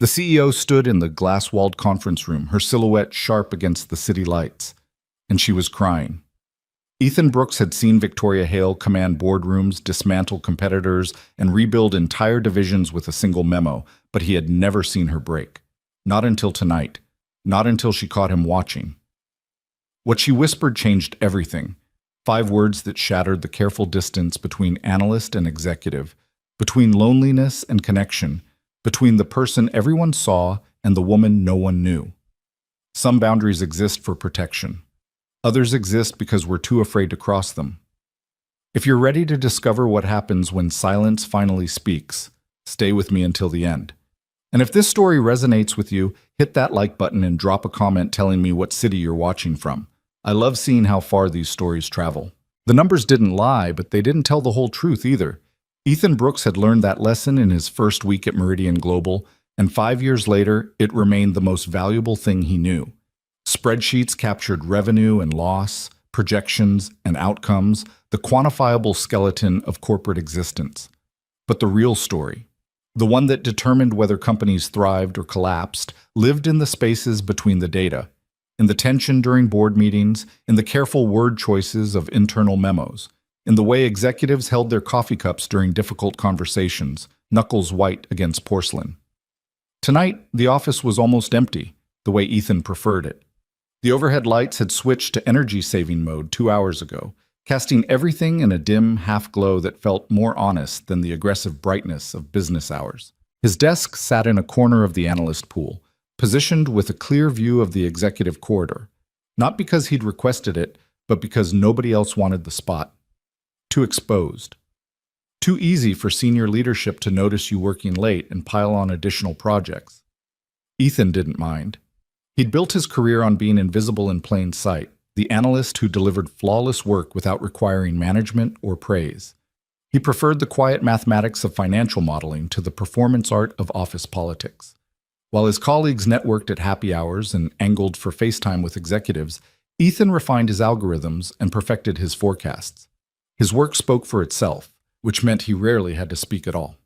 The CEO stood in the glass-walled conference room, her silhouette sharp against the city lights, and she was crying. Ethan Brooks had seen Victoria Hale command boardrooms, dismantle competitors, and rebuild entire divisions with a single memo, but he had never seen her break. Not until tonight. Not until she caught him watching. What she whispered changed everything. 5 words that shattered the careful distance between analyst and executive, between loneliness and connection, between the person everyone saw and the woman no one knew. Some boundaries exist for protection. Others exist because we're too afraid to cross them. If you're ready to discover what happens when silence finally speaks, stay with me until the end. And if this story resonates with you, hit that like button and drop a comment telling me what city you're watching from. I love seeing how far these stories travel. The numbers didn't lie, but they didn't tell the whole truth either. Ethan Brooks had learned that lesson in his first week at Meridian Global, and 5 years later, it remained the most valuable thing he knew. Spreadsheets captured revenue and loss, projections and outcomes, the quantifiable skeleton of corporate existence. But the real story, the one that determined whether companies thrived or collapsed, lived in the spaces between the data, in the tension during board meetings, in the careful word choices of internal memos, in the way executives held their coffee cups during difficult conversations, knuckles white against porcelain. Tonight, the office was almost empty, the way Ethan preferred it. The overhead lights had switched to energy-saving mode 2 hours ago, casting everything in a dim half-glow that felt more honest than the aggressive brightness of business hours. His desk sat in a corner of the analyst pool, positioned with a clear view of the executive corridor, not because he'd requested it, but because nobody else wanted the spot. Too exposed. Too easy for senior leadership to notice you working late and pile on additional projects. Ethan didn't mind. He'd built his career on being invisible in plain sight, the analyst who delivered flawless work without requiring management or praise. He preferred the quiet mathematics of financial modeling to the performance art of office politics. While his colleagues networked at happy hours and angled for FaceTime with executives, Ethan refined his algorithms and perfected his forecasts. His work spoke for itself, which meant he rarely had to speak at all.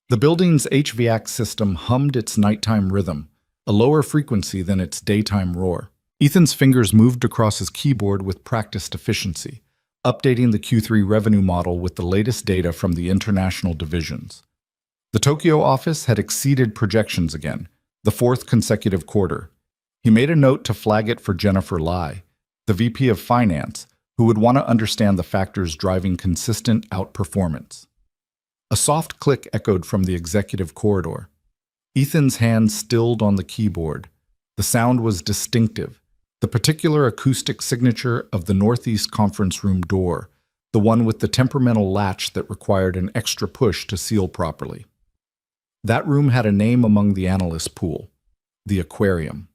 The building's HVAC system hummed its nighttime rhythm, a lower frequency than its daytime roar. Ethan's fingers moved across his keyboard with practiced efficiency, updating the Q3 revenue model with the latest data from the international divisions. The Tokyo office had exceeded projections again, the 4th consecutive quarter. He made a note to flag it for Jennifer Lai, the VP of Finance, who would want to understand the factors driving consistent outperformance. A soft click echoed from the executive corridor. Ethan's hand stilled on the keyboard. The sound was distinctive, the particular acoustic signature of the Northeast conference room door, the one with the temperamental latch that required an extra push to seal properly. That room had a name among the analyst pool: the aquarium.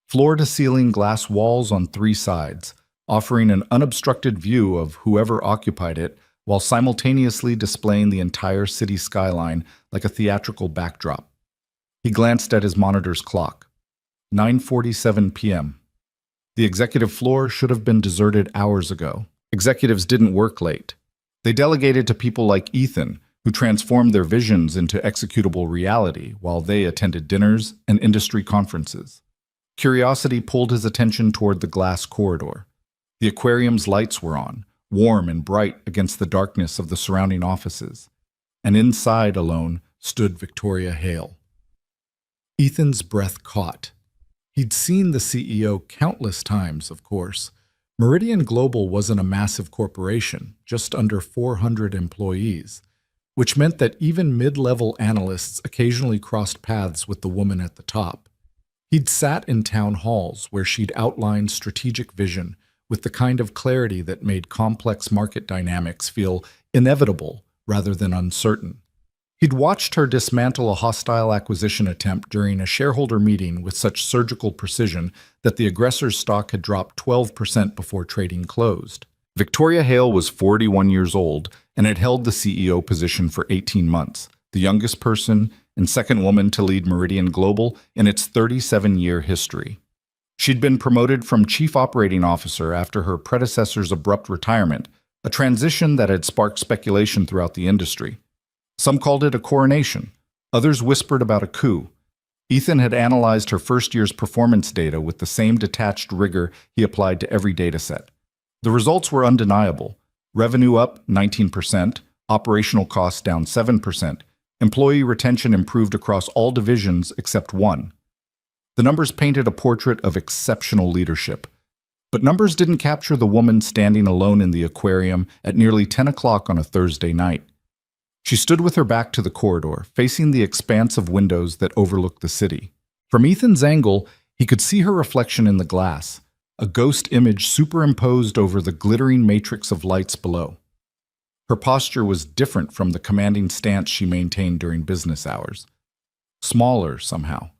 Floor-to-ceiling glass walls on 3 sides, offering an unobstructed view of whoever occupied it while simultaneously displaying the entire city skyline like a theatrical backdrop. He glanced at his monitor's clock. 9:47 p.m. The executive floor should have been deserted hours ago. Executives didn't work late. They delegated to people like Ethan, who transformed their visions into executable reality while they attended dinners and industry conferences. Curiosity pulled his attention toward the glass corridor. The aquarium's lights were on, warm and bright against the darkness of the surrounding offices. And inside alone stood Victoria Hale. Ethan's breath caught. He'd seen the CEO countless times, of course. Meridian Global wasn't a massive corporation, just under 400 employees, which meant that even mid-level analysts occasionally crossed paths with the woman at the top. He'd sat in town halls where she'd outlined strategic vision with the kind of clarity that made complex market dynamics feel inevitable rather than uncertain. He'd watched her dismantle a hostile acquisition attempt during a shareholder meeting with such surgical precision that the aggressor's stock had dropped 12% before trading closed. Victoria Hale was 41 years old and had held the CEO position for 18 months, the youngest person and second woman to lead Meridian Global in its 37-year history. She'd been promoted from Chief Operating Officer after her predecessor's abrupt retirement, a transition that had sparked speculation throughout the industry. Some called it a coronation. Others whispered about a coup. Ethan had analyzed her first year's performance data with the same detached rigor he applied to every dataset. The results were undeniable. Revenue up 19%, operational costs down 7%, employee retention improved across all divisions except one. The numbers painted a portrait of exceptional leadership. But numbers didn't capture the woman standing alone in the aquarium at nearly 10 o'clock on a Thursday night. She stood with her back to the corridor, facing the expanse of windows that overlooked the city. From Ethan's angle, he could see her reflection in the glass, a ghost image superimposed over the glittering matrix of lights below. Her posture was different from the commanding stance she maintained during business hours. Smaller, somehow.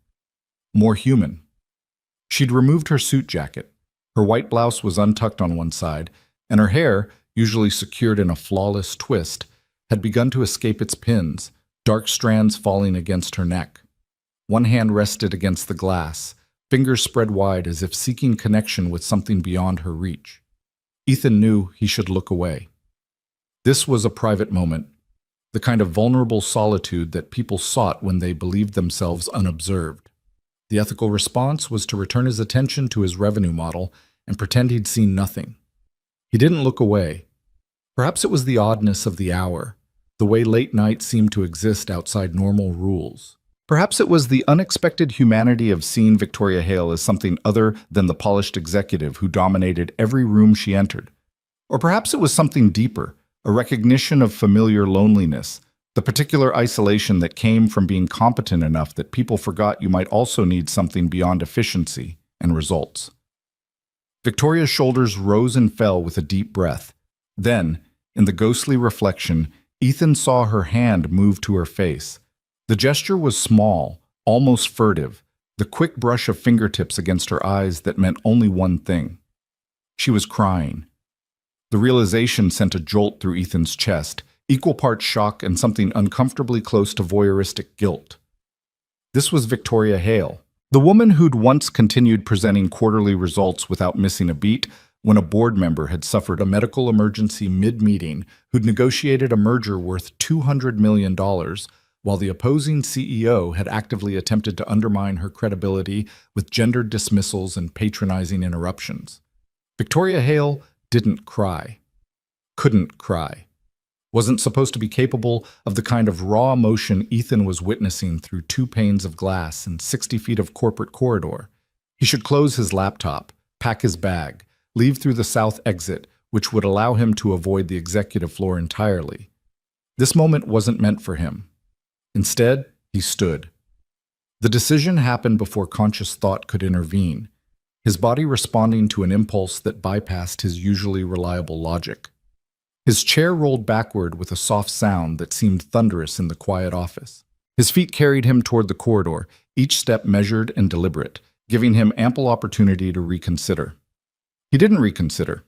More human. She'd removed her suit jacket. Her white blouse was untucked on one side, and her hair, usually secured in a flawless twist, had begun to escape its pins, dark strands falling against her neck. One hand rested against the glass, fingers spread wide as if seeking connection with something beyond her reach. Ethan knew he should look away. This was a private moment, the kind of vulnerable solitude that people sought when they believed themselves unobserved. The ethical response was to return his attention to his revenue model and pretend he'd seen nothing. He didn't look away. Perhaps it was the oddness of the hour, the way late night seemed to exist outside normal rules. Perhaps it was the unexpected humanity of seeing Victoria Hale as something other than the polished executive who dominated every room she entered. Or perhaps it was something deeper, a recognition of familiar loneliness, the particular isolation that came from being competent enough that people forgot you might also need something beyond efficiency and results. Victoria's shoulders rose and fell with a deep breath. Then, in the ghostly reflection, Ethan saw her hand move to her face. The gesture was small, almost furtive, the quick brush of fingertips against her eyes that meant only one thing. She was crying. The realization sent a jolt through Ethan's chest, equal parts shock and something uncomfortably close to voyeuristic guilt. This was Victoria Hale, the woman who'd once continued presenting quarterly results without missing a beat when a board member had suffered a medical emergency mid-meeting, who'd negotiated a merger worth $200 million, while the opposing CEO had actively attempted to undermine her credibility with gendered dismissals and patronizing interruptions. Victoria Hale didn't cry. Couldn't cry. Wasn't supposed to be capable of the kind of raw emotion Ethan was witnessing through 2 panes of glass and 60 feet of corporate corridor. He should close his laptop, pack his bag, leave through the south exit, which would allow him to avoid the executive floor entirely. This moment wasn't meant for him. Instead, he stood. The decision happened before conscious thought could intervene, his body responding to an impulse that bypassed his usually reliable logic. His chair rolled backward with a soft sound that seemed thunderous in the quiet office. His feet carried him toward the corridor, each step measured and deliberate, giving him ample opportunity to reconsider. He didn't reconsider.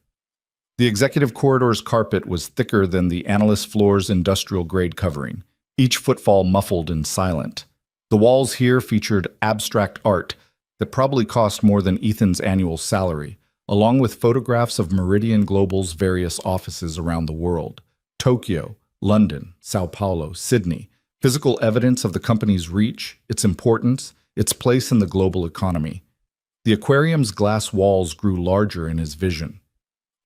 The executive corridor's carpet was thicker than the analyst floor's industrial-grade covering, each footfall muffled and silent. The walls here featured abstract art that probably cost more than Ethan's annual salary, along with photographs of Meridian Global's various offices around the world: Tokyo, London, Sao Paulo, Sydney, physical evidence of the company's reach, its importance, its place in the global economy. The aquarium's glass walls grew larger in his vision.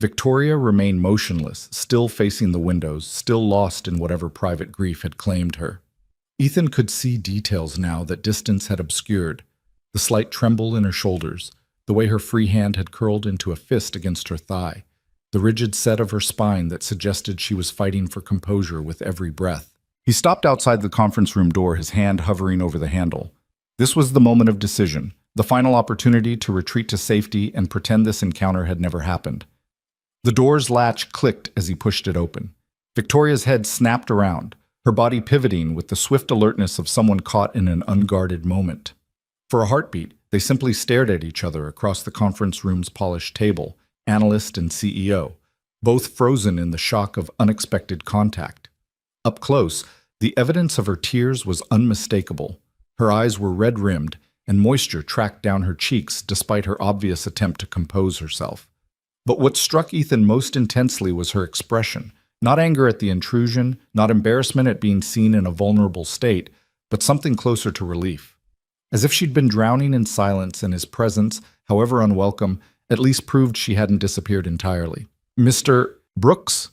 Victoria remained motionless, still facing the windows, still lost in whatever private grief had claimed her. Ethan could see details now that distance had obscured: the slight tremble in her shoulders, the way her free hand had curled into a fist against her thigh, the rigid set of her spine that suggested she was fighting for composure with every breath. He stopped outside the conference room door, his hand hovering over the handle. This was the moment of decision, the final opportunity to retreat to safety and pretend this encounter had never happened. The door's latch clicked as he pushed it open. Victoria's head snapped around, her body pivoting with the swift alertness of someone caught in an unguarded moment. For a heartbeat, they simply stared at each other across the conference room's polished table, analyst and CEO, both frozen in the shock of unexpected contact. Up close, the evidence of her tears was unmistakable. Her eyes were red-rimmed, and moisture tracked down her cheeks despite her obvious attempt to compose herself. But what struck Ethan most intensely was her expression, not anger at the intrusion, not embarrassment at being seen in a vulnerable state, but something closer to relief. as if she'd been drowning in silence, and his presence, however unwelcome, at least proved she hadn't disappeared entirely. "Mr. Brooks?"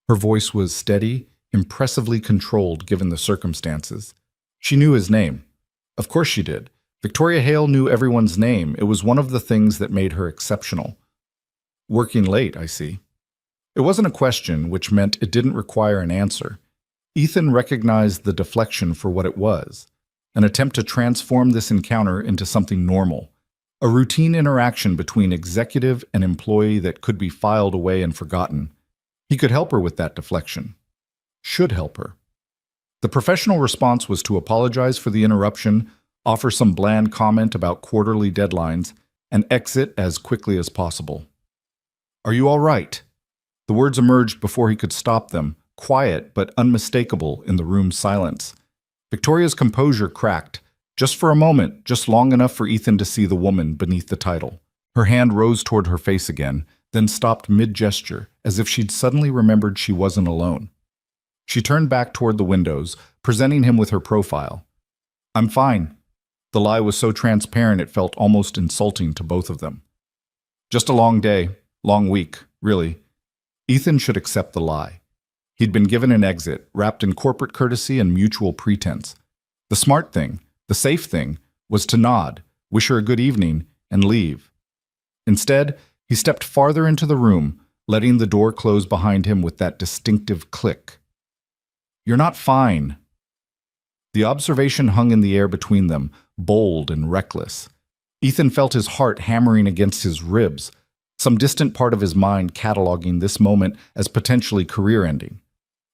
Her voice was steady, impressively controlled given the circumstances. She knew his name. Of course she did. Victoria Hale knew everyone's name. It was one of the things that made her exceptional. "Working late, I see." It wasn't a question, which meant it didn't require an answer. Ethan recognized the deflection for what it was, an attempt to transform this encounter into something normal, a routine interaction between executive and employee that could be filed away and forgotten. He could help her with that deflection. Should help her. The professional response was to apologize for the interruption, offer some bland comment about quarterly deadlines, and exit as quickly as possible. "Are you all right?" The words emerged before he could stop them, quiet but unmistakable in the room's silence. Victoria's composure cracked, just for a moment, just long enough for Ethan to see the woman beneath the title. Her hand rose toward her face again, then stopped mid-gesture, as if she'd suddenly remembered she wasn't alone. She turned back toward the windows, presenting him with her profile. "I'm fine." The lie was so transparent it felt almost insulting to both of them. "Just a long day, long week, really." Ethan should accept the lie. He'd been given an exit, wrapped in corporate courtesy and mutual pretense. The smart thing, the safe thing, was to nod, wish her a good evening, and leave. Instead, he stepped farther into the room, letting the door close behind him with that distinctive click. "You're not fine." The observation hung in the air between them, bold and reckless. Ethan felt his heart hammering against his ribs, some distant part of his mind cataloging this moment as potentially career-ending.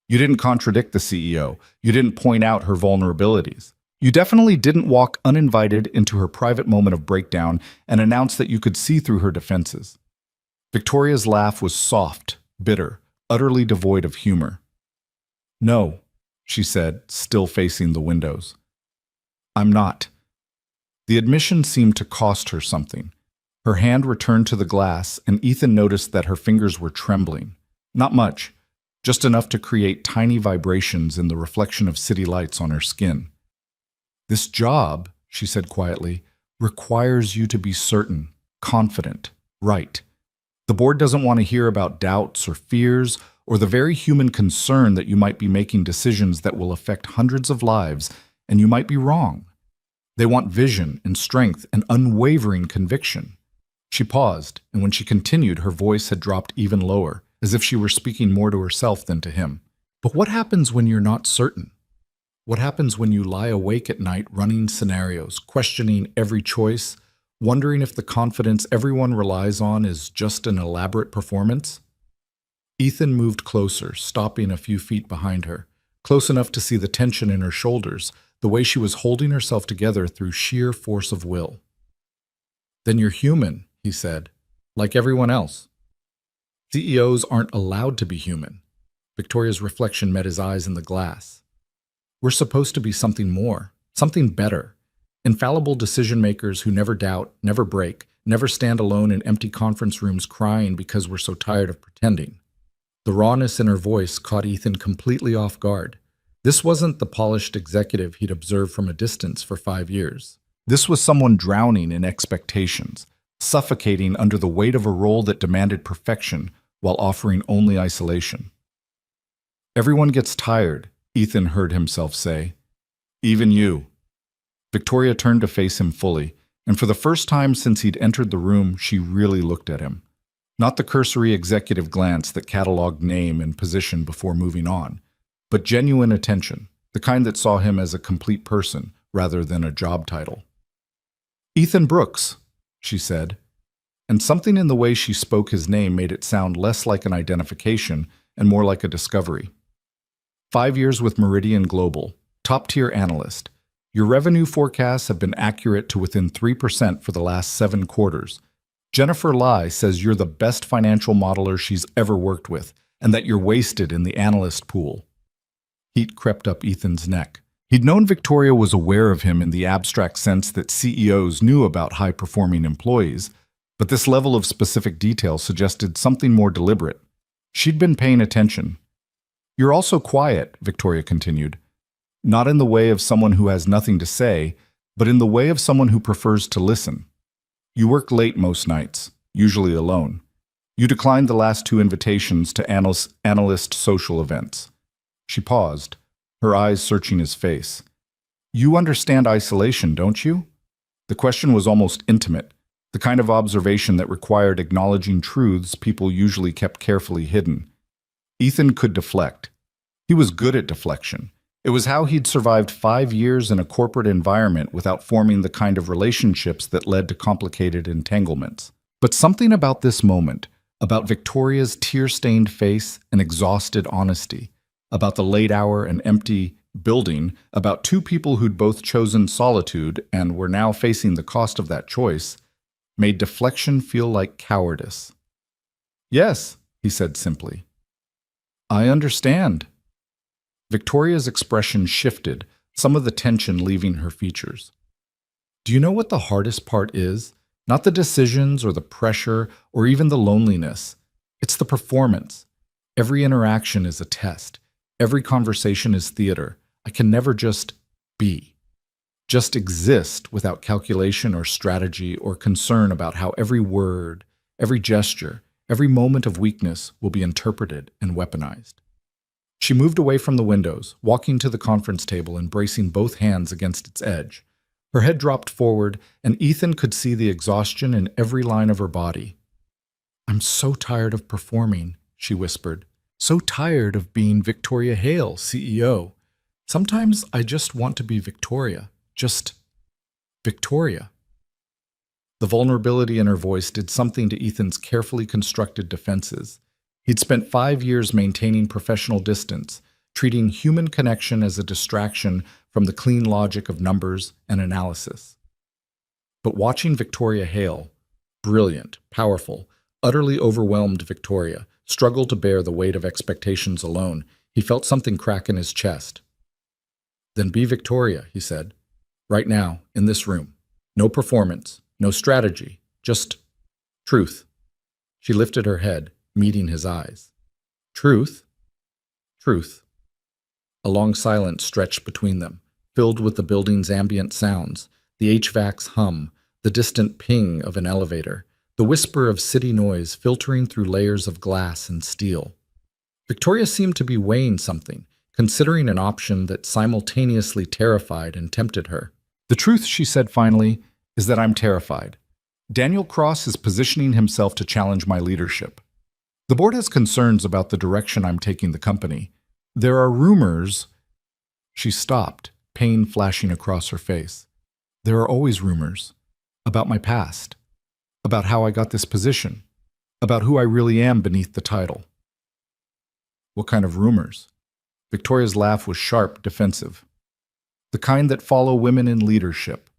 You didn't contradict the CEO. You didn't point out her vulnerabilities. You definitely didn't walk uninvited into her private moment of breakdown and announce that you could see through her defenses. Victoria's laugh was soft, bitter, utterly devoid of humor. "No," she said, still facing the windows. "I'm not." The admission seemed to cost her something. Her hand returned to the glass, and Ethan noticed that her fingers were trembling. Not much, just enough to create tiny vibrations in the reflection of city lights on her skin. "This job," she said quietly, "requires you to be certain, confident, right. The board doesn't want to hear about doubts or fears or the very human concern that you might be making decisions that will affect hundreds of lives, and you might be wrong. They want vision and strength and unwavering conviction." She paused, and when she continued, her voice had dropped even lower, as if she were speaking more to herself than to him. "But what happens when you're not certain? What happens when you lie awake at night running scenarios, questioning every choice, wondering if the confidence everyone relies on is just an elaborate performance?" Ethan moved closer, stopping a few feet behind her, close enough to see the tension in her shoulders, the way she was holding herself together through sheer force of will. "Then you're human," he said, "like everyone else." CEOs aren't allowed to be human. Victoria's reflection met his eyes in the glass. "We're supposed to be something more, something better. Infallible decision-makers who never doubt, never break, never stand alone in empty conference rooms crying because we're so tired of pretending." The rawness in her voice caught Ethan completely off guard. This wasn't the polished executive he'd observed from a distance for 5 years. This was someone drowning in expectations, suffocating under the weight of a role that demanded perfection while offering only isolation. "Everyone gets tired," Ethan heard himself say. "Even you." Victoria turned to face him fully, and for the first time since he'd entered the room, she really looked at him. Not the cursory executive glance that cataloged name and position before moving on, but genuine attention, the kind that saw him as a complete person rather than a job title. "Ethan Brooks," she said, and something in the way she spoke his name made it sound less like an identification and more like a discovery. 5 years with Meridian Global, top-tier analyst. Your revenue forecasts have been accurate to within 3% for the last 7 quarters. Jennifer Lai says you're the best financial modeler she's ever worked with, and that you're wasted in the analyst pool. Heat crept up Ethan's neck. He'd known Victoria was aware of him in the abstract sense that CEOs knew about high-performing employees, but this level of specific detail suggested something more deliberate. She'd been paying attention. "You're also quiet," Victoria continued. "Not in the way of someone who has nothing to say, but in the way of someone who prefers to listen. You work late most nights, usually alone. You declined the last two invitations to analyst social events. She paused, her eyes searching his face. You understand isolation, don't you? The question was almost intimate, the kind of observation that required acknowledging truths people usually kept carefully hidden. Ethan could deflect. He was good at deflection. It was how he'd survived 5 years in a corporate environment without forming the kind of relationships that led to complicated entanglements. But something about this moment, about Victoria's tear-stained face and exhausted honesty, about the late hour and empty building, about two people who'd both chosen solitude and were now facing the cost of that choice, made deflection feel like cowardice. Yes, he said simply. I understand. Victoria's expression shifted, some of the tension leaving her features. Do you know what the hardest part is? Not the decisions or the pressure or even the loneliness. It's the performance. Every interaction is a test. Every conversation is theater. I can never just be. Just exist without calculation or strategy or concern about how every word, every gesture, every moment of weakness will be interpreted and weaponized. She moved away from the windows, walking to the conference table and bracing both hands against its edge. Her head dropped forward, and Ethan could see the exhaustion in every line of her body. I'm so tired of performing, she whispered. So tired of being Victoria Hale, CEO. Sometimes I just want to be Victoria. Just Victoria. The vulnerability in her voice did something to Ethan's carefully constructed defenses. He'd spent 5 years maintaining professional distance, treating human connection as a distraction from the clean logic of numbers and analysis. But watching Victoria Hale, brilliant, powerful, utterly overwhelmed Victoria, struggle to bear the weight of expectations alone, he felt something crack in his chest. Then be Victoria, he said. Right now, in this room. No performance, no strategy, just truth. She lifted her head, meeting his eyes. Truth? Truth. A long silence stretched between them, filled with the building's ambient sounds, the HVAC's hum, the distant ping of an elevator, the whisper of city noise filtering through layers of glass and steel. Victoria seemed to be weighing something, considering an option that simultaneously terrified and tempted her. The truth, she said finally, is that I'm terrified. Daniel Cross is positioning himself to challenge my leadership. The board has concerns about the direction I'm taking the company. There are rumors. She stopped, pain flashing across her face. There are always rumors about my past, about how I got this position, about who I really am beneath the title. What kind of rumors? Victoria's laugh was sharp, defensive. The kind that follow women in leadership,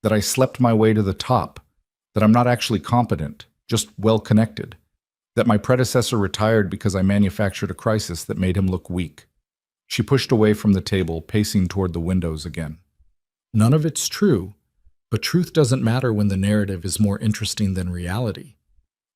that I slept my way to the top, that I'm not actually competent, just well-connected, that my predecessor retired because I manufactured a crisis that made him look weak. She pushed away from the table, pacing toward the windows again. None of it's true, but truth doesn't matter when the narrative is more interesting than reality.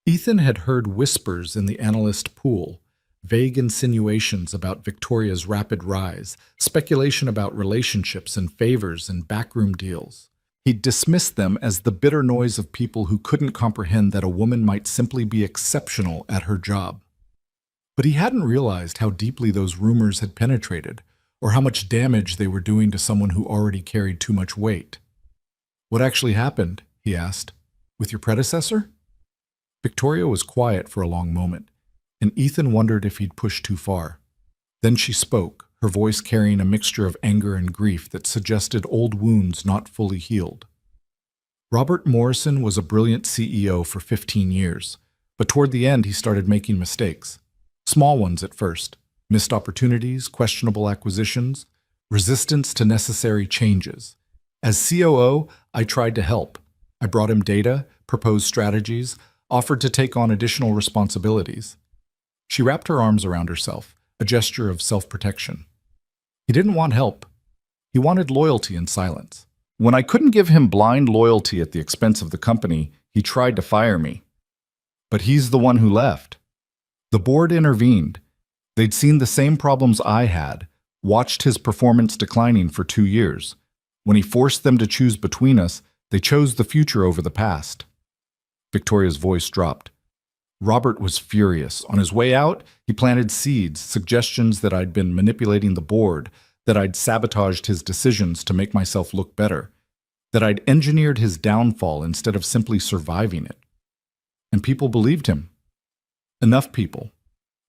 Ethan had heard whispers in the analyst pool, vague insinuations about Victoria's rapid rise, speculation about relationships and favors and backroom deals. He'd dismissed them as the bitter noise of people who couldn't comprehend that a woman might simply be exceptional at her job. But he hadn't realized how deeply those rumors had penetrated, or how much damage they were doing to someone who already carried too much weight. What actually happened? He asked. With your predecessor? Victoria was quiet for a long moment, and Ethan wondered if he'd pushed too far. Then she spoke, her voice carrying a mixture of anger and grief that suggested old wounds not fully healed. Robert Morrison was a brilliant CEO for 15 years, but toward the end he started making mistakes. Small ones at first, missed opportunities, questionable acquisitions, resistance to necessary changes. As COO, I tried to help. I brought him data, proposed strategies, offered to take on additional responsibilities. She wrapped her arms around herself, a gesture of self-protection. He didn't want help. He wanted loyalty in silence. When I couldn't give him blind loyalty at the expense of the company, he tried to fire me. But he's the one who left. The board intervened. They'd seen the same problems I had, watched his performance declining for 2 years. When he forced them to choose between us, they chose the future over the past. Victoria's voice dropped. Robert was furious. On his way out, he planted seeds, suggestions that I'd been manipulating the board, that I'd sabotaged his decisions to make myself look better, that I'd engineered his downfall instead of simply surviving it. And people believed him. Enough people.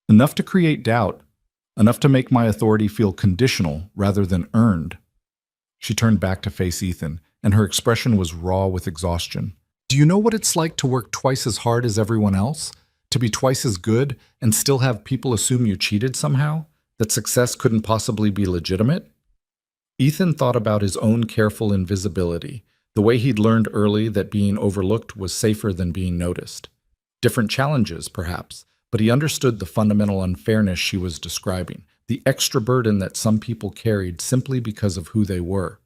Enough to create doubt. Enough to make my authority feel conditional rather than earned. She turned back to face Ethan, and her expression was raw with exhaustion. Do you know what it's like to work twice as hard as everyone else? To be twice as good and still have people assume you cheated somehow? That success couldn't possibly be legitimate? Ethan thought about his own careful invisibility, the way he'd learned early that being overlooked was safer than being noticed. Different challenges, perhaps, but he understood the fundamental unfairness she was describing, the extra burden that some people carried simply because of who they were.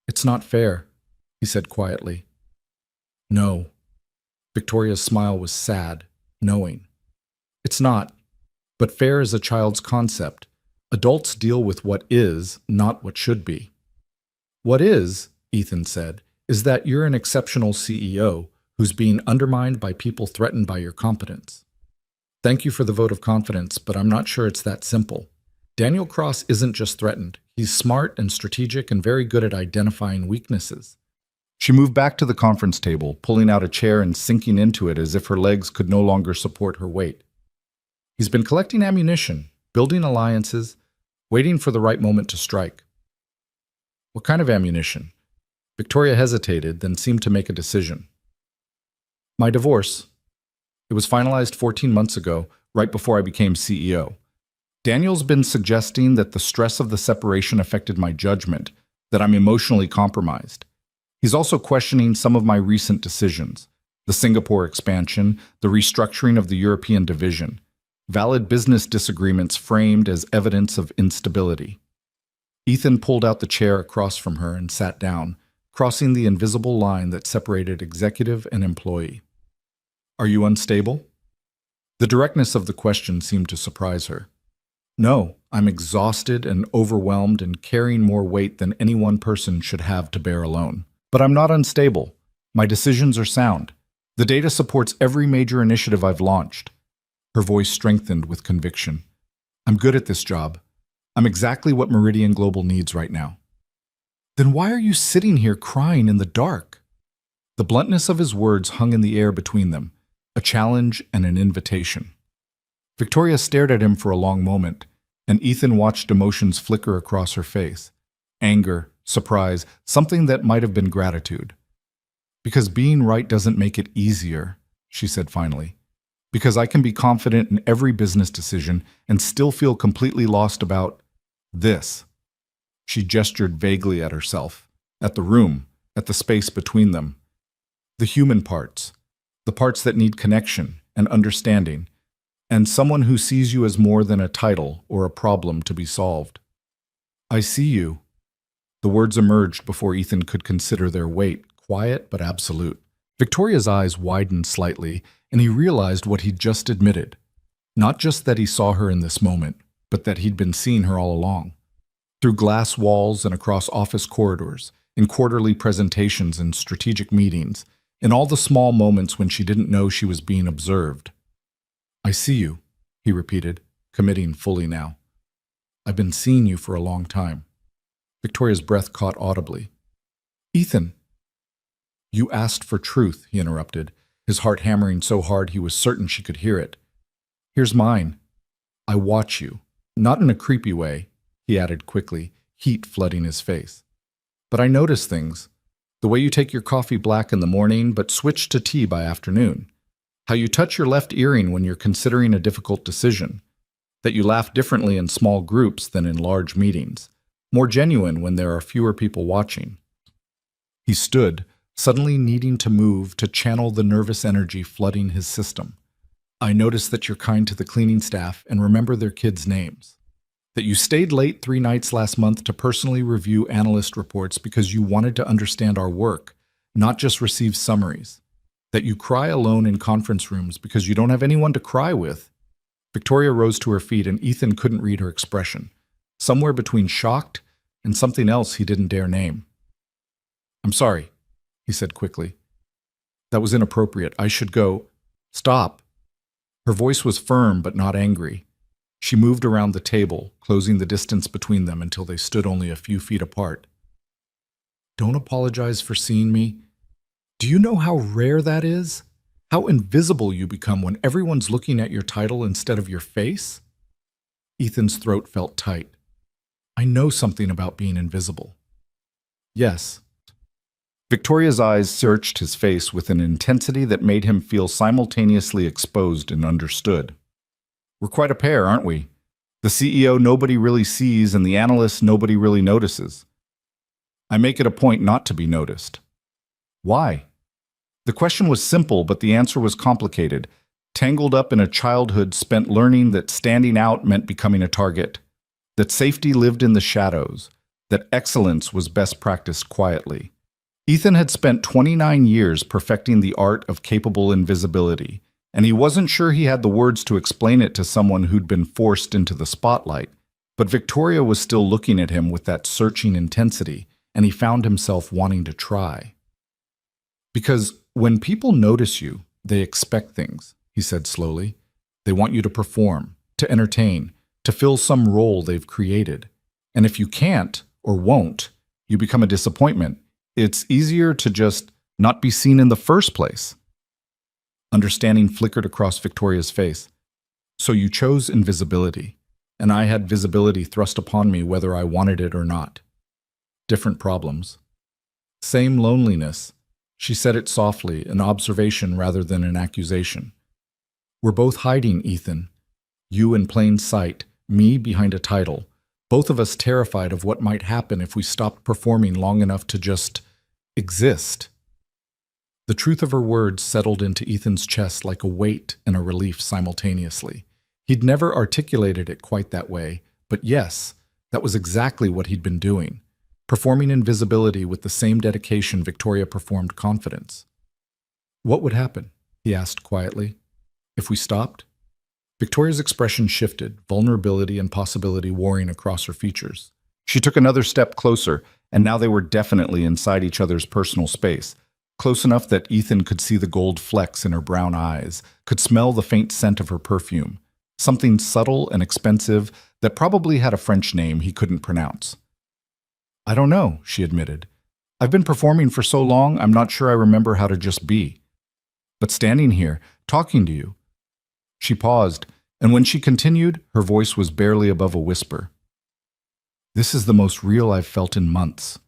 It's not fair, he said quietly. No. Victoria's smile was sad, knowing. It's not, but fair is a child's concept. Adults deal with what is, not what should be. What is, Ethan said, is that you're an exceptional CEO who's being undermined by people threatened by your competence. Thank you for the vote of confidence, but I'm not sure it's that simple. Daniel Cross isn't just threatened. He's smart and strategic and very good at identifying weaknesses. She moved back to the conference table, pulling out a chair and sinking into it as if her legs could no longer support her weight. He's been collecting ammunition, building alliances, waiting for the right moment to strike. What kind of ammunition? Victoria hesitated, then seemed to make a decision. My divorce. It was finalized 14 months ago, right before I became CEO. Daniel's been suggesting that the stress of the separation affected my judgment, that I'm emotionally compromised. He's also questioning some of my recent decisions, the Singapore expansion, the restructuring of the European division, valid business disagreements framed as evidence of instability. Ethan pulled out the chair across from her and sat down, crossing the invisible line that separated executive and employee. Are you unstable? The directness of the question seemed to surprise her. No, I'm exhausted and overwhelmed and carrying more weight than any one person should have to bear alone. But I'm not unstable. My decisions are sound. The data supports every major initiative I've launched. Her voice strengthened with conviction. I'm good at this job. I'm exactly what Meridian Global needs right now. Then why are you sitting here crying in the dark? The bluntness of his words hung in the air between them, a challenge and an invitation. Victoria stared at him for a long moment, and Ethan watched emotions flicker across her face. Anger, surprise, something that might have been gratitude. Because being right doesn't make it easier, she said finally. Because I can be confident in every business decision and still feel completely lost about this. She gestured vaguely at herself, at the room, at the space between them. The human parts, the parts that need connection and understanding, and someone who sees you as more than a title or a problem to be solved. I see you. The words emerged before Ethan could consider their weight, quiet but absolute. Victoria's eyes widened slightly, and he realized what he'd just admitted. Not just that he saw her in this moment, but that he'd been seeing her all along. Through glass walls and across office corridors, in quarterly presentations and strategic meetings, in all the small moments when she didn't know she was being observed. I see you, he repeated, committing fully now. I've been seeing you for a long time. Victoria's breath caught audibly. Ethan. You asked for truth, he interrupted, his heart hammering so hard he was certain she could hear it. Here's mine. I watch you. Not in a creepy way, he added quickly, heat flooding his face. But I notice things. The way you take your coffee black in the morning but switch to tea by afternoon. How you touch your left earring when you're considering a difficult decision. That you laugh differently in small groups than in large meetings. More genuine when there are fewer people watching. He stood, suddenly needing to move to channel the nervous energy flooding his system. I notice that you're kind to the cleaning staff and remember their kids' names. That you stayed late 3 nights last month to personally review analyst reports because you wanted to understand our work, not just receive summaries. That you cry alone in conference rooms because you don't have anyone to cry with. Victoria rose to her feet and Ethan couldn't read her expression. Somewhere between shocked and something else he didn't dare name. I'm sorry, he said quickly. That was inappropriate. I should go. Stop. Her voice was firm but not angry. She moved around the table, closing the distance between them until they stood only a few feet apart. Don't apologize for seeing me. Do you know how rare that is? How invisible you become when everyone's looking at your title instead of your face? Ethan's throat felt tight. I know something about being invisible. Yes. Victoria's eyes searched his face with an intensity that made him feel simultaneously exposed and understood. We're quite a pair, aren't we? The CEO nobody really sees and the analyst nobody really notices. I make it a point not to be noticed. Why? The question was simple, but the answer was complicated, tangled up in a childhood spent learning that standing out meant becoming a target, that safety lived in the shadows, that excellence was best practiced quietly. Ethan had spent 29 years perfecting the art of capable invisibility, and he wasn't sure he had the words to explain it to someone who'd been forced into the spotlight. But Victoria was still looking at him with that searching intensity, and he found himself wanting to try. Because when people notice you, they expect things, he said slowly. They want you to perform, to entertain, to fill some role they've created. And if you can't, or won't, you become a disappointment. It's easier to just not be seen in the first place. Understanding flickered across Victoria's face. So you chose invisibility, and I had visibility thrust upon me whether I wanted it or not. Different problems. Same loneliness. She said it softly, an observation rather than an accusation. We're both hiding, Ethan. You in plain sight, me behind a title. Both of us terrified of what might happen if we stopped performing long enough to just exist. The truth of her words settled into Ethan's chest like a weight and a relief simultaneously. He'd never articulated it quite that way, but yes, that was exactly what he'd been doing. Performing invisibility with the same dedication Victoria performed confidence. What would happen? He asked quietly. If we stopped? Victoria's expression shifted, vulnerability and possibility warring across her features. She took another step closer, and now they were definitely inside each other's personal space, close enough that Ethan could see the gold flecks in her brown eyes, could smell the faint scent of her perfume, something subtle and expensive that probably had a French name he couldn't pronounce. I don't know, she admitted. I've been performing for so long, I'm not sure I remember how to just be. But standing here, talking to you. She paused, and when she continued, her voice was barely above a whisper. This is the most real I've felt in months,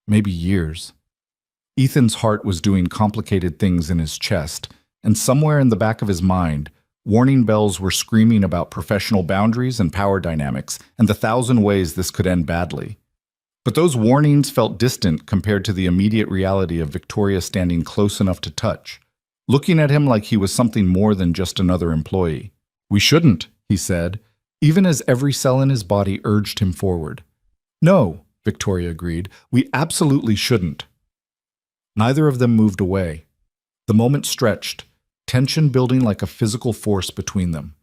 maybe years. Ethan's heart was doing complicated things in his chest, and somewhere in the back of his mind, warning bells were screaming about professional boundaries and power dynamics and the 1,000 ways this could end badly. But those warnings felt distant compared to the immediate reality of Victoria standing close enough to touch, looking at him like he was something more than just another employee. We shouldn't, he said, even as every cell in his body urged him forward. No, Victoria agreed, we absolutely shouldn't. Neither of them moved away. The moment stretched, tension building like a physical force between them.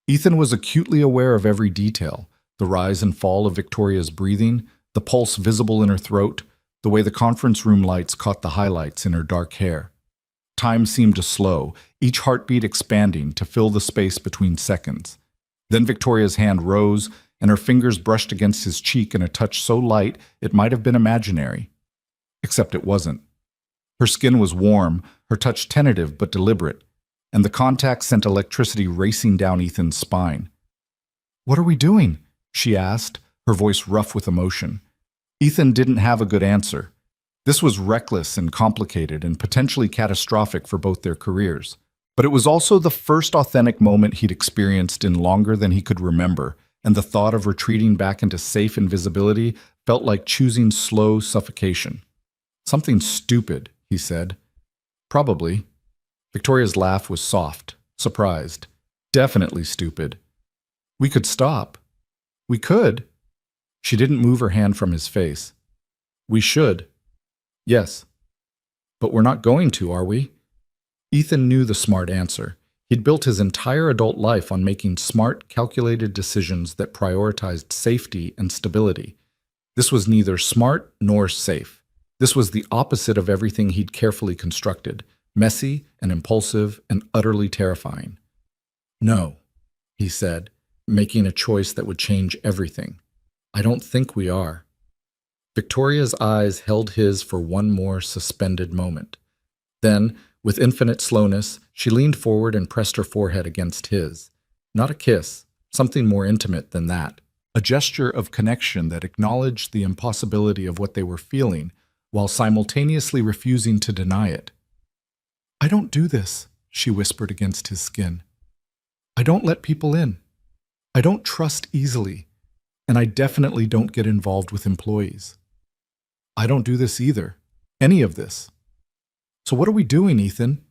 Ethan was acutely aware of every detail, the rise and fall of Victoria's breathing, the pulse visible in her throat, the way the conference room lights caught the highlights in her dark hair. Time seemed to slow, each heartbeat expanding to fill the space between seconds. Then Victoria's hand rose, and her fingers brushed against his cheek in a touch so light it might have been imaginary. Except it wasn't. Her skin was warm, her touch tentative but deliberate, and the contact sent electricity racing down Ethan's spine. What are we doing? She asked, her voice rough with emotion. Ethan didn't have a good answer. This was reckless and complicated and potentially catastrophic for both their careers. But it was also the first authentic moment he'd experienced in longer than he could remember, and the thought of retreating back into safe invisibility felt like choosing slow suffocation. Something stupid, he said. Probably. Victoria's laugh was soft, surprised. Definitely stupid. We could stop. We could. She didn't move her hand from his face. We should. Yes. But we're not going to, are we? Ethan knew the smart answer. He'd built his entire adult life on making smart, calculated decisions that prioritized safety and stability. This was neither smart nor safe. This was the opposite of everything he'd carefully constructed, messy and impulsive and utterly terrifying. "No," he said, making a choice that would change everything. "I don't think we are." Victoria's eyes held his for one more suspended moment. Then, with infinite slowness, she leaned forward and pressed her forehead against his. Not a kiss, something more intimate than that. A gesture of connection that acknowledged the impossibility of what they were feeling, while simultaneously refusing to deny it. "I don't do this," she whispered against his skin. "I don't let people in. I don't trust easily, and I definitely don't get involved with employees. I don't do this either. Any of this. So what are we doing, Ethan?"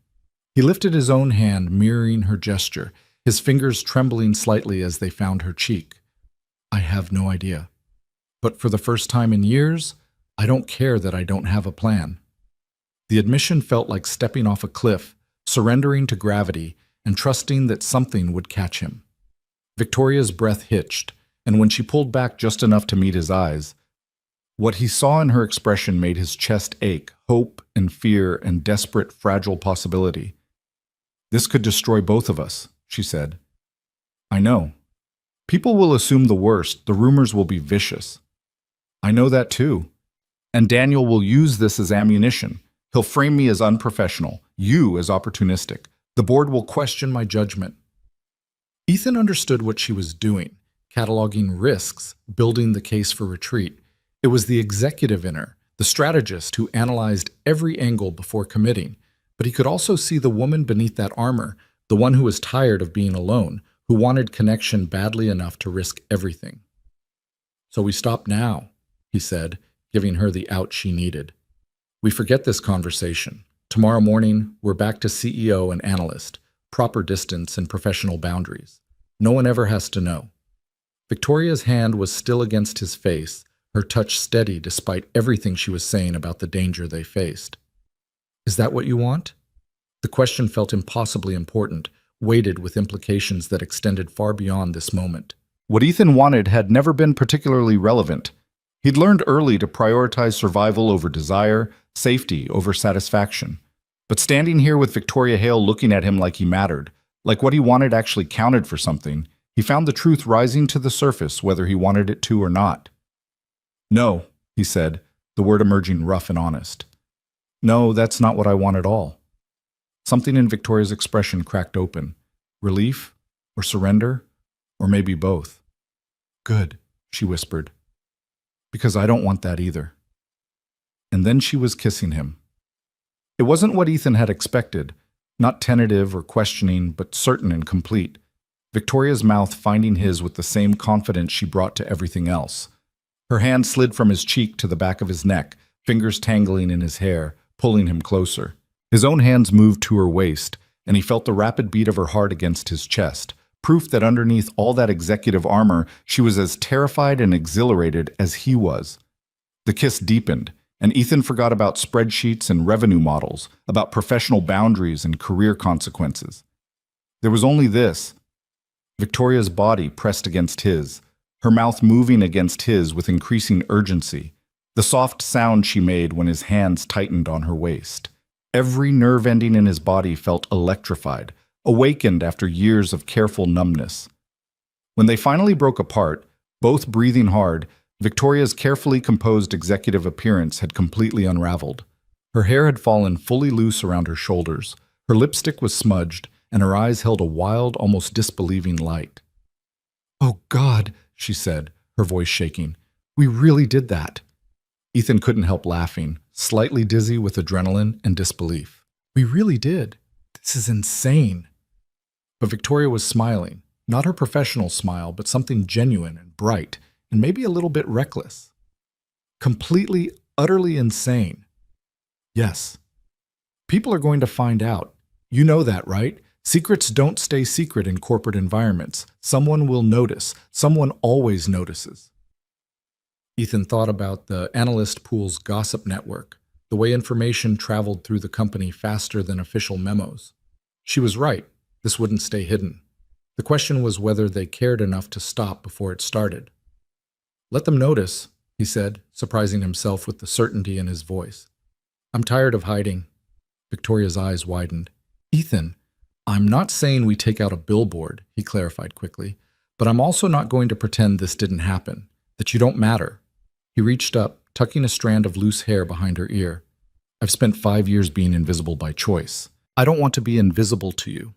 He lifted his own hand, mirroring her gesture, his fingers trembling slightly as they found her cheek. "I have no idea. But for the first time in years, I don't care that I don't have a plan." The admission felt like stepping off a cliff, surrendering to gravity, and trusting that something would catch him. Victoria's breath hitched, and when she pulled back just enough to meet his eyes, what he saw in her expression made his chest ache, hope and fear and desperate, fragile possibility. "This could destroy both of us," she said. "I know. People will assume the worst, the rumors will be vicious. I know that too. And Daniel will use this as ammunition. He'll frame me as unprofessional, you as opportunistic. The board will question my judgment." Ethan understood what she was doing, cataloging risks, building the case for retreat. It was the executive in her, the strategist who analyzed every angle before committing, but he could also see the woman beneath that armor, the one who was tired of being alone, who wanted connection badly enough to risk everything. "So we stop now," he said, giving her the out she needed. "We forget this conversation. Tomorrow morning, we're back to CEO and analyst, proper distance and professional boundaries. No one ever has to know." Victoria's hand was still against his face, her touch steady despite everything she was saying about the danger they faced. "Is that what you want?" The question felt impossibly important, weighted with implications that extended far beyond this moment. What Ethan wanted had never been particularly relevant. He'd learned early to prioritize survival over desire, safety over satisfaction. But standing here with Victoria Hale looking at him like he mattered, like what he wanted actually counted for something, he found the truth rising to the surface whether he wanted it to or not. "No," he said, the word emerging rough and honest. "No, that's not what I want at all." Something in Victoria's expression cracked open. Relief? Or surrender? Or maybe both. "Good," she whispered. "Because I don't want that either." And then she was kissing him. It wasn't what Ethan had expected, not tentative or questioning, but certain and complete. Victoria's mouth finding his with the same confidence she brought to everything else. Her hand slid from his cheek to the back of his neck, fingers tangling in his hair, pulling him closer. His own hands moved to her waist, and he felt the rapid beat of her heart against his chest, proof that underneath all that executive armor, she was as terrified and exhilarated as he was. The kiss deepened, and Ethan forgot about spreadsheets and revenue models, about professional boundaries and career consequences. There was only this. Victoria's body pressed against his, her mouth moving against his with increasing urgency, the soft sound she made when his hands tightened on her waist. Every nerve ending in his body felt electrified, awakened after years of careful numbness. When they finally broke apart, both breathing hard, Victoria's carefully composed executive appearance had completely unraveled. Her hair had fallen fully loose around her shoulders, her lipstick was smudged, and her eyes held a wild, almost disbelieving light. "Oh, God," she said, her voice shaking. "We really did that." Ethan couldn't help laughing, slightly dizzy with adrenaline and disbelief. "We really did. This is insane." But Victoria was smiling, not her professional smile, but something genuine and bright, and maybe a little bit reckless. Completely, utterly insane. "Yes. People are going to find out. You know that, right? Secrets don't stay secret in corporate environments. Someone will notice. Someone always notices." Ethan thought about the analyst pool's gossip network, the way information traveled through the company faster than official memos. She was right. This wouldn't stay hidden. The question was whether they cared enough to stop before it started. Let them notice, he said, surprising himself with the certainty in his voice. I'm tired of hiding. Victoria's eyes widened. Ethan, I'm not saying we take out a billboard, he clarified quickly, but I'm also not going to pretend this didn't happen, that you don't matter. He reached up, tucking a strand of loose hair behind her ear. I've spent 5 years being invisible by choice. I don't want to be invisible to you.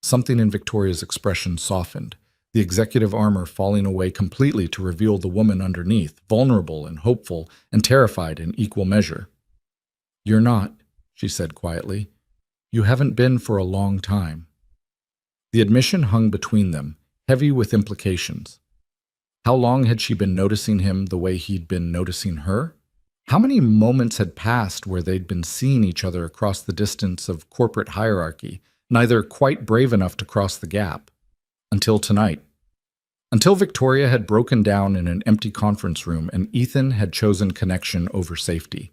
Something in Victoria's expression softened, the executive armor falling away completely to reveal the woman underneath, vulnerable and hopeful and terrified in equal measure. You're not, she said quietly. You haven't been for a long time. The admission hung between them, heavy with implications. How long had she been noticing him the way he'd been noticing her? How many moments had passed where they'd been seeing each other across the distance of corporate hierarchy, neither quite brave enough to cross the gap? Until tonight. Until Victoria had broken down in an empty conference room and Ethan had chosen connection over safety.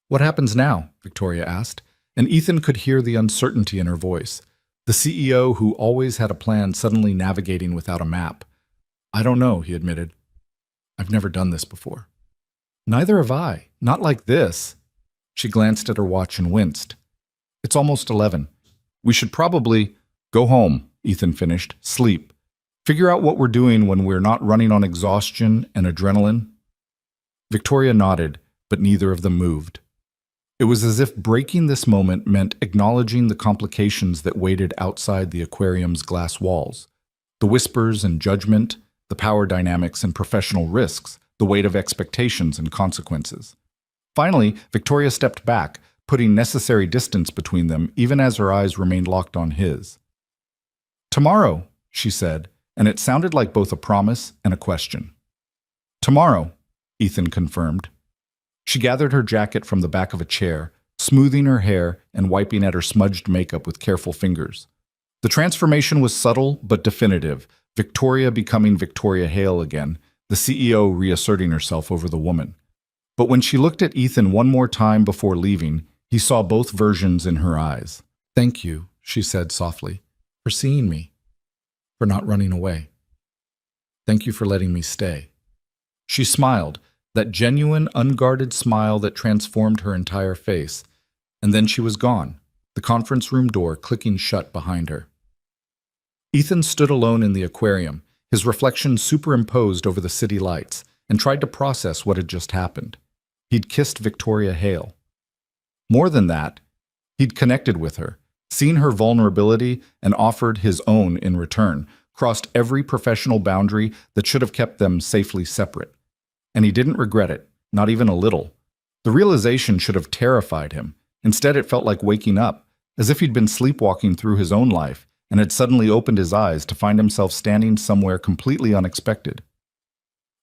What happens now? Victoria asked, and Ethan could hear the uncertainty in her voice. The CEO who always had a plan suddenly navigating without a map. I don't know, he admitted. I've never done this before. Neither have I. Not like this. She glanced at her watch and winced. It's almost 11. We should probably go home, Ethan finished. Sleep. Figure out what we're doing when we're not running on exhaustion and adrenaline. Victoria nodded, but neither of them moved. It was as if breaking this moment meant acknowledging the complications that waited outside the aquarium's glass walls. The whispers and judgment, the power dynamics and professional risks, the weight of expectations and consequences. Finally, Victoria stepped back, putting necessary distance between them even as her eyes remained locked on his. Tomorrow, she said, and it sounded like both a promise and a question. Tomorrow, Ethan confirmed. She gathered her jacket from the back of a chair, smoothing her hair and wiping at her smudged makeup with careful fingers. The transformation was subtle but definitive, Victoria becoming Victoria Hale again, the CEO reasserting herself over the woman. But when she looked at Ethan one more time before leaving, he saw both versions in her eyes. Thank you, she said softly, for seeing me, for not running away. Thank you for letting me stay. She smiled, that genuine, unguarded smile that transformed her entire face, and then she was gone, the conference room door clicking shut behind her. Ethan stood alone in the aquarium, his reflection superimposed over the city lights, and tried to process what had just happened. He'd kissed Victoria Hale. More than that, he'd connected with her, seen her vulnerability, and offered his own in return, crossed every professional boundary that should have kept them safely separate. And he didn't regret it, not even a little. The realization should have terrified him. Instead, it felt like waking up, as if he'd been sleepwalking through his own life, and had suddenly opened his eyes to find himself standing somewhere completely unexpected.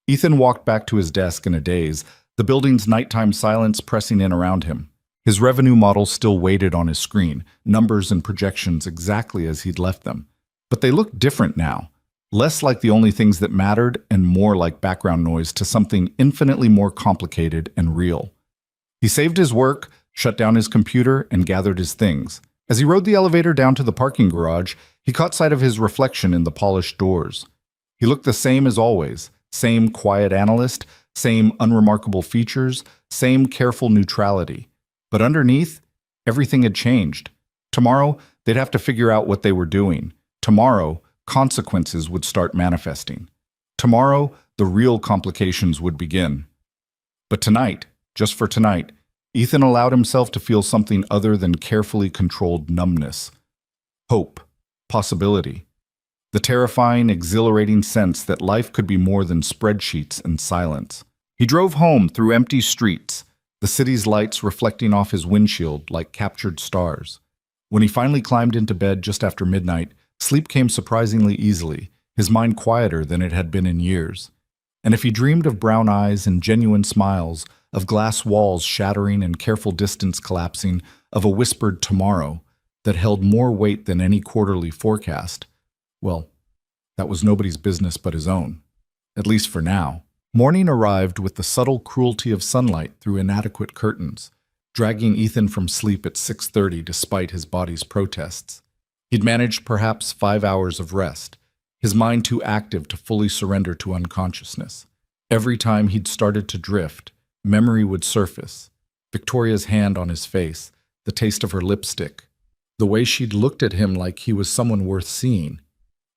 Ethan walked back to his desk in a daze, the building's nighttime silence pressing in around him. His revenue model still waited on his screen, numbers and projections exactly as he'd left them. But they looked different now, less like the only things that mattered and more like background noise to something infinitely more complicated and real. He saved his work, shut down his computer, and gathered his things. As he rode the elevator down to the parking garage, he caught sight of his reflection in the polished doors. He looked the same as always, same quiet analyst, same unremarkable features, same careful neutrality. But underneath, everything had changed. Tomorrow, they'd have to figure out what they were doing. Tomorrow, consequences would start manifesting. Tomorrow, the real complications would begin. But tonight, just for tonight, Ethan allowed himself to feel something other than carefully controlled numbness. Hope, possibility. The terrifying, exhilarating sense that life could be more than spreadsheets and silence. He drove home through empty streets, the city's lights reflecting off his windshield like captured stars. When he finally climbed into bed just after midnight, sleep came surprisingly easily, his mind quieter than it had been in years. And if he dreamed of brown eyes and genuine smiles, of glass walls shattering and careful distance collapsing, of a whispered tomorrow that held more weight than any quarterly forecast, well, that was nobody's business but his own, at least for now. Morning arrived with the subtle cruelty of sunlight through inadequate curtains, dragging Ethan from sleep at 6:30 despite his body's protests. He'd managed perhaps 5 hours of rest, his mind too active to fully surrender to unconsciousness. Every time he'd started to drift, memory would surface. Victoria's hand on his face, the taste of her lipstick, the way she'd looked at him like he was someone worth seeing.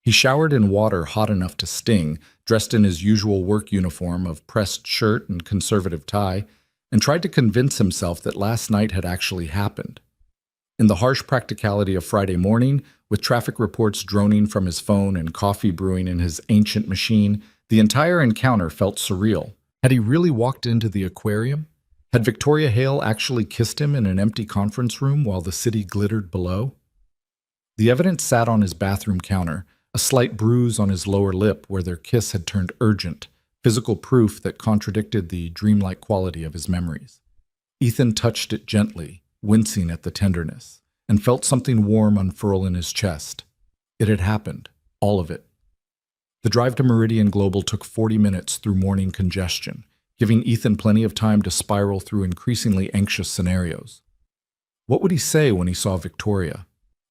He showered in water hot enough to sting, dressed in his usual work uniform of pressed shirt and conservative tie, and tried to convince himself that last night had actually happened. In the harsh practicality of Friday morning, with traffic reports droning from his phone and coffee brewing in his ancient machine, the entire encounter felt surreal. Had he really walked into the aquarium? Had Victoria Hale actually kissed him in an empty conference room while the city glittered below? The evidence sat on his bathroom counter, a slight bruise on his lower lip where their kiss had turned urgent, physical proof that contradicted the dreamlike quality of his memories. Ethan touched it gently, wincing at the tenderness, and felt something warm unfurl in his chest. It had happened, all of it. The drive to Meridian Global took 40 minutes through morning congestion, giving Ethan plenty of time to spiral through increasingly anxious scenarios. What would he say when he saw Victoria?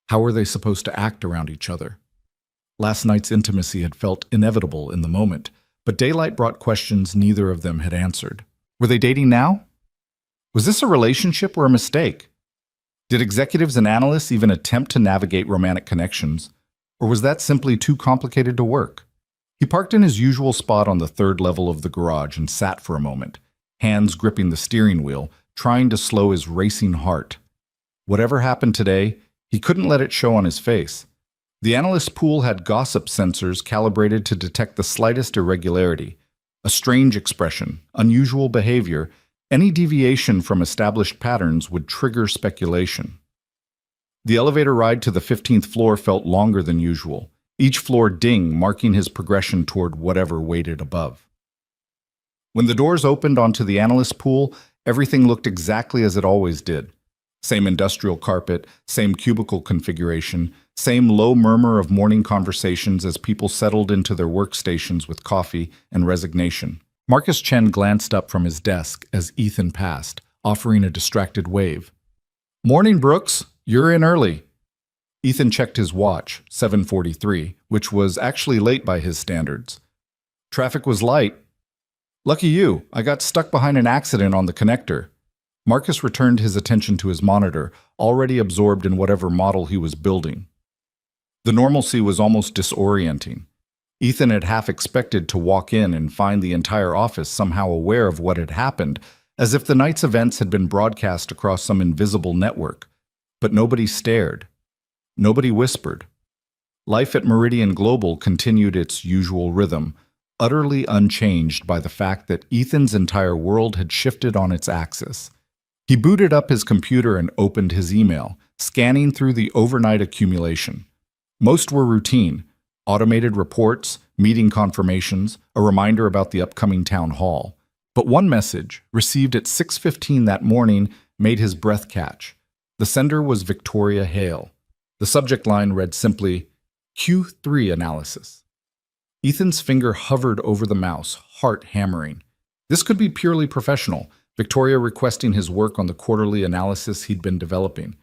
How were they supposed to act around each other? Last night's intimacy had felt inevitable in the moment, but daylight brought questions neither of them had answered. Were they dating now? Was this a relationship or a mistake? Did executives and analysts even attempt to navigate romantic connections, or was that simply too complicated to work? He parked in his usual spot on the third level of the garage and sat for a moment, hands gripping the steering wheel, trying to slow his racing heart. Whatever happened today, he couldn't let it show on his face. The analyst pool had gossip sensors calibrated to detect the slightest irregularity, a strange expression, unusual behavior. Any deviation from established patterns would trigger speculation. The elevator ride to the 15th floor felt longer than usual, each floor ding marking his progression toward whatever waited above. When the doors opened onto the analyst pool, everything looked exactly as it always did. Same industrial carpet, same cubicle configuration, same low murmur of morning conversations as people settled into their workstations with coffee and resignation. Marcus Chen glanced up from his desk as Ethan passed, offering a distracted wave. "Morning, Brooks. You're in early." Ethan checked his watch, 7:43, which was actually late by his standards. "Traffic was light." "Lucky you. I got stuck behind an accident on the connector." Marcus returned his attention to his monitor, already absorbed in whatever model he was building. The normalcy was almost disorienting. Ethan had half expected to walk in and find the entire office somehow aware of what had happened, as if the night's events had been broadcast across some invisible network. But nobody stared. Nobody whispered. Life at Meridian Global continued its usual rhythm, utterly unchanged by the fact that Ethan's entire world had shifted on its axis. He booted up his computer and opened his email, scanning through the overnight accumulation. Most were routine: automated reports, meeting confirmations, a reminder about the upcoming town hall. But one message, received at 6:15 that morning, made his breath catch. The sender was Victoria Hale. The subject line read simply, Q3 analysis. Ethan's finger hovered over the mouse, heart hammering. This could be purely professional, Victoria requesting his work on the quarterly analysis he'd been developing.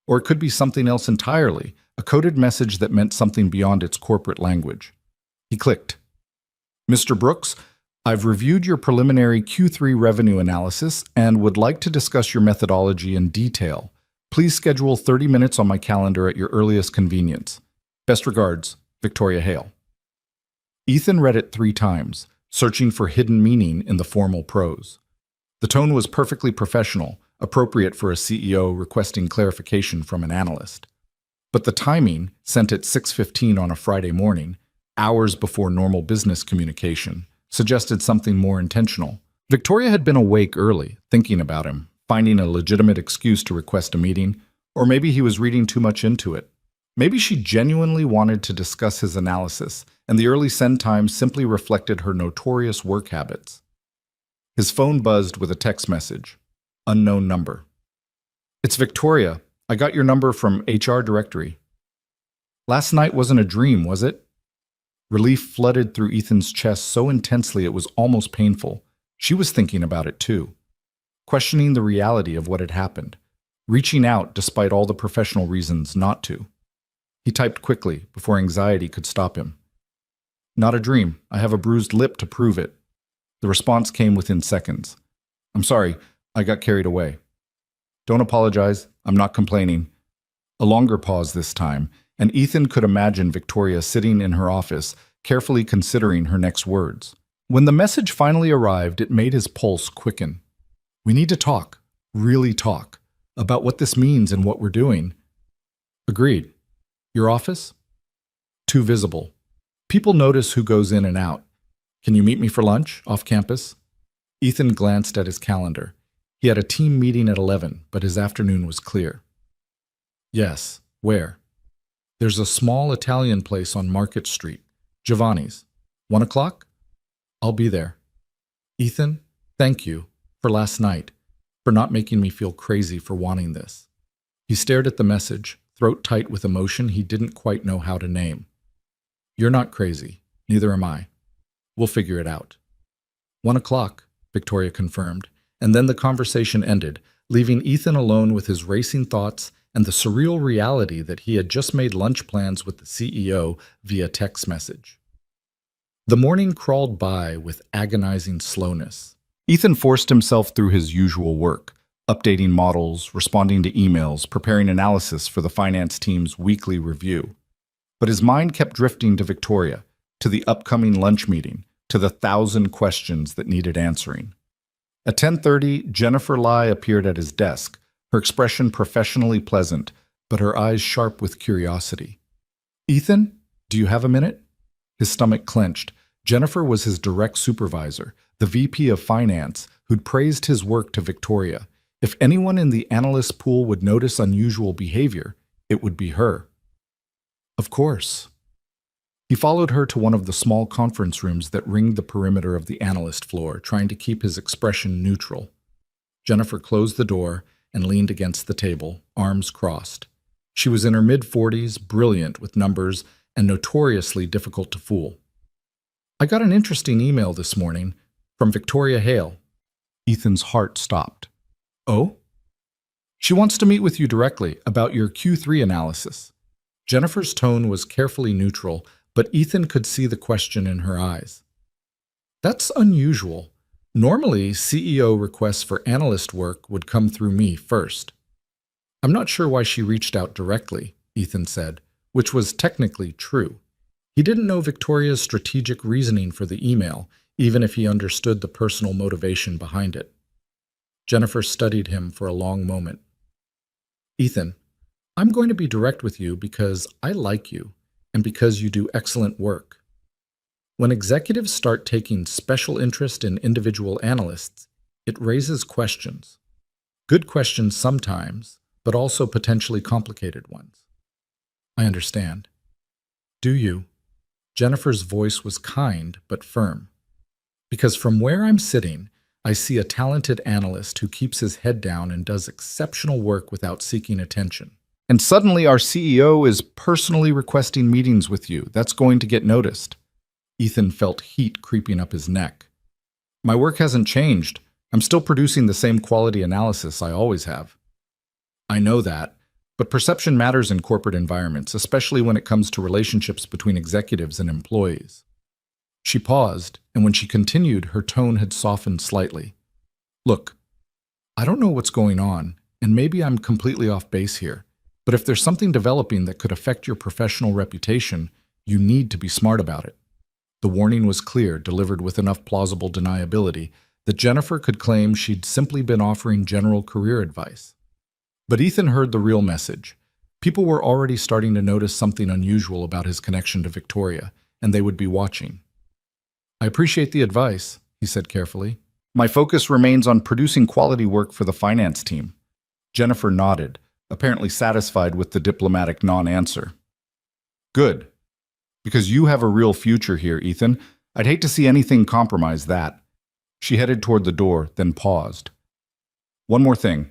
Or it could be something else entirely, a coded message that meant something beyond its corporate language. He clicked. "Mr. Brooks, I've reviewed your preliminary Q3 revenue analysis and would like to discuss your methodology in detail. Please schedule 30 minutes on my calendar at your earliest convenience. Best regards, Victoria Hale." Ethan read it 3 times, searching for hidden meaning in the formal prose. The tone was perfectly professional, appropriate for a CEO requesting clarification from an analyst. But the timing, sent at 6:15 on a Friday morning, hours before normal business communication, suggested something more intentional. Victoria had been awake early, thinking about him, finding a legitimate excuse to request a meeting, or maybe he was reading too much into it. Maybe she genuinely wanted to discuss his analysis, and the early send time simply reflected her notorious work habits. His phone buzzed with a text message. Unknown number. "It's Victoria. I got your number from HR directory." Last night wasn't a dream, was it? Relief flooded through Ethan's chest so intensely it was almost painful. She was thinking about it too, questioning the reality of what had happened, reaching out despite all the professional reasons not to. He typed quickly before anxiety could stop him. "Not a dream. I have a bruised lip to prove it." The response came within seconds. I'm sorry, I got carried away. Don't apologize, I'm not complaining. A longer pause this time, and Ethan could imagine Victoria sitting in her office, carefully considering her next words. When the message finally arrived, it made his pulse quicken. We need to talk, really talk, about what this means and what we're doing. Agreed. Your office? Too visible. People notice who goes in and out. Can you meet me for lunch, off campus? Ethan glanced at his calendar. He had a team meeting at 11, but his afternoon was clear. Yes, where? There's a small Italian place on Market Street, Giovanni's. 1 o'clock? I'll be there. Ethan, thank you for last night, for not making me feel crazy for wanting this. He stared at the message, throat tight with emotion he didn't quite know how to name. You're not crazy, neither am I. We'll figure it out. 1 o'clock, Victoria confirmed, and then the conversation ended, leaving Ethan alone with his racing thoughts and the surreal reality that he had just made lunch plans with the CEO via text message. The morning crawled by with agonizing slowness. Ethan forced himself through his usual work, updating models, responding to emails, preparing analysis for the finance team's weekly review. But his mind kept drifting to Victoria, to the upcoming lunch meeting, to the 1,000 questions that needed answering. At 10:30, Jennifer Lai appeared at his desk, her expression professionally pleasant, but her eyes sharp with curiosity. Ethan, do you have a minute? His stomach clenched. Jennifer was his direct supervisor, the VP of Finance, who'd praised his work to Victoria. If anyone in the analyst pool would notice unusual behavior, it would be her. Of course. He followed her to one of the small conference rooms that ringed the perimeter of the analyst floor, trying to keep his expression neutral. Jennifer closed the door and leaned against the table, arms crossed. She was in her mid-40s, brilliant with numbers, and notoriously difficult to fool. I got an interesting email this morning from Victoria Hale. Ethan's heart stopped. Oh? She wants to meet with you directly about your Q3 analysis. Jennifer's tone was carefully neutral, but Ethan could see the question in her eyes. That's unusual. Normally, CEO requests for analyst work would come through me first. I'm not sure why she reached out directly, Ethan said, which was technically true. He didn't know Victoria's strategic reasoning for the email, even if he understood the personal motivation behind it. Jennifer studied him for a long moment. Ethan, I'm going to be direct with you because I like you and because you do excellent work. When executives start taking special interest in individual analysts, it raises questions. Good questions sometimes, but also potentially complicated ones. I understand. Do you? Jennifer's voice was kind but firm. Because from where I'm sitting, I see a talented analyst who keeps his head down and does exceptional work without seeking attention. And suddenly our CEO is personally requesting meetings with you. That's going to get noticed. Ethan felt heat creeping up his neck. My work hasn't changed. I'm still producing the same quality analysis I always have. I know that, but perception matters in corporate environments, especially when it comes to relationships between executives and employees. She paused, and when she continued, her tone had softened slightly. Look, I don't know what's going on, and maybe I'm completely off base here, but if there's something developing that could affect your professional reputation, you need to be smart about it. The warning was clear, delivered with enough plausible deniability that Jennifer could claim she'd simply been offering general career advice. But Ethan heard the real message. People were already starting to notice something unusual about his connection to Victoria, and they would be watching. I appreciate the advice, he said carefully. My focus remains on producing quality work for the finance team. Jennifer nodded, apparently satisfied with the diplomatic non-answer. Good. Because you have a real future here, Ethan. I'd hate to see anything compromise that. She headed toward the door, then paused. One more thing.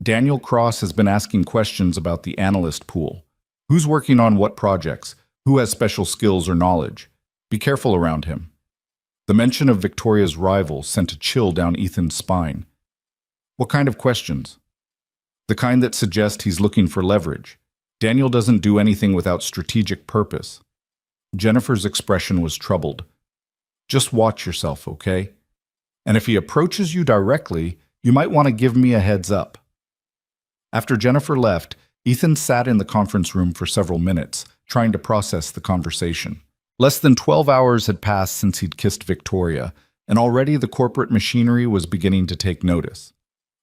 Daniel Cross has been asking questions about the analyst pool. Who's working on what projects? Who has special skills or knowledge? Be careful around him. The mention of Victoria's rival sent a chill down Ethan's spine. What kind of questions? The kind that suggest he's looking for leverage. Daniel doesn't do anything without strategic purpose. Jennifer's expression was troubled. Just watch yourself, okay? And if he approaches you directly, you might want to give me a heads up. After Jennifer left, Ethan sat in the conference room for several minutes, trying to process the conversation. Less than 12 hours had passed since he'd kissed Victoria, and already the corporate machinery was beginning to take notice.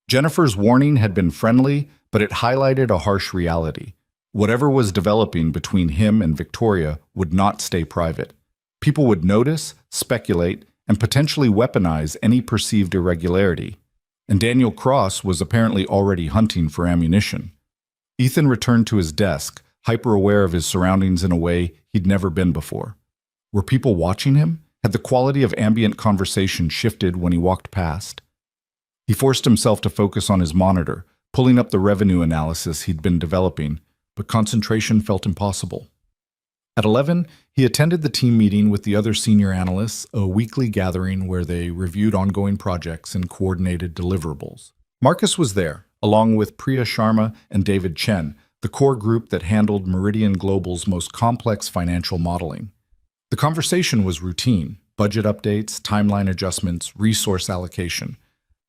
Jennifer's warning had been friendly, but it highlighted a harsh reality. Whatever was developing between him and Victoria would not stay private. People would notice, speculate, and potentially weaponize any perceived irregularity. And Daniel Cross was apparently already hunting for ammunition. Ethan returned to his desk, hyper-aware of his surroundings in a way he'd never been before. Were people watching him? Had the quality of ambient conversation shifted when he walked past? He forced himself to focus on his monitor, pulling up the revenue analysis he'd been developing, but concentration felt impossible. At 11, he attended the team meeting with the other senior analysts, a weekly gathering where they reviewed ongoing projects and coordinated deliverables. Marcus was there, along with Priya Sharma and David Chen, the core group that handled Meridian Global's most complex financial modeling. The conversation was routine: budget updates, timeline adjustments, resource allocation.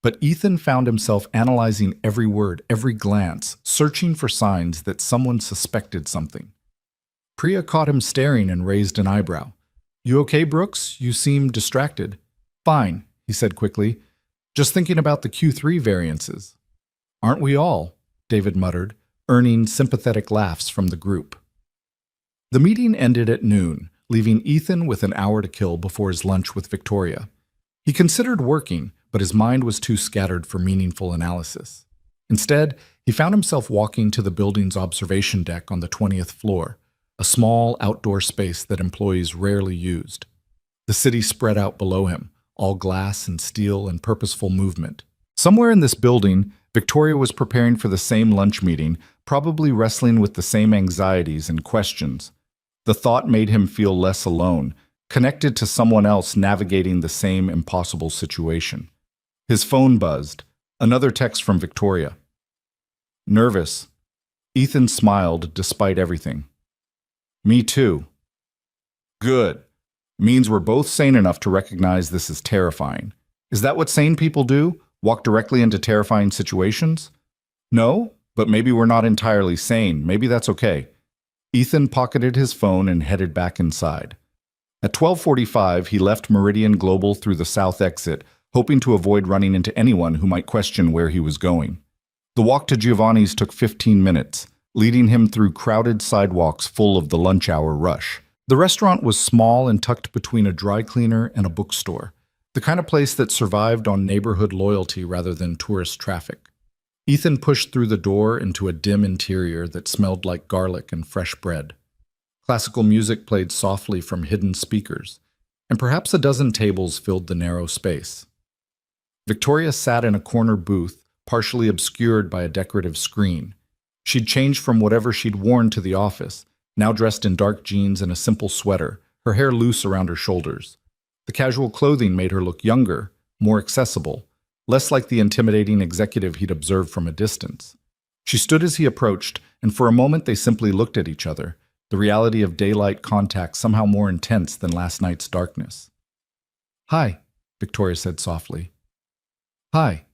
But Ethan found himself analyzing every word, every glance, searching for signs that someone suspected something. Priya caught him staring and raised an eyebrow. "You okay, Brooks? You seem distracted." "Fine," he said quickly. "Just thinking about the Q3 variances." "Aren't we all?" David muttered, earning sympathetic laughs from the group. The meeting ended at noon, leaving Ethan with an hour to kill before his lunch with Victoria. He considered working, but his mind was too scattered for meaningful analysis. Instead, he found himself walking to the building's observation deck on the 20th floor, a small outdoor space that employees rarely used. The city spread out below him, all glass and steel and purposeful movement. Somewhere in this building, Victoria was preparing for the same lunch meeting, probably wrestling with the same anxieties and questions. The thought made him feel less alone, connected to someone else navigating the same impossible situation. His phone buzzed. Another text from Victoria. "Nervous." Ethan smiled despite everything. "Me too." "Good. Means we're both sane enough to recognize this is terrifying. Is that what sane people do? Walk directly into terrifying situations?" "No, but maybe we're not entirely sane. Maybe that's okay." Ethan pocketed his phone and headed back inside. At 12:45, he left Meridian Global through the south exit, hoping to avoid running into anyone who might question where he was going. The walk to Giovanni's took 15 minutes, leading him through crowded sidewalks full of the lunch hour rush. The restaurant was small and tucked between a dry cleaner and a bookstore, the kind of place that survived on neighborhood loyalty rather than tourist traffic. Ethan pushed through the door into a dim interior that smelled like garlic and fresh bread. Classical music played softly from hidden speakers, and perhaps a dozen tables filled the narrow space. Victoria sat in a corner booth, partially obscured by a decorative screen. She'd changed from whatever she'd worn to the office, now dressed in dark jeans and a simple sweater, her hair loose around her shoulders. The casual clothing made her look younger, more accessible, less like the intimidating executive he'd observed from a distance. She stood as he approached, and for a moment they simply looked at each other, the reality of daylight contact somehow more intense than last night's darkness. "Hi," Victoria said softly. "Hi."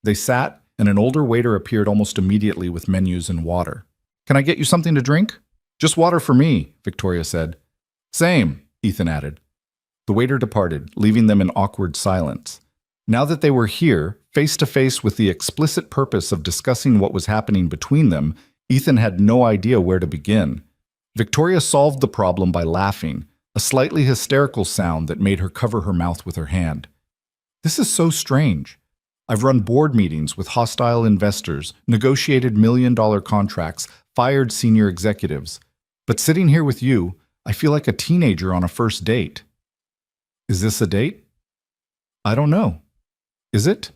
They sat, and an older waiter appeared almost immediately with menus and water. "Can I get you something to drink?" "Just water for me," Victoria said. "Same," Ethan added. The waiter departed, leaving them in awkward silence. Now that they were here, face to face with the explicit purpose of discussing what was happening between them, Ethan had no idea where to begin. Victoria solved the problem by laughing, a slightly hysterical sound that made her cover her mouth with her hand. "This is so strange. I've run board meetings with hostile investors, negotiated million-dollar contracts, fired senior executives. But sitting here with you, I feel like a teenager on a first date." "Is this a date?" "I don't know. Is it?"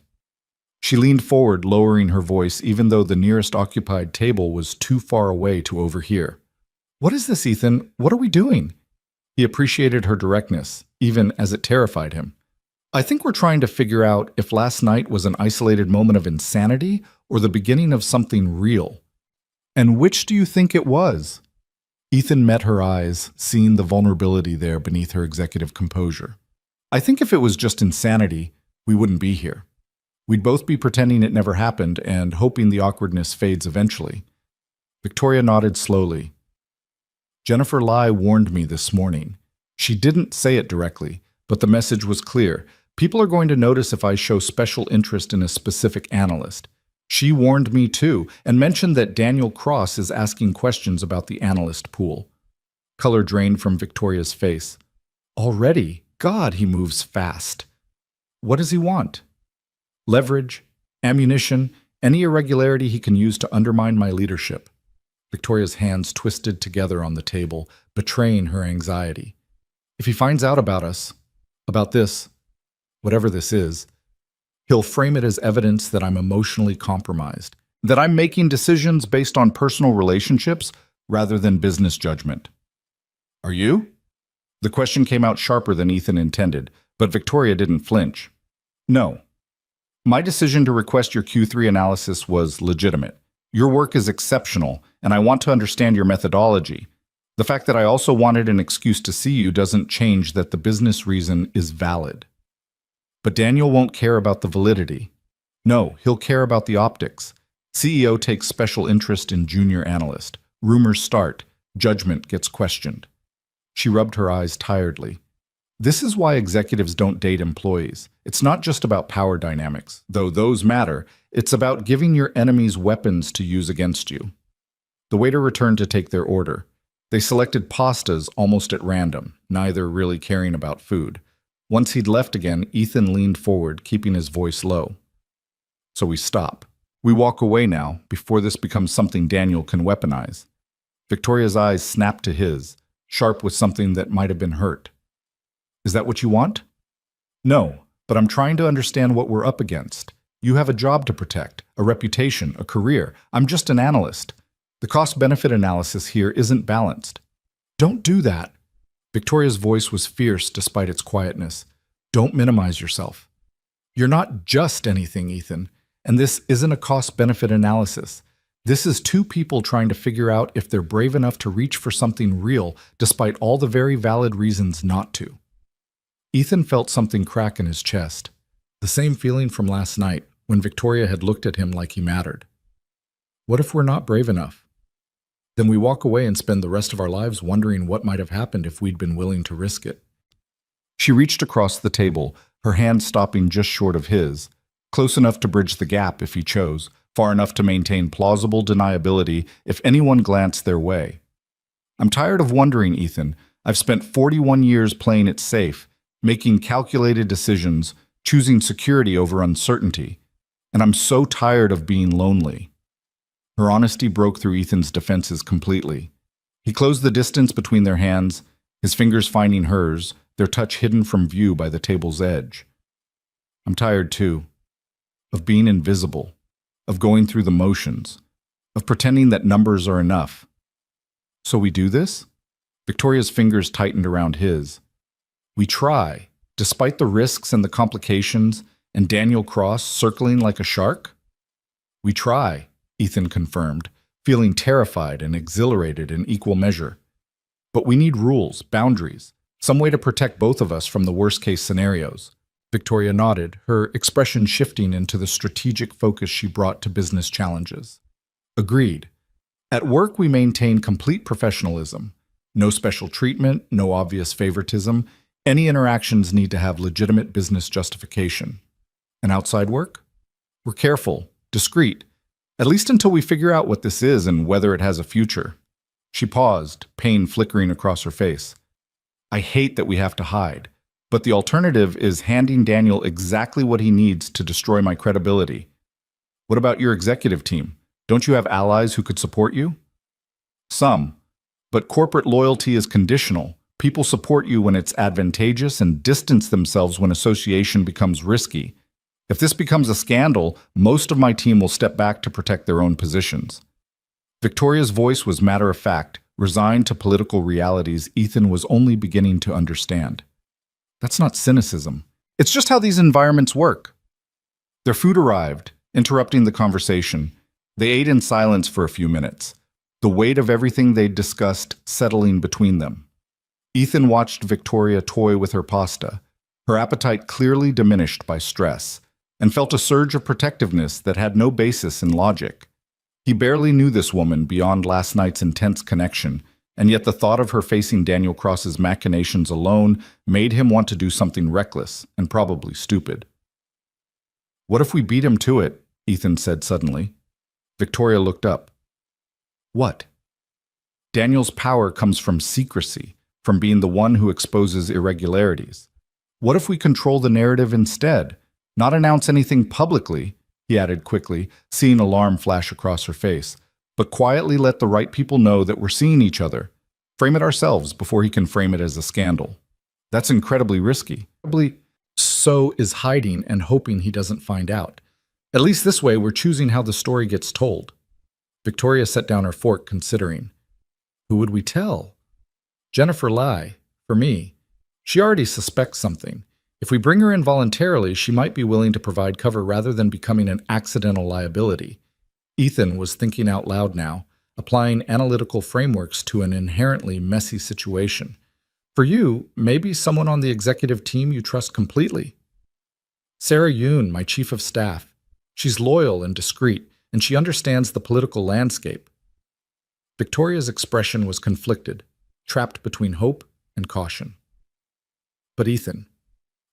She leaned forward, lowering her voice, even though the nearest occupied table was too far away to overhear. "What is this, Ethan? What are we doing?" He appreciated her directness, even as it terrified him. "I think we're trying to figure out if last night was an isolated moment of insanity or the beginning of something real." "And which do you think it was?" Ethan met her eyes, seeing the vulnerability there beneath her executive composure. "I think if it was just insanity, we wouldn't be here. We'd both be pretending it never happened and hoping the awkwardness fades eventually. Victoria nodded slowly. Jennifer Lai warned me this morning. She didn't say it directly, but the message was clear. People are going to notice if I show special interest in a specific analyst. She warned me too, and mentioned that Daniel Cross is asking questions about the analyst pool. Color drained from Victoria's face. Already? God, he moves fast. What does he want? Leverage, ammunition, any irregularity he can use to undermine my leadership. Victoria's hands twisted together on the table, betraying her anxiety. If he finds out about us, about this, whatever this is, he'll frame it as evidence that I'm emotionally compromised, that I'm making decisions based on personal relationships rather than business judgment. Are you? The question came out sharper than Ethan intended, but Victoria didn't flinch. No. My decision to request your Q3 analysis was legitimate. Your work is exceptional, and I want to understand your methodology. The fact that I also wanted an excuse to see you doesn't change that the business reason is valid. But Daniel won't care about the validity. No, he'll care about the optics. CEO takes special interest in junior analyst. Rumors start. Judgment gets questioned. She rubbed her eyes tiredly. This is why executives don't date employees. It's not just about power dynamics, though those matter. It's about giving your enemies weapons to use against you. The waiter returned to take their order. They selected pastas almost at random, neither really caring about food. Once he'd left again, Ethan leaned forward, keeping his voice low. So we stop. We walk away now, before this becomes something Daniel can weaponize. Victoria's eyes snapped to his, sharp with something that might have been hurt. Is that what you want? No, but I'm trying to understand what we're up against. You have a job to protect, a reputation, a career. I'm just an analyst. The cost-benefit analysis here isn't balanced. Don't do that. Victoria's voice was fierce despite its quietness. Don't minimize yourself. You're not just anything, Ethan, and this isn't a cost-benefit analysis. This is two people trying to figure out if they're brave enough to reach for something real despite all the very valid reasons not to. Ethan felt something crack in his chest, the same feeling from last night when Victoria had looked at him like he mattered. What if we're not brave enough? Then we walk away and spend the rest of our lives wondering what might have happened if we'd been willing to risk it. She reached across the table, her hand stopping just short of his, close enough to bridge the gap if he chose, far enough to maintain plausible deniability if anyone glanced their way. I'm tired of wondering, Ethan. I've spent 41 years playing it safe, making calculated decisions, choosing security over uncertainty, and I'm so tired of being lonely. Her honesty broke through Ethan's defenses completely. He closed the distance between their hands, his fingers finding hers, their touch hidden from view by the table's edge. I'm tired too, of being invisible, of going through the motions, of pretending that numbers are enough. So we do this? Victoria's fingers tightened around his. We try, despite the risks and the complications, and Daniel Cross circling like a shark? We try, Ethan confirmed, feeling terrified and exhilarated in equal measure. But we need rules, boundaries, some way to protect both of us from the worst-case scenarios. Victoria nodded, her expression shifting into the strategic focus she brought to business challenges. Agreed. At work, we maintain complete professionalism. No special treatment, no obvious favoritism. Any interactions need to have legitimate business justification. And outside work? We're careful, discreet, at least until we figure out what this is and whether it has a future. She paused, pain flickering across her face. I hate that we have to hide, but the alternative is handing Daniel exactly what he needs to destroy my credibility. What about your executive team? Don't you have allies who could support you? Some, but corporate loyalty is conditional. People support you when it's advantageous and distance themselves when association becomes risky. If this becomes a scandal, most of my team will step back to protect their own positions. Victoria's voice was matter-of-fact, resigned to political realities Ethan was only beginning to understand. That's not cynicism. It's just how these environments work. Their food arrived, interrupting the conversation. They ate in silence for a few minutes, the weight of everything they'd discussed settling between them. Ethan watched Victoria toy with her pasta, her appetite clearly diminished by stress, and felt a surge of protectiveness that had no basis in logic. He barely knew this woman beyond last night's intense connection, and yet the thought of her facing Daniel Cross's machinations alone made him want to do something reckless and probably stupid. "What if we beat him to it?" Ethan said suddenly. Victoria looked up. "What?" "Daniel's power comes from secrecy, from being the one who exposes irregularities. What if we control the narrative instead? Not announce anything publicly," he added quickly, seeing alarm flash across her face, "but quietly let the right people know that we're seeing each other. Frame it ourselves before he can frame it as a scandal. That's incredibly risky. So is hiding and hoping he doesn't find out. At least this way we're choosing how the story gets told." Victoria set down her fork, considering. Who would we tell? Jennifer Lai, for me. She already suspects something. If we bring her in voluntarily, she might be willing to provide cover rather than becoming an accidental liability. Ethan was thinking out loud now, applying analytical frameworks to an inherently messy situation. For you, maybe someone on the executive team you trust completely. Sarah Yoon, my chief of staff. She's loyal and discreet, and she understands the political landscape. Victoria's expression was conflicted, trapped between hope and caution. But Ethan,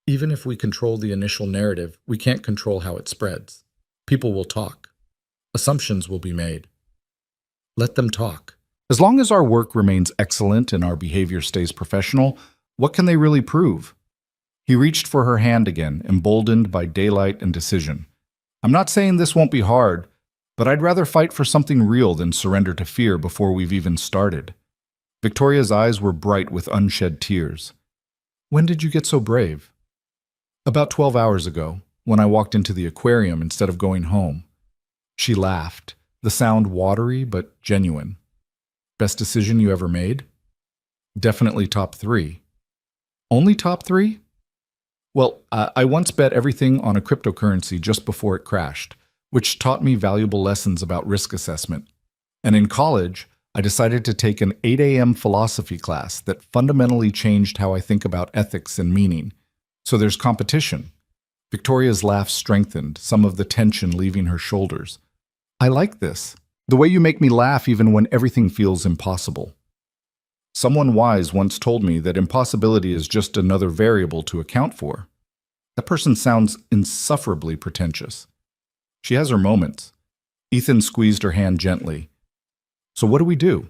even if we control the initial narrative, we can't control how it spreads. People will talk. Assumptions will be made. Let them talk. As long as our work remains excellent and our behavior stays professional, what can they really prove? He reached for her hand again, emboldened by daylight and decision. I'm not saying this won't be hard, but I'd rather fight for something real than surrender to fear before we've even started. Victoria's eyes were bright with unshed tears. When did you get so brave? About 12 hours ago, when I walked into the aquarium instead of going home. She laughed, the sound watery but genuine. Best decision you ever made? Definitely top 3. Only top 3? Well, I once bet everything on a cryptocurrency just before it crashed, which taught me valuable lessons about risk assessment. And in college, I decided to take an 8 a.m. philosophy class that fundamentally changed how I think about ethics and meaning. So there's competition. Victoria's laugh strengthened, some of the tension leaving her shoulders. I like this. The way you make me laugh even when everything feels impossible. Someone wise once told me that impossibility is just another variable to account for. That person sounds insufferably pretentious. She has her moments. Ethan squeezed her hand gently. So what do we do?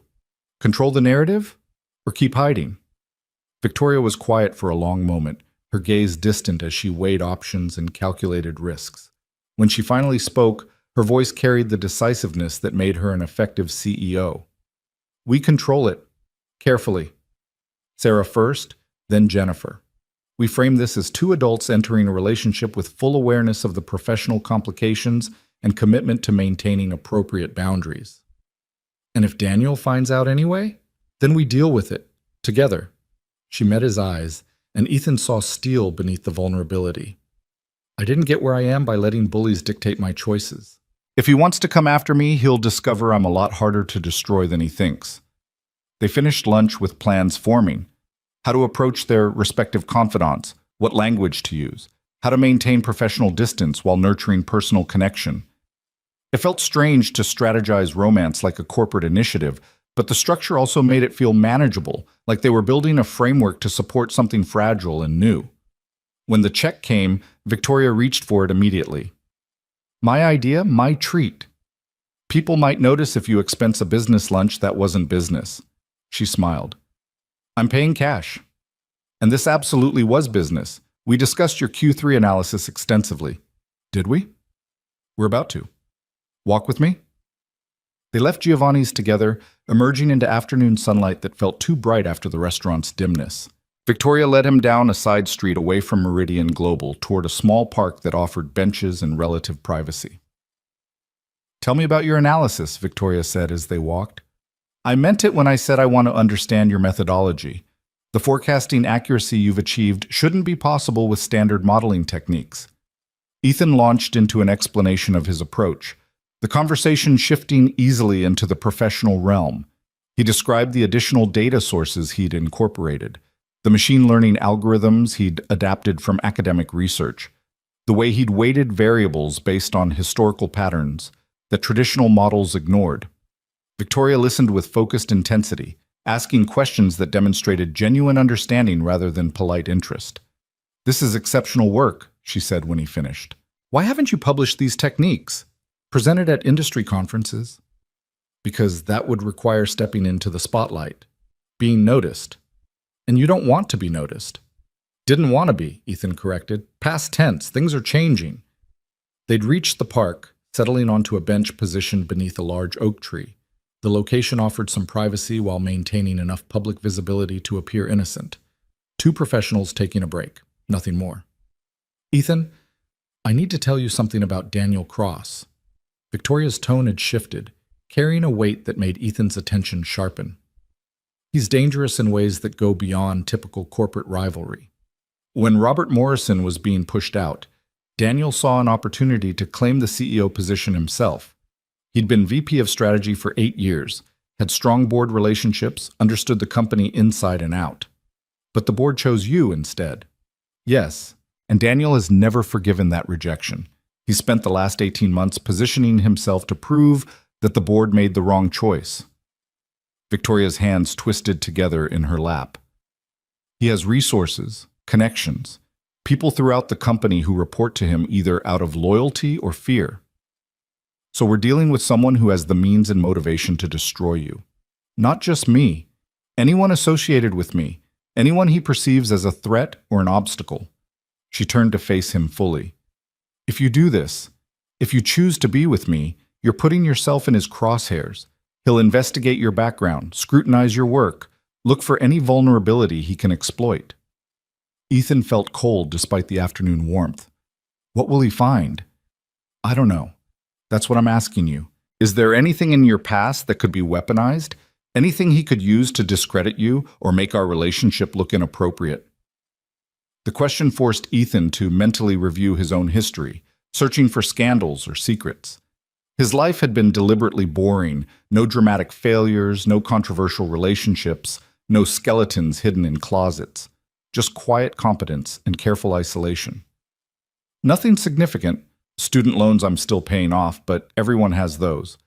Control the narrative? Or keep hiding? Victoria was quiet for a long moment, her gaze distant as she weighed options and calculated risks. When she finally spoke, her voice carried the decisiveness that made her an effective CEO. We control it. Carefully. Sarah first, then Jennifer. We frame this as 2 adults entering a relationship with full awareness of the professional complications and commitment to maintaining appropriate boundaries. And if Daniel finds out anyway, then we deal with it, together. She met his eyes, and Ethan saw steel beneath the vulnerability. I didn't get where I am by letting bullies dictate my choices. If he wants to come after me, he'll discover I'm a lot harder to destroy than he thinks. They finished lunch with plans forming. How to approach their respective confidants, what language to use, how to maintain professional distance while nurturing personal connection. It felt strange to strategize romance like a corporate initiative, but the structure also made it feel manageable, like they were building a framework to support something fragile and new. When the check came, Victoria reached for it immediately. My idea, my treat. People might notice if you expense a business lunch that wasn't business. She smiled. I'm paying cash. And this absolutely was business. We discussed your Q3 analysis extensively. Did we? We're about to. Walk with me? They left Giovanni's together, emerging into afternoon sunlight that felt too bright after the restaurant's dimness. Victoria led him down a side street away from Meridian Global toward a small park that offered benches and relative privacy. Tell me about your analysis, Victoria said as they walked. I meant it when I said I want to understand your methodology. The forecasting accuracy you've achieved shouldn't be possible with standard modeling techniques. Ethan launched into an explanation of his approach, the conversation shifting easily into the professional realm. He described the additional data sources he'd incorporated, The machine learning algorithms he'd adapted from academic research, the way he'd weighted variables based on historical patterns that traditional models ignored. Victoria listened with focused intensity, asking questions that demonstrated genuine understanding rather than polite interest. "This is exceptional work," she said when he finished. "Why haven't you published these techniques? Presented at industry conferences?" "Because that would require stepping into the spotlight, being noticed. And you don't want to be noticed." "Didn't want to be," Ethan corrected. "Past tense, things are changing." They'd reached the park, settling onto a bench positioned beneath a large oak tree. The location offered some privacy while maintaining enough public visibility to appear innocent. Two professionals taking a break, nothing more. "Ethan, I need to tell you something about Daniel Cross." Victoria's tone had shifted, carrying a weight that made Ethan's attention sharpen. "He's dangerous in ways that go beyond typical corporate rivalry. When Robert Morrison was being pushed out, Daniel saw an opportunity to claim the CEO position himself. He'd been VP of strategy for 8 years, had strong board relationships, understood the company inside and out. But the board chose you instead." "Yes, and Daniel has never forgiven that rejection. He spent the last 18 months positioning himself to prove that the board made the wrong choice." Victoria's hands twisted together in her lap. "He has resources, connections, people throughout the company who report to him either out of loyalty or fear. So we're dealing with someone who has the means and motivation to destroy you. Not just me, anyone associated with me, anyone he perceives as a threat or an obstacle." She turned to face him fully. "If you do this, if you choose to be with me, you're putting yourself in his crosshairs. He'll investigate your background, scrutinize your work, look for any vulnerability he can exploit." Ethan felt cold despite the afternoon warmth. "What will he find?" "I don't know. That's what I'm asking you. Is there anything in your past that could be weaponized? Anything he could use to discredit you or make our relationship look inappropriate?" The question forced Ethan to mentally review his own history, searching for scandals or secrets. His life had been deliberately boring, no dramatic failures, no controversial relationships, no skeletons hidden in closets, just quiet competence and careful isolation. Nothing significant. Student loans I'm still paying off, but everyone has those.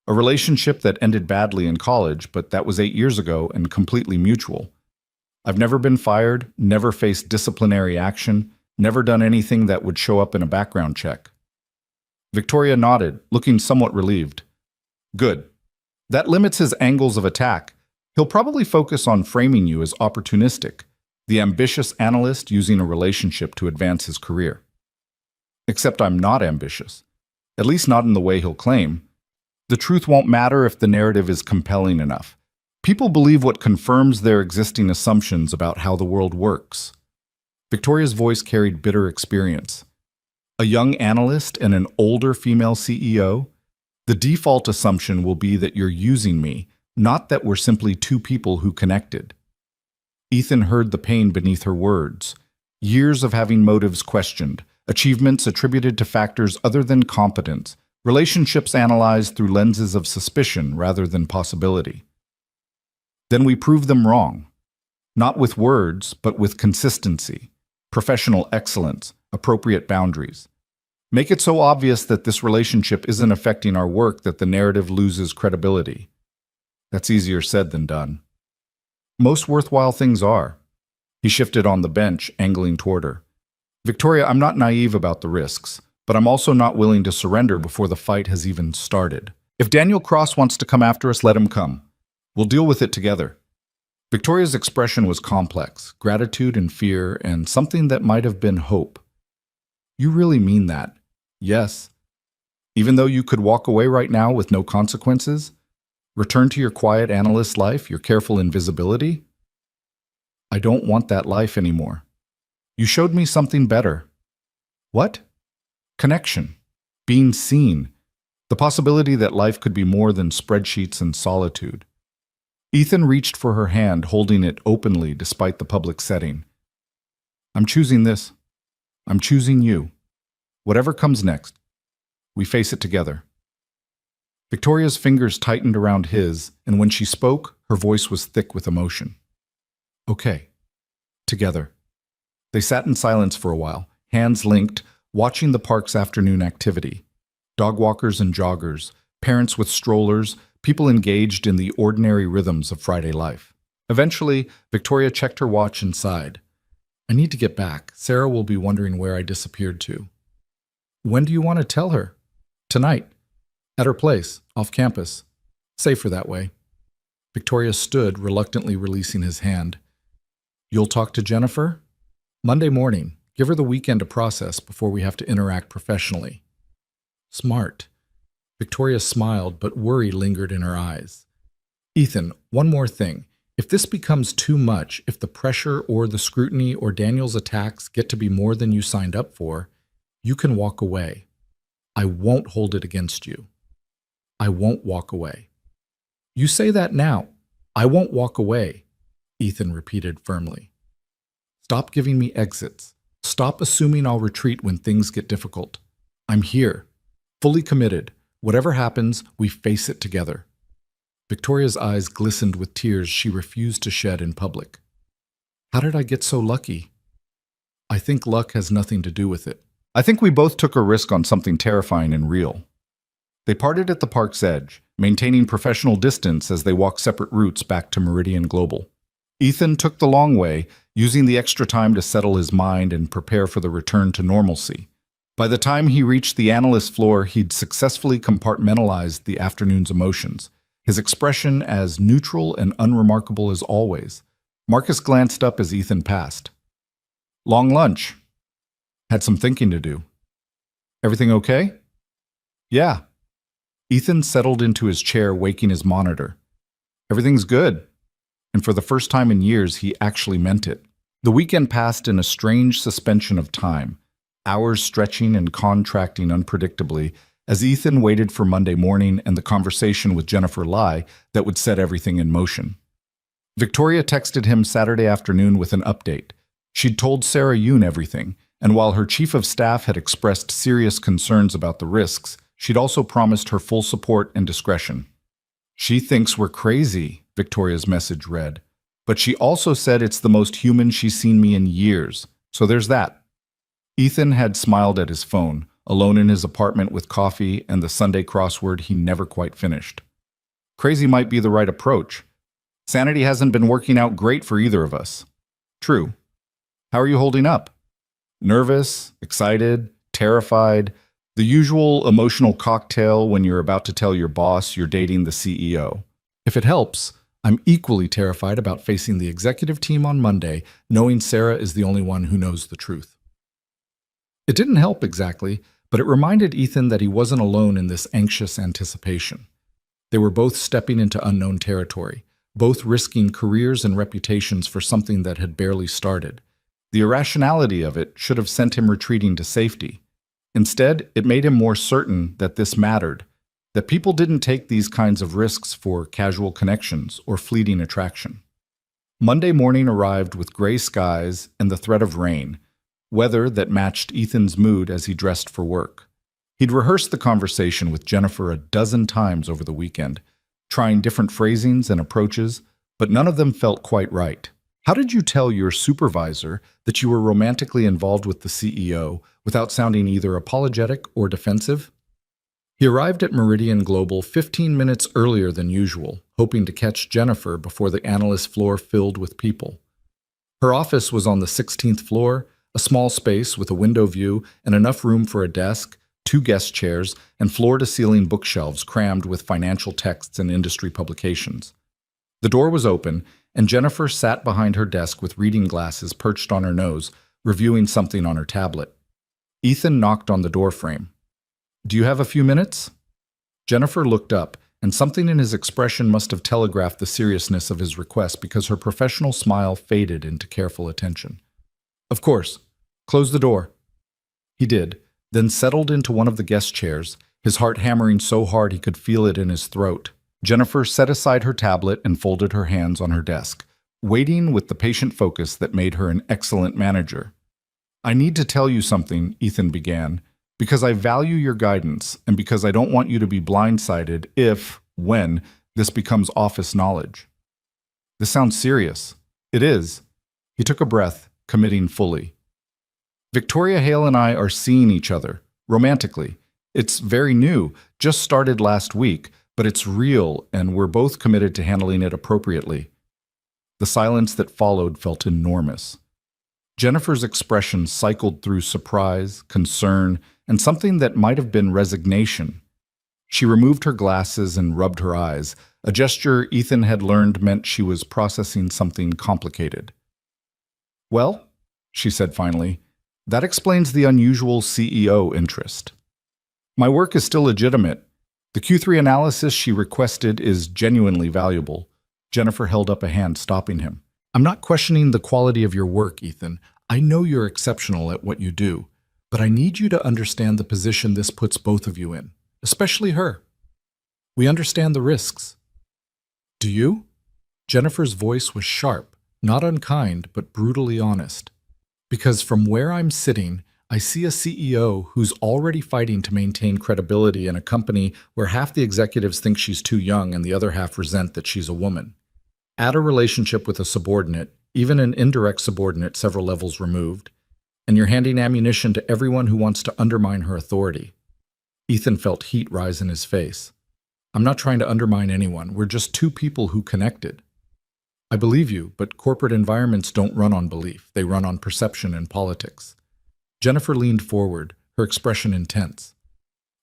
A relationship that ended badly in college, but that was 8 years ago and completely mutual. I've never been fired, never faced disciplinary action, never done anything that would show up in a background check. Victoria nodded, looking somewhat relieved. "Good. That limits his angles of attack. He'll probably focus on framing you as opportunistic, the ambitious analyst using a relationship to advance his career. Except I'm not ambitious, at least not in the way he'll claim. The truth won't matter if the narrative is compelling enough. People believe what confirms their existing assumptions about how the world works." Victoria's voice carried bitter experience. A young analyst and an older female CEO? The default assumption will be that you're using me, not that we're simply two people who connected. Ethan heard the pain beneath her words. Years of having motives questioned, achievements attributed to factors other than competence, relationships analyzed through lenses of suspicion rather than possibility. Then we prove them wrong. Not with words, but with consistency, professional excellence, appropriate boundaries. Make it so obvious that this relationship isn't affecting our work that the narrative loses credibility. That's easier said than done. Most worthwhile things are. He shifted on the bench, angling toward her. "Victoria, I'm not naive about the risks, but I'm also not willing to surrender before the fight has even started. If Daniel Cross wants to come after us, let him come. We'll deal with it together." Victoria's expression was complex, gratitude and fear, and something that might have been hope. "You really mean that?" "Yes. Even though you could walk away right now with no consequences? Return to your quiet analyst life, your careful invisibility?" "I don't want that life anymore. You showed me something better." "What?" "Connection. Being seen. The possibility that life could be more than spreadsheets and solitude." Ethan reached for her hand, holding it openly despite the public setting. "I'm choosing this. I'm choosing you. Whatever comes next, we face it together." Victoria's fingers tightened around his, and when she spoke, her voice was thick with emotion. "Okay. together. They sat in silence for a while, hands linked, watching the park's afternoon activity. Dog walkers and joggers, parents with strollers, people engaged in the ordinary rhythms of Friday life. Eventually, Victoria checked her watch and sighed. I need to get back. Sarah will be wondering where I disappeared to. When do you want to tell her? Tonight. At her place, off campus. Safer that way. Victoria stood, reluctantly releasing his hand. You'll talk to Jennifer? Monday morning. Give her the weekend to process before we have to interact professionally. Smart. Victoria smiled, but worry lingered in her eyes. Ethan, one more thing. If this becomes too much, if the pressure or the scrutiny or Daniel's attacks get to be more than you signed up for, you can walk away. I won't hold it against you. I won't walk away. You say that now. I won't walk away, Ethan repeated firmly. Stop giving me exits. Stop assuming I'll retreat when things get difficult. I'm here, fully committed. Whatever happens, we face it together. Victoria's eyes glistened with tears she refused to shed in public. How did I get so lucky? I think luck has nothing to do with it. I think we both took a risk on something terrifying and real. They parted at the park's edge, maintaining professional distance as they walked separate routes back to Meridian Global. Ethan took the long way, using the extra time to settle his mind and prepare for the return to normalcy. By the time he reached the analyst floor, he'd successfully compartmentalized the afternoon's emotions, his expression as neutral and unremarkable as always. Marcus glanced up as Ethan passed. Long lunch. Had some thinking to do. Everything okay? Yeah. Ethan settled into his chair, waking his monitor. Everything's good. And for the first time in years, he actually meant it. The weekend passed in a strange suspension of time, hours stretching and contracting unpredictably, as Ethan waited for Monday morning and the conversation with Jennifer Lai that would set everything in motion. Victoria texted him Saturday afternoon with an update. She'd told Sarah Yoon everything, and while her chief of staff had expressed serious concerns about the risks, she'd also promised her full support and discretion. She thinks we're crazy, Victoria's message read, but she also said it's the most human she's seen me in years, so there's that. Ethan had smiled at his phone, alone in his apartment with coffee and the Sunday crossword he never quite finished. Crazy might be the right approach. Sanity hasn't been working out great for either of us. True. How are you holding up? Nervous, excited, terrified, the usual emotional cocktail when you're about to tell your boss you're dating the CEO. If it helps, I'm equally terrified about facing the executive team on Monday, knowing Sarah is the only one who knows the truth. It didn't help exactly, but it reminded Ethan that he wasn't alone in this anxious anticipation. They were both stepping into unknown territory, both risking careers and reputations for something that had barely started. The irrationality of it should have sent him retreating to safety. Instead, it made him more certain that this mattered, that people didn't take these kinds of risks for casual connections or fleeting attraction. Monday morning arrived with gray skies and the threat of rain, weather that matched Ethan's mood as he dressed for work. He'd rehearsed the conversation with Jennifer a dozen times over the weekend, trying different phrasings and approaches, but none of them felt quite right. How did you tell your supervisor that you were romantically involved with the CEO without sounding either apologetic or defensive? He arrived at Meridian Global 15 minutes earlier than usual, hoping to catch Jennifer before the analyst floor filled with people. Her office was on the 16th floor, a small space with a window view and enough room for a desk, 2 guest chairs, and floor-to-ceiling bookshelves crammed with financial texts and industry publications. The door was open, and Jennifer sat behind her desk with reading glasses perched on her nose, reviewing something on her tablet. Ethan knocked on the doorframe. Do you have a few minutes? Jennifer looked up, and something in his expression must have telegraphed the seriousness of his request because her professional smile faded into careful attention. Of course. Close the door. He did, then settled into one of the guest chairs, his heart hammering so hard he could feel it in his throat. Jennifer set aside her tablet and folded her hands on her desk, waiting with the patient focus that made her an excellent manager. I need to tell you something, Ethan began, because I value your guidance and because I don't want you to be blindsided when this becomes office knowledge. This sounds serious. It is. He took a breath, committing fully. Victoria Hale and I are seeing each other, romantically. It's very new, just started last week, but it's real, and we're both committed to handling it appropriately. The silence that followed felt enormous. Jennifer's expression cycled through surprise, concern, and something that might have been resignation. She removed her glasses and rubbed her eyes, a gesture Ethan had learned meant she was processing something complicated. "Well," she said finally, "that explains the unusual CEO interest. My work is still legitimate. The Q3 analysis she requested is genuinely valuable." Jennifer held up a hand, stopping him. "I'm not questioning the quality of your work, Ethan. I know you're exceptional at what you do, but I need you to understand the position this puts both of you in, especially her. We understand the risks." "Do you?" Jennifer's voice was sharp, not unkind, but brutally honest. "Because from where I'm sitting, I see a CEO who's already fighting to maintain credibility in a company where half the executives think she's too young and the other half resent that she's a woman. Add a relationship with a subordinate, even an indirect subordinate several levels removed, and you're handing ammunition to everyone who wants to undermine her authority." Ethan felt heat rise in his face. "I'm not trying to undermine anyone. We're just two people who connected." "I believe you, but corporate environments don't run on belief. They run on perception and politics." Jennifer leaned forward, her expression intense.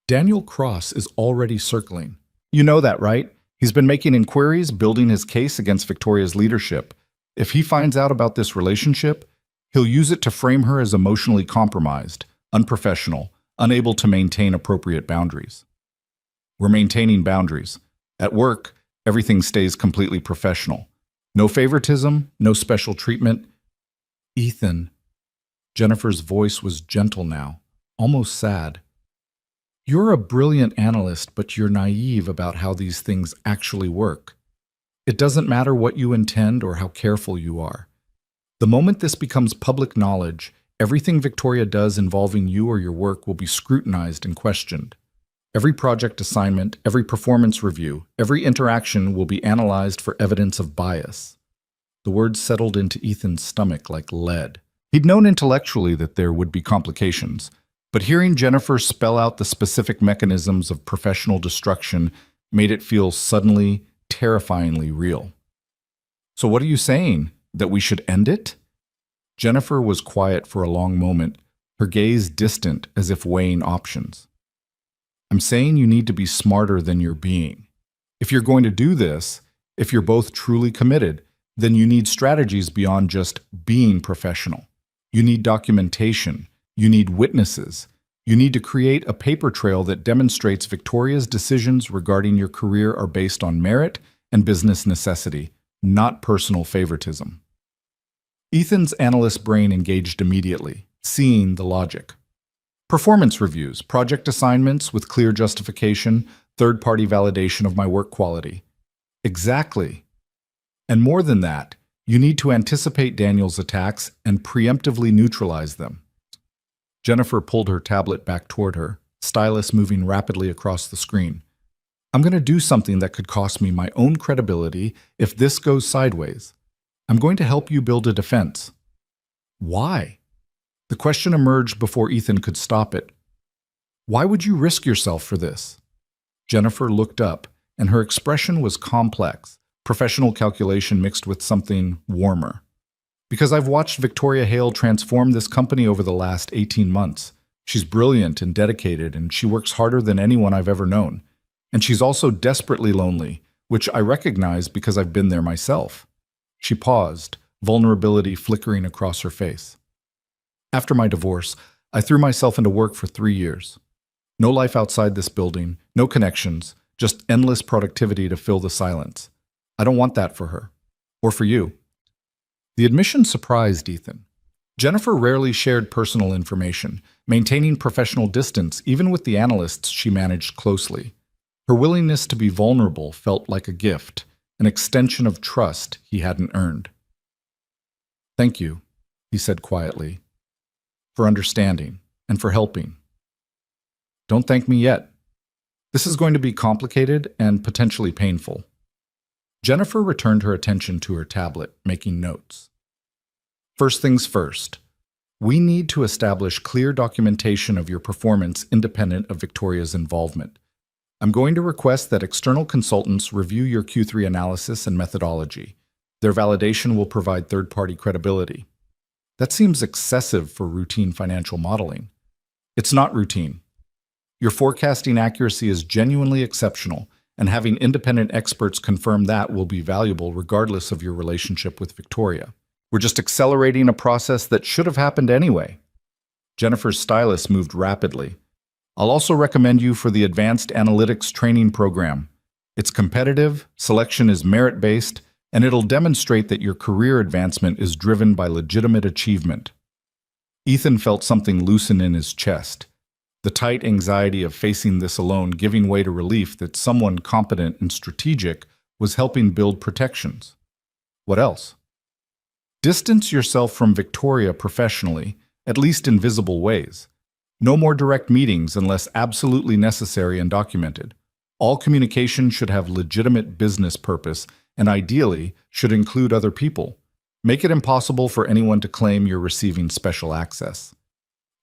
"Daniel Cross is already circling. You know that, right? He's been making inquiries, building his case against Victoria's leadership. If he finds out about this relationship, he'll use it to frame her as emotionally compromised, unprofessional, unable to maintain appropriate boundaries. We're maintaining boundaries. At work, everything stays completely professional. No favoritism, no special treatment." "Ethan," Jennifer's voice was gentle now, almost sad. "You're a brilliant analyst, but you're naive about how these things actually work. It doesn't matter what you intend or how careful you are. The moment this becomes public knowledge, everything Victoria does involving you or your work will be scrutinized and questioned. Every project assignment, every performance review, every interaction will be analyzed for evidence of bias." The words settled into Ethan's stomach like lead. He'd known intellectually that there would be complications, but hearing Jennifer spell out the specific mechanisms of professional destruction made it feel suddenly, terrifyingly real. "So what are you saying? That we should end it?" Jennifer was quiet for a long moment, her gaze distant as if weighing options. "I'm saying you need to be smarter than you're being. If you're going to do this, if you're both truly committed, then you need strategies beyond just being professional. You need documentation. You need witnesses. You need to create a paper trail that demonstrates Victoria's decisions regarding your career are based on merit and business necessity, not personal favoritism." Ethan's analyst brain engaged immediately, seeing the logic. "Performance reviews, project assignments with clear justification, third-party validation of my work quality." "Exactly. And more than that, you need to anticipate Daniel's attacks and preemptively neutralize them." Jennifer pulled her tablet back toward her, stylus moving rapidly across the screen. "I'm going to do something that could cost me my own credibility if this goes sideways. I'm going to help you build a defense." "Why?" The question emerged before Ethan could stop it. "Why would you risk yourself for this?" Jennifer looked up, and her expression was complex, professional calculation mixed with something warmer. "Because I've watched Victoria Hale transform this company over the last 18 months. She's brilliant and dedicated, and she works harder than anyone I've ever known. And she's also desperately lonely, which I recognize because I've been there myself." She paused, vulnerability flickering across her face. "After my divorce, I threw myself into work for 3 years. No life outside this building, no connections, just endless productivity to fill the silence. I don't want that for her. Or for you." The admission surprised Ethan. Jennifer rarely shared personal information, maintaining professional distance even with the analysts she managed closely. Her willingness to be vulnerable felt like a gift, an extension of trust he hadn't earned. "Thank you," he said quietly, "for understanding and for helping." "Don't thank me yet. This is going to be complicated and potentially painful." Jennifer returned her attention to her tablet, making notes. First things first. We need to establish clear documentation of your performance independent of Victoria's involvement. I'm going to request that external consultants review your Q3 analysis and methodology. Their validation will provide third-party credibility. That seems excessive for routine financial modeling. It's not routine. Your forecasting accuracy is genuinely exceptional, and having independent experts confirm that will be valuable regardless of your relationship with Victoria. We're just accelerating a process that should have happened anyway. Jennifer's stylist moved rapidly. I'll also recommend you for the Advanced Analytics Training Program. It's competitive, selection is merit-based, and it'll demonstrate that your career advancement is driven by legitimate achievement. Ethan felt something loosen in his chest, the tight anxiety of facing this alone giving way to relief that someone competent and strategic was helping build protections. What else? Distance yourself from Victoria professionally, at least in visible ways. No more direct meetings unless absolutely necessary and documented. All communication should have legitimate business purpose and ideally should include other people. Make it impossible for anyone to claim you're receiving special access.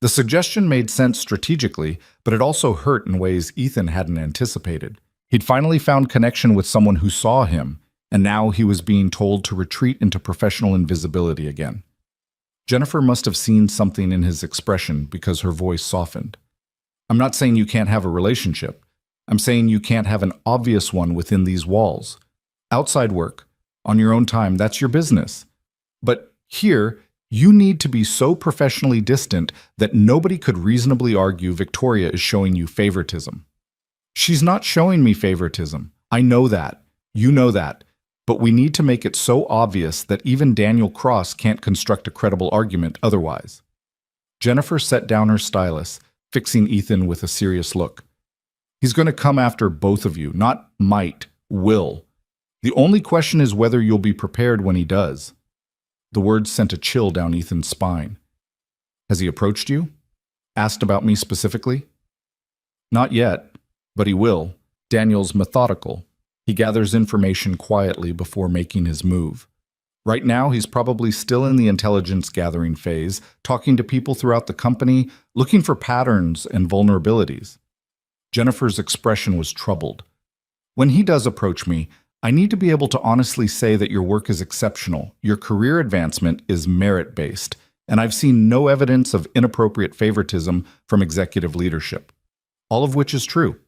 The suggestion made sense strategically, but it also hurt in ways Ethan hadn't anticipated. He'd finally found connection with someone who saw him, and now he was being told to retreat into professional invisibility again. Jennifer must have seen something in his expression because her voice softened. I'm not saying you can't have a relationship. I'm saying you can't have an obvious one within these walls. Outside work, on your own time, that's your business. But here, you need to be so professionally distant that nobody could reasonably argue Victoria is showing you favoritism. She's not showing me favoritism. I know that. You know that. But we need to make it so obvious that even Daniel Cross can't construct a credible argument otherwise. Jennifer set down her stylus, fixing Ethan with a serious look. He's going to come after both of you, not might, will. The only question is whether you'll be prepared when he does. The words sent a chill down Ethan's spine. Has he approached you? Asked about me specifically? Not yet, but he will. Daniel's methodical. He gathers information quietly before making his move. Right now, he's probably still in the intelligence gathering phase, talking to people throughout the company, looking for patterns and vulnerabilities. Jennifer's expression was troubled. When he does approach me, I need to be able to honestly say that your work is exceptional, your career advancement is merit-based, and I've seen no evidence of inappropriate favoritism from executive leadership. All of which is true.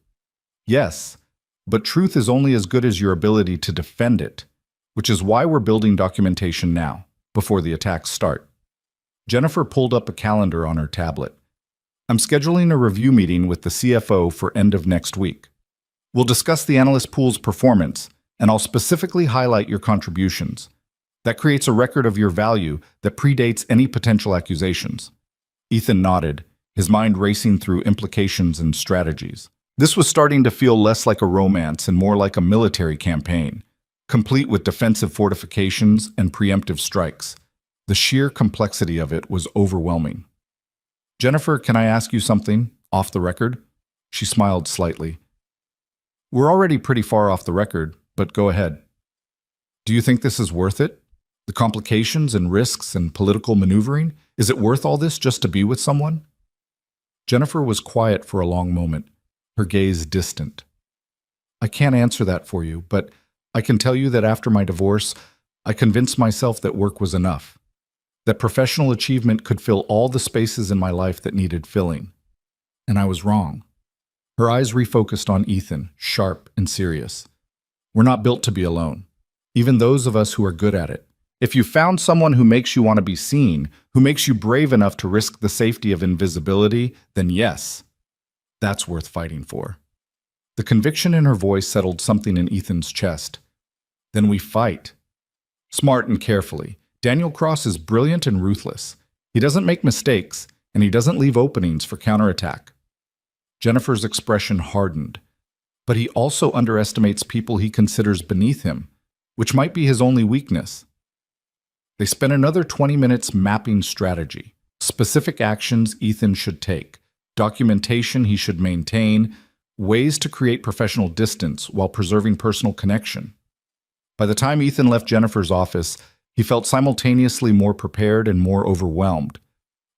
Yes, but truth is only as good as your ability to defend it, which is why we're building documentation now, before the attacks start. Jennifer pulled up a calendar on her tablet. I'm scheduling a review meeting with the CFO for end of next week. We'll discuss the analyst pool's performance, and I'll specifically highlight your contributions. That creates a record of your value that predates any potential accusations. Ethan nodded, his mind racing through implications and strategies. This was starting to feel less like a romance and more like a military campaign, complete with defensive fortifications and preemptive strikes. The sheer complexity of it was overwhelming. Jennifer, can I ask you something, off the record? She smiled slightly. We're already pretty far off the record, but go ahead. Do you think this is worth it? The complications and risks and political maneuvering? Is it worth all this just to be with someone? Jennifer was quiet for a long moment, her gaze distant. I can't answer that for you, but I can tell you that after my divorce, I convinced myself that work was enough, that professional achievement could fill all the spaces in my life that needed filling. And I was wrong. Her eyes refocused on Ethan, sharp and serious. We're not built to be alone, even those of us who are good at it. If you found someone who makes you want to be seen, who makes you brave enough to risk the safety of invisibility, then yes, that's worth fighting for. The conviction in her voice settled something in Ethan's chest. Then we fight. Smart and carefully. Daniel Cross is brilliant and ruthless. He doesn't make mistakes, and he doesn't leave openings for counterattack. Jennifer's expression hardened. But he also underestimates people he considers beneath him, which might be his only weakness. They spent another 20 minutes mapping strategy, specific actions Ethan should take, documentation he should maintain, ways to create professional distance while preserving personal connection. By the time Ethan left Jennifer's office, He felt simultaneously more prepared and more overwhelmed.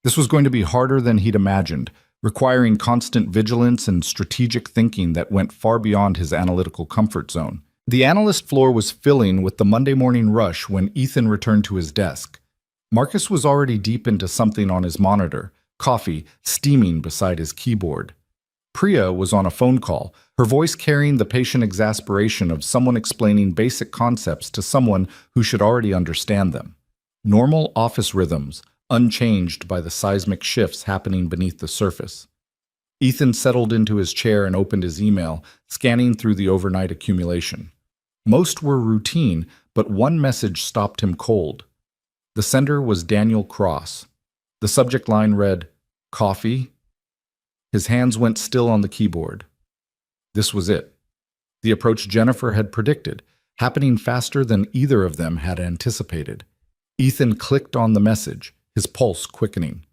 This was going to be harder than he'd imagined, requiring constant vigilance and strategic thinking that went far beyond his analytical comfort zone. The analyst floor was filling with the Monday morning rush when Ethan returned to his desk. Marcus was already deep into something on his monitor, coffee steaming beside his keyboard. Priya was on a phone call, her voice carrying the patient exasperation of someone explaining basic concepts to someone who should already understand them. Normal office rhythms, unchanged by the seismic shifts happening beneath the surface. Ethan settled into his chair and opened his email, scanning through the overnight accumulation. Most were routine, but one message stopped him cold. The sender was Daniel Cross. The subject line read, "Coffee?" His hands went still on the keyboard. This was it. The approach Jennifer had predicted, happening faster than either of them had anticipated. Ethan clicked on the message, his pulse quickening.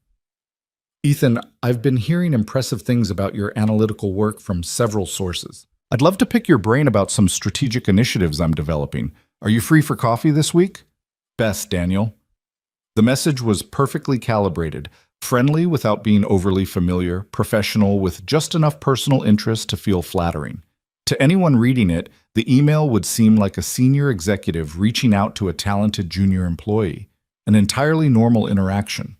"Ethan, I've been hearing impressive things about your analytical work from several sources. I'd love to pick your brain about some strategic initiatives I'm developing. Are you free for coffee this week? Best, Daniel." The message was perfectly calibrated, friendly without being overly familiar, professional with just enough personal interest to feel flattering. To anyone reading it, the email would seem like a senior executive reaching out to a talented junior employee, an entirely normal interaction.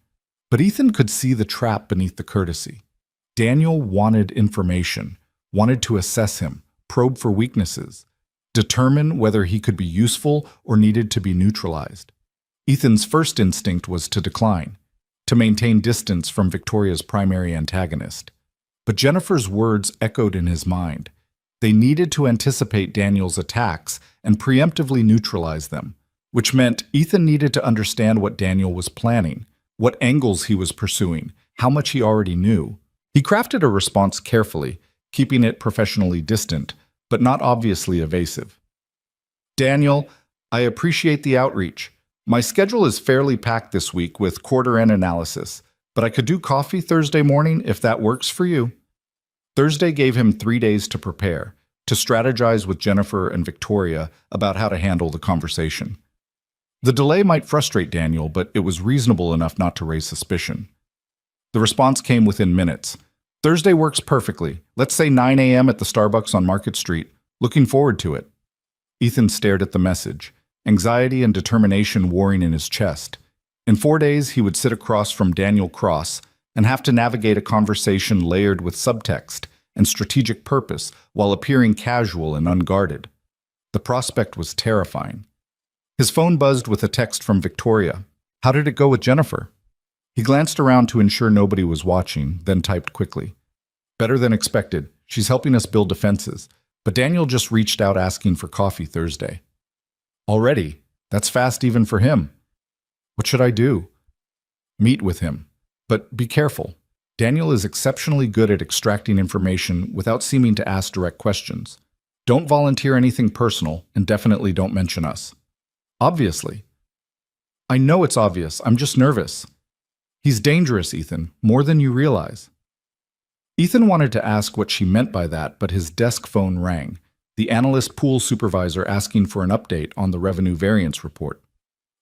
But Ethan could see the trap beneath the courtesy. Daniel wanted information, wanted to assess him, probe for weaknesses, determine whether he could be useful or needed to be neutralized. Ethan's first instinct was to decline, to maintain distance from Victoria's primary antagonist. But Jennifer's words echoed in his mind. They needed to anticipate Daniel's attacks and preemptively neutralize them, which meant Ethan needed to understand what Daniel was planning, what angles he was pursuing, how much he already knew. He crafted a response carefully, keeping it professionally distant, but not obviously evasive. "Daniel, I appreciate the outreach. My schedule is fairly packed this week with quarter-end analysis, but I could do coffee Thursday morning if that works for you." Thursday gave him 3 days to prepare, to strategize with Jennifer and Victoria about how to handle the conversation. The delay might frustrate Daniel, but it was reasonable enough not to raise suspicion. The response came within minutes. "Thursday works perfectly. Let's say 9 a.m. at the Starbucks on Market Street. Looking forward to it." Ethan stared at the message, anxiety and determination warring in his chest. In 4 days, he would sit across from Daniel Cross and have to navigate a conversation layered with subtext and strategic purpose while appearing casual and unguarded. The prospect was terrifying. His phone buzzed with a text from Victoria. How did it go with Jennifer? He glanced around to ensure nobody was watching, then typed quickly. "Better than expected. She's helping us build defenses. But Daniel just reached out asking for coffee Thursday." "Already? That's fast even for him." "What should I do?" "Meet with him. But be careful. Daniel is exceptionally good at extracting information without seeming to ask direct questions. Don't volunteer anything personal, and definitely don't mention us." "Obviously." "I know it's obvious. I'm just nervous." "He's dangerous, Ethan, more than you realize." Ethan wanted to ask what she meant by that, but his desk phone rang. The analyst pool supervisor asking for an update on the revenue variance report.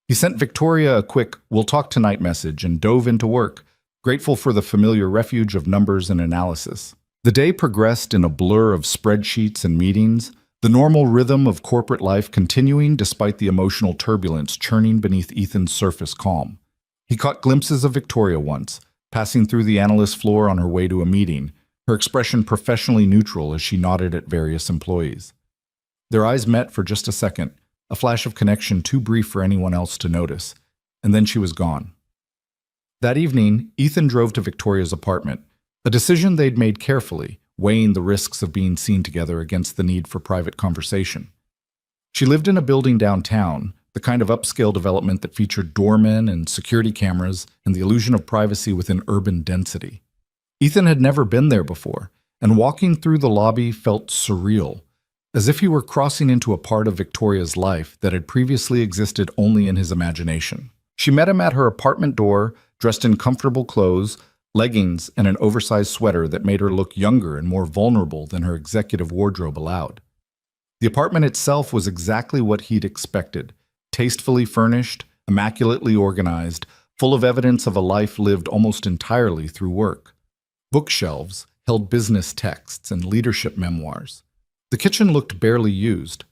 He sent Victoria a quick "we'll talk tonight" message and dove into work, grateful for the familiar refuge of numbers and analysis. The day progressed in a blur of spreadsheets and meetings, the normal rhythm of corporate life continuing despite the emotional turbulence churning beneath Ethan's surface calm. He caught glimpses of Victoria once, passing through the analyst floor on her way to a meeting, her expression professionally neutral as she nodded at various employees. Their eyes met for just a second, a flash of connection too brief for anyone else to notice, and then she was gone. That evening, Ethan drove to Victoria's apartment, a decision they'd made carefully, weighing the risks of being seen together against the need for private conversation. She lived in a building downtown, the kind of upscale development that featured doormen and security cameras and the illusion of privacy within urban density. Ethan had never been there before, and walking through the lobby felt surreal, as if he were crossing into a part of Victoria's life that had previously existed only in his imagination. She met him at her apartment door, dressed in comfortable clothes, leggings, and an oversized sweater that made her look younger and more vulnerable than her executive wardrobe allowed. The apartment itself was exactly what he'd expected, tastefully furnished, immaculately organized, full of evidence of a life lived almost entirely through work. Bookshelves held business texts and leadership memoirs. The kitchen looked barely used.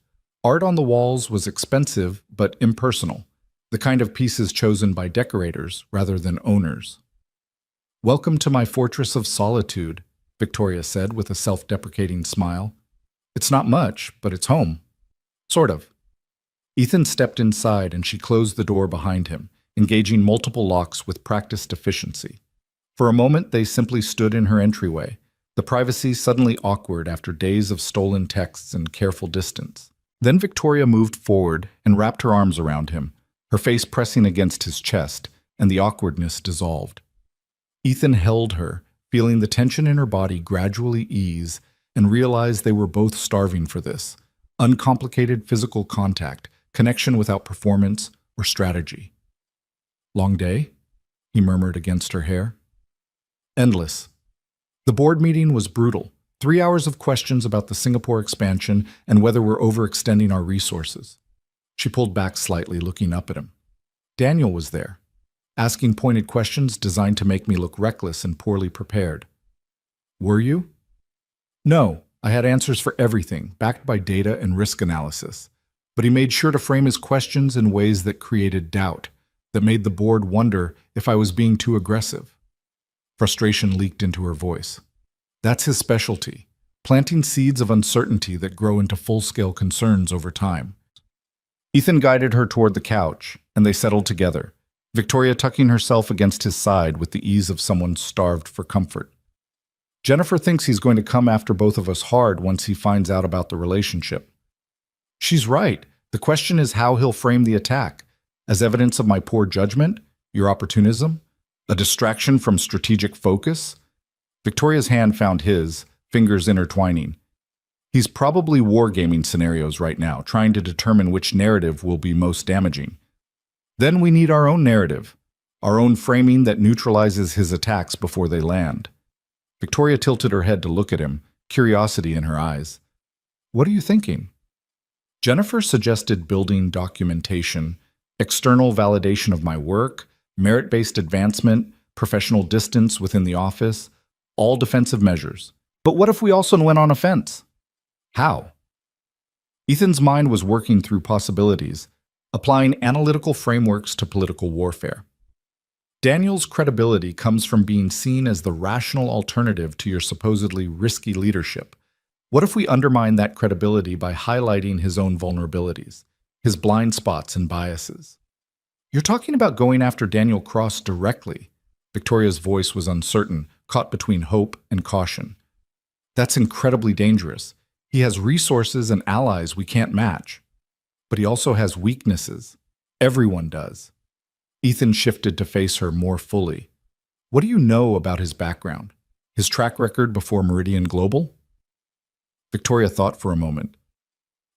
Art on the walls was expensive but impersonal, the kind of pieces chosen by decorators rather than owners. "Welcome to my fortress of solitude," Victoria said with a self-deprecating smile. "It's not much, but it's home." Sort of. Ethan stepped inside and she closed the door behind him, engaging multiple locks with practiced efficiency. For a moment, they simply stood in her entryway, the privacy suddenly awkward after days of stolen texts and careful distance. Then Victoria moved forward and wrapped her arms around him, her face pressing against his chest, and the awkwardness dissolved. Ethan held her, feeling the tension in her body gradually ease, and realized they were both starving for this. Uncomplicated physical contact, connection without performance or strategy. "Long day?" he murmured against her hair. "Endless." The board meeting was brutal. 3 hours of questions about the Singapore expansion and whether we're overextending our resources. She pulled back slightly, looking up at him. Daniel was there, asking pointed questions designed to make me look reckless and poorly prepared. "Were you?" "No, I had answers for everything, backed by data and risk analysis. But he made sure to frame his questions in ways that created doubt, that made the board wonder if I was being too aggressive." Frustration leaked into her voice. That's his specialty, planting seeds of uncertainty that grow into full-scale concerns over time. Ethan guided her toward the couch, and they settled together, Victoria tucking herself against his side with the ease of someone starved for comfort. "Jennifer thinks he's going to come after both of us hard once he finds out about the relationship." "She's right. The question is how he'll frame the attack. As evidence of my poor judgment, your opportunism, a distraction from strategic focus?" Victoria's hand found his, fingers intertwining. "He's probably wargaming scenarios right now, trying to determine which narrative will be most damaging. Then we need our own narrative, our own framing that neutralizes his attacks before they land." Victoria tilted her head to look at him, curiosity in her eyes. "What are you thinking?" Jennifer suggested building documentation, external validation of my work, merit-based advancement, professional distance within the office, all defensive measures. But what if we also went on offense? How? Ethan's mind was working through possibilities, applying analytical frameworks to political warfare. Daniel's credibility comes from being seen as the rational alternative to your supposedly risky leadership. What if we undermine that credibility by highlighting his own vulnerabilities, his blind spots and biases? "You're talking about going after Daniel Cross directly." Victoria's voice was uncertain, caught between hope and caution. "That's incredibly dangerous. He has resources and allies we can't match. But he also has weaknesses. Everyone does." Ethan shifted to face her more fully. "What do you know about his background? His track record before Meridian Global?" Victoria thought for a moment.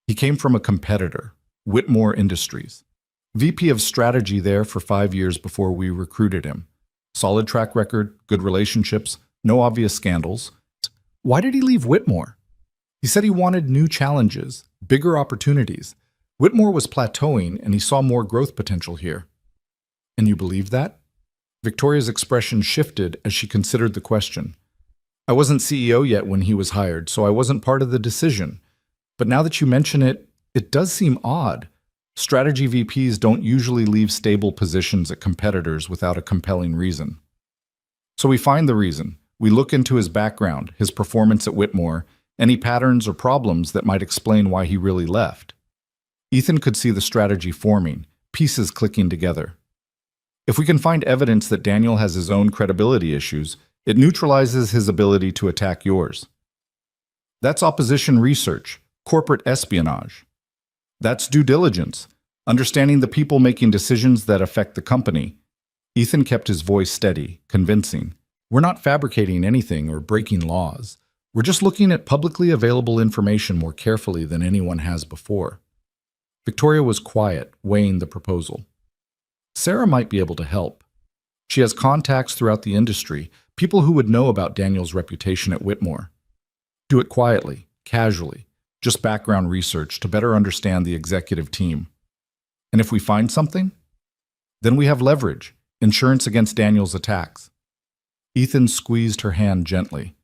"He came from a competitor, Whitmore Industries. VP of strategy there for 5 years before we recruited him. Solid track record, good relationships, no obvious scandals. Why did he leave Whitmore?" "He said he wanted new challenges, bigger opportunities. Whitmore was plateauing and he saw more growth potential here." "And you believe that?" Victoria's expression shifted as she considered the question. "I wasn't CEO yet when he was hired, so I wasn't part of the decision. But now that you mention it, it does seem odd. Strategy VPs don't usually leave stable positions at competitors without a compelling reason." So we find the reason. We look into his background, his performance at Whitmore, any patterns or problems that might explain why he really left. Ethan could see the strategy forming, pieces clicking together. If we can find evidence that Daniel has his own credibility issues, it neutralizes his ability to attack yours. That's opposition research, corporate espionage. That's due diligence, understanding the people making decisions that affect the company. Ethan kept his voice steady, convincing. "We're not fabricating anything or breaking laws. We're just looking at publicly available information more carefully than anyone has before." Victoria was quiet, weighing the proposal. Sarah might be able to help. She has contacts throughout the industry, people who would know about Daniel's reputation at Whitmore. Do it quietly, casually, just background research to better understand the executive team. And if we find something, Then we have leverage, insurance against Daniel's attacks. Ethan squeezed her hand gently.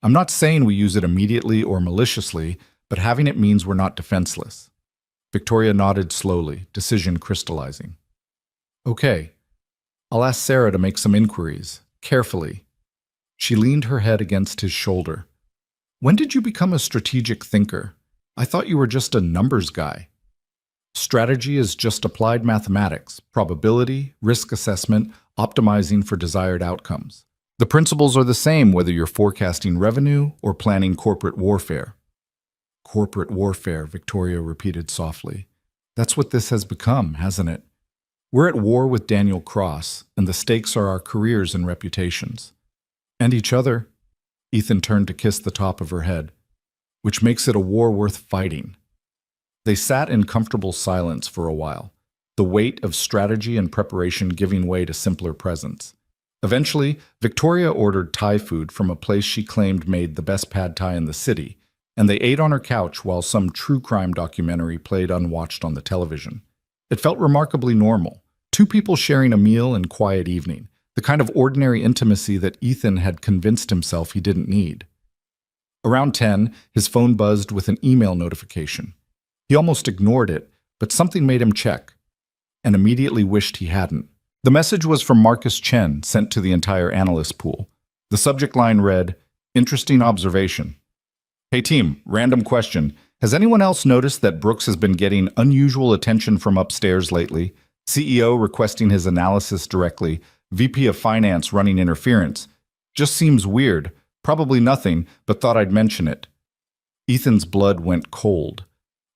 I'm not saying we use it immediately or maliciously, but having it means we're not defenseless. Victoria nodded slowly, decision crystallizing. Okay, I'll ask Sarah to make some inquiries, carefully. She leaned her head against his shoulder. When did you become a strategic thinker? I thought you were just a numbers guy. Strategy is just applied mathematics, probability, risk assessment, optimizing for desired outcomes. The principles are the same whether you're forecasting revenue or planning corporate warfare. Corporate warfare, Victoria repeated softly. That's what this has become, hasn't it? We're at war with Daniel Cross, and the stakes are our careers and reputations. And each other. Ethan turned to kiss the top of her head. Which makes it a war worth fighting. They sat in comfortable silence for a while, the weight of strategy and preparation giving way to simpler presence. Eventually, Victoria ordered Thai food from a place she claimed made the best pad Thai in the city, and they ate on her couch while some true crime documentary played unwatched on the television. It felt remarkably normal. Two people sharing a meal and quiet evening, the kind of ordinary intimacy that Ethan had convinced himself he didn't need. Around 10, his phone buzzed with an email notification. He almost ignored it, but something made him check, and immediately wished he hadn't. The message was from Marcus Chen, sent to the entire analyst pool. The subject line read, "Interesting observation. Hey team, random question. Has anyone else noticed that Brooks has been getting unusual attention from upstairs lately? CEO requesting his analysis directly, VP of Finance running interference. Just seems weird. Probably nothing, but thought I'd mention it." Ethan's blood went cold.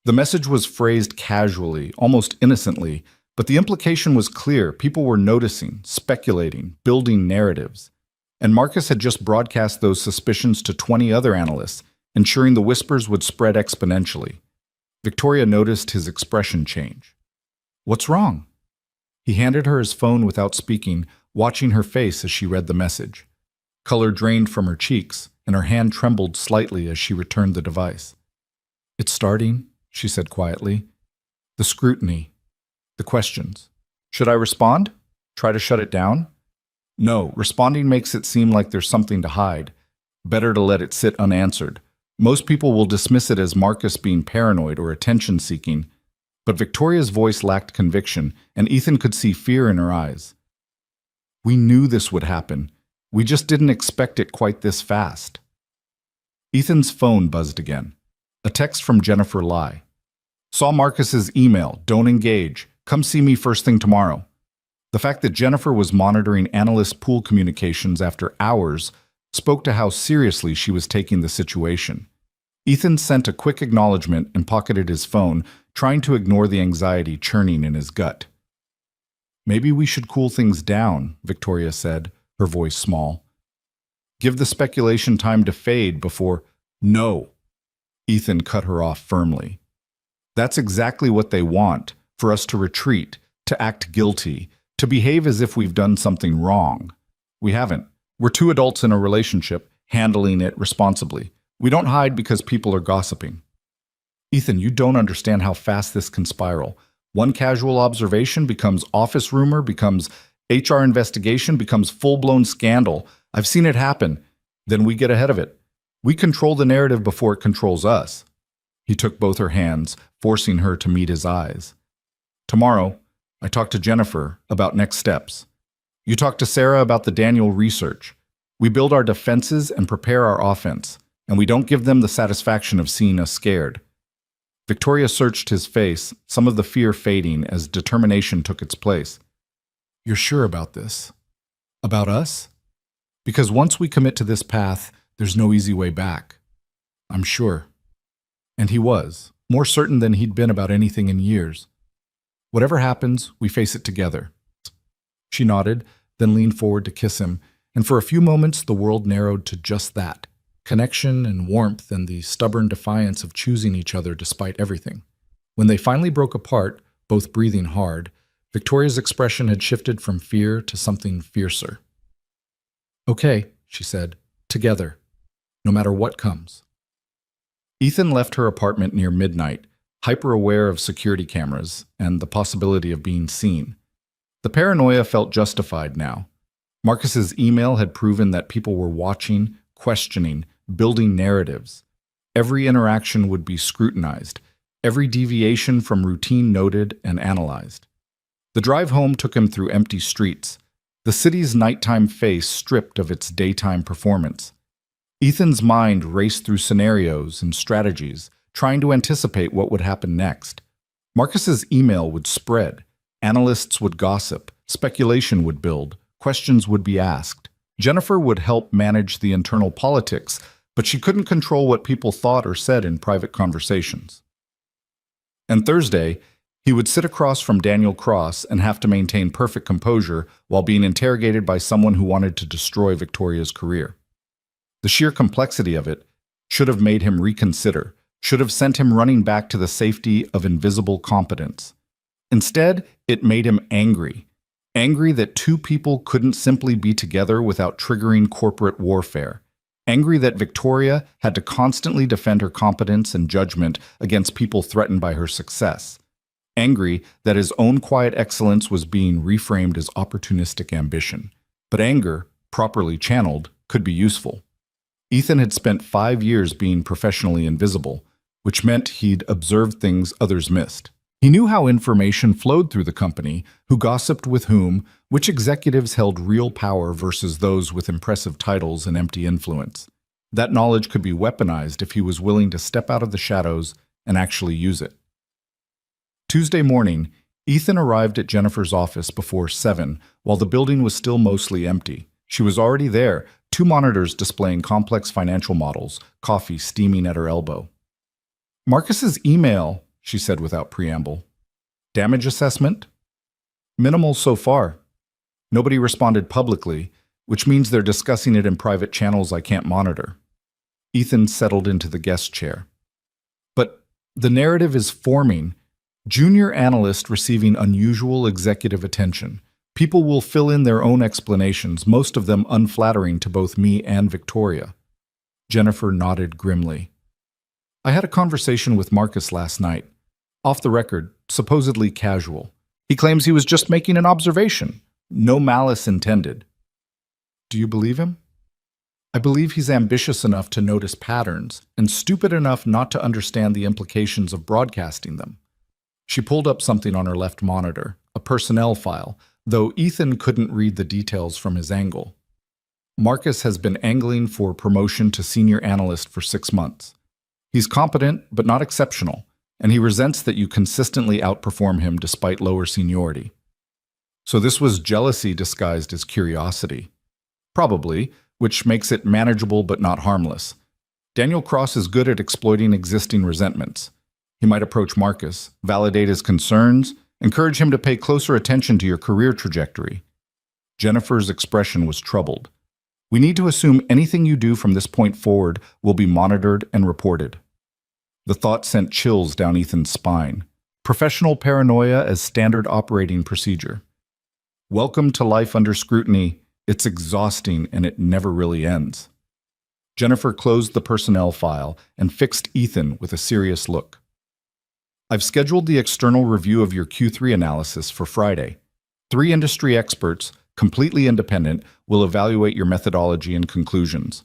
The message was phrased casually, almost innocently, but the implication was clear. People were noticing, speculating, building narratives. And Marcus had just broadcast those suspicions to 20 other analysts, ensuring the whispers would spread exponentially. Victoria noticed his expression change. "What's wrong?" He handed her his phone without speaking, watching her face as she read the message. Color drained from her cheeks, and her hand trembled slightly as she returned the device. "It's starting," she said quietly. "The scrutiny. The questions. Should I respond? Try to shut it down? No, responding makes it seem like there's something to hide. Better to let it sit unanswered. Most people will dismiss it as Marcus being paranoid or attention-seeking, but Victoria's voice lacked conviction, and Ethan could see fear in her eyes. We knew this would happen. We just didn't expect it quite this fast. Ethan's phone buzzed again. A text from Jennifer Lai. "Saw Marcus's email. Don't engage. Come see me first thing tomorrow." The fact that Jennifer was monitoring analyst pool communications after hours spoke to how seriously she was taking the situation. Ethan sent a quick acknowledgement and pocketed his phone, trying to ignore the anxiety churning in his gut. "Maybe we should cool things down," Victoria said, her voice small. "Give the speculation time to fade before—" "No," Ethan cut her off firmly. "That's exactly what they want, for us to retreat, to act guilty, to behave as if we've done something wrong. We haven't. We're two adults in a relationship, handling it responsibly. We don't hide because people are gossiping." "Ethan, you don't understand how fast this can spiral. One casual observation becomes office rumor, becomes HR investigation, becomes full-blown scandal. I've seen it happen. Then we get ahead of it. We control the narrative before it controls us." He took both her hands, forcing her to meet his eyes. "Tomorrow, I talk to Jennifer about next steps. You talk to Sarah about the Daniel research. We build our defenses and prepare our offense, and we don't give them the satisfaction of seeing us scared." Victoria searched his face, some of the fear fading as determination took its place. "You're sure about this? About us? Because once we commit to this path, there's no easy way back. I'm sure." And he was, more certain than he'd been about anything in years. "Whatever happens, we face it together." She nodded, then leaned forward to kiss him, and for a few moments the world narrowed to just that. Connection and warmth and the stubborn defiance of choosing each other despite everything. When they finally broke apart, both breathing hard, Victoria's expression had shifted from fear to something fiercer. "Okay," she said, "together, no matter what comes." Ethan left her apartment near midnight, hyper-aware of security cameras and the possibility of being seen. The paranoia felt justified now. Marcus's email had proven that people were watching, questioning, building narratives. Every interaction would be scrutinized, every deviation from routine noted and analyzed. The drive home took him through empty streets, the city's nighttime face stripped of its daytime performance. Ethan's mind raced through scenarios and strategies, trying to anticipate what would happen next. Marcus's email would spread, analysts would gossip, speculation would build, questions would be asked. Jennifer would help manage the internal politics, but she couldn't control what people thought or said in private conversations. And Thursday, he would sit across from Daniel Cross and have to maintain perfect composure while being interrogated by someone who wanted to destroy Victoria's career. The sheer complexity of it should have made him reconsider, should have sent him running back to the safety of invisible competence. Instead, it made him angry. Angry that two people couldn't simply be together without triggering corporate warfare. Angry that Victoria had to constantly defend her competence and judgment against people threatened by her success. Angry that his own quiet excellence was being reframed as opportunistic ambition. But anger, properly channeled, could be useful. Ethan had spent 5 years being professionally invisible, which meant he'd observed things others missed. He knew how information flowed through the company, who gossiped with whom, which executives held real power versus those with impressive titles and empty influence. That knowledge could be weaponized if he was willing to step out of the shadows and actually use it. Tuesday morning, Ethan arrived at Jennifer's office before 7, while the building was still mostly empty. She was already there, 2 monitors displaying complex financial models, coffee steaming at her elbow. "Marcus's email," she said without preamble. "Damage assessment?" "Minimal so far. Nobody responded publicly, which means they're discussing it in private channels I can't monitor." Ethan settled into the guest chair. "But the narrative is forming. Junior analyst receiving unusual executive attention. People will fill in their own explanations, most of them unflattering to both me and Victoria." Jennifer nodded grimly. "I had a conversation with Marcus last night. Off the record, supposedly casual. He claims he was just making an observation. No malice intended." "Do you believe him?" "I believe he's ambitious enough to notice patterns and stupid enough not to understand the implications of broadcasting them." She pulled up something on her left monitor, a personnel file, though Ethan couldn't read the details from his angle. "Marcus has been angling for promotion to senior analyst for 6 months. He's competent, but not exceptional, and he resents that you consistently outperform him despite lower seniority." So this was jealousy disguised as curiosity. Probably, which makes it manageable but not harmless. Daniel Cross is good at exploiting existing resentments. He might approach Marcus, validate his concerns, encourage him to pay closer attention to your career trajectory. Jennifer's expression was troubled. "We need to assume anything you do from this point forward will be monitored and reported." The thought sent chills down Ethan's spine. Professional paranoia as standard operating procedure. Welcome to life under scrutiny. It's exhausting and it never really ends. Jennifer closed the personnel file and fixed Ethan with a serious look. "I've scheduled the external review of your Q3 analysis for Friday. 3 industry experts, completely independent, will evaluate your methodology and conclusions.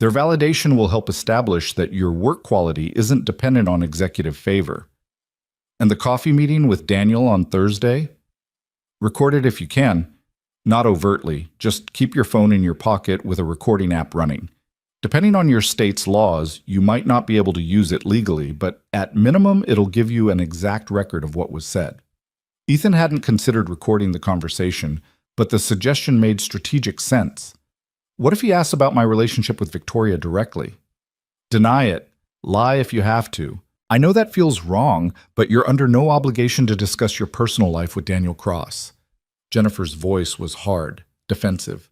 Their validation will help establish that your work quality isn't dependent on executive favor." "And the coffee meeting with Daniel on Thursday? Record it if you can. Not overtly, just keep your phone in your pocket with a recording app running. Depending on your state's laws, you might not be able to use it legally, but at minimum, it'll give you an exact record of what was said." Ethan hadn't considered recording the conversation, but the suggestion made strategic sense. What if he asks about my relationship with Victoria directly? Deny it. Lie if you have to. I know that feels wrong, but you're under no obligation to discuss your personal life with Daniel Cross. Jennifer's voice was hard, defensive.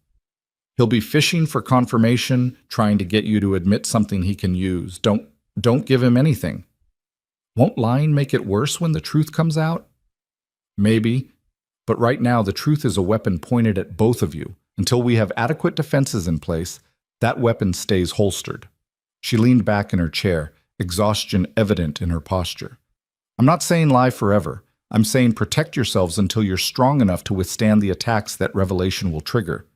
"He'll be fishing for confirmation, trying to get you to admit something he can use. Don't give him anything." "Won't lying make it worse when the truth comes out?" "Maybe, but right now the truth is a weapon pointed at both of you. Until we have adequate defenses in place, that weapon stays holstered." She leaned back in her chair, exhaustion evident in her posture. "I'm not saying lie forever, I'm saying protect yourselves until you're strong enough to withstand the attacks that revelation will trigger."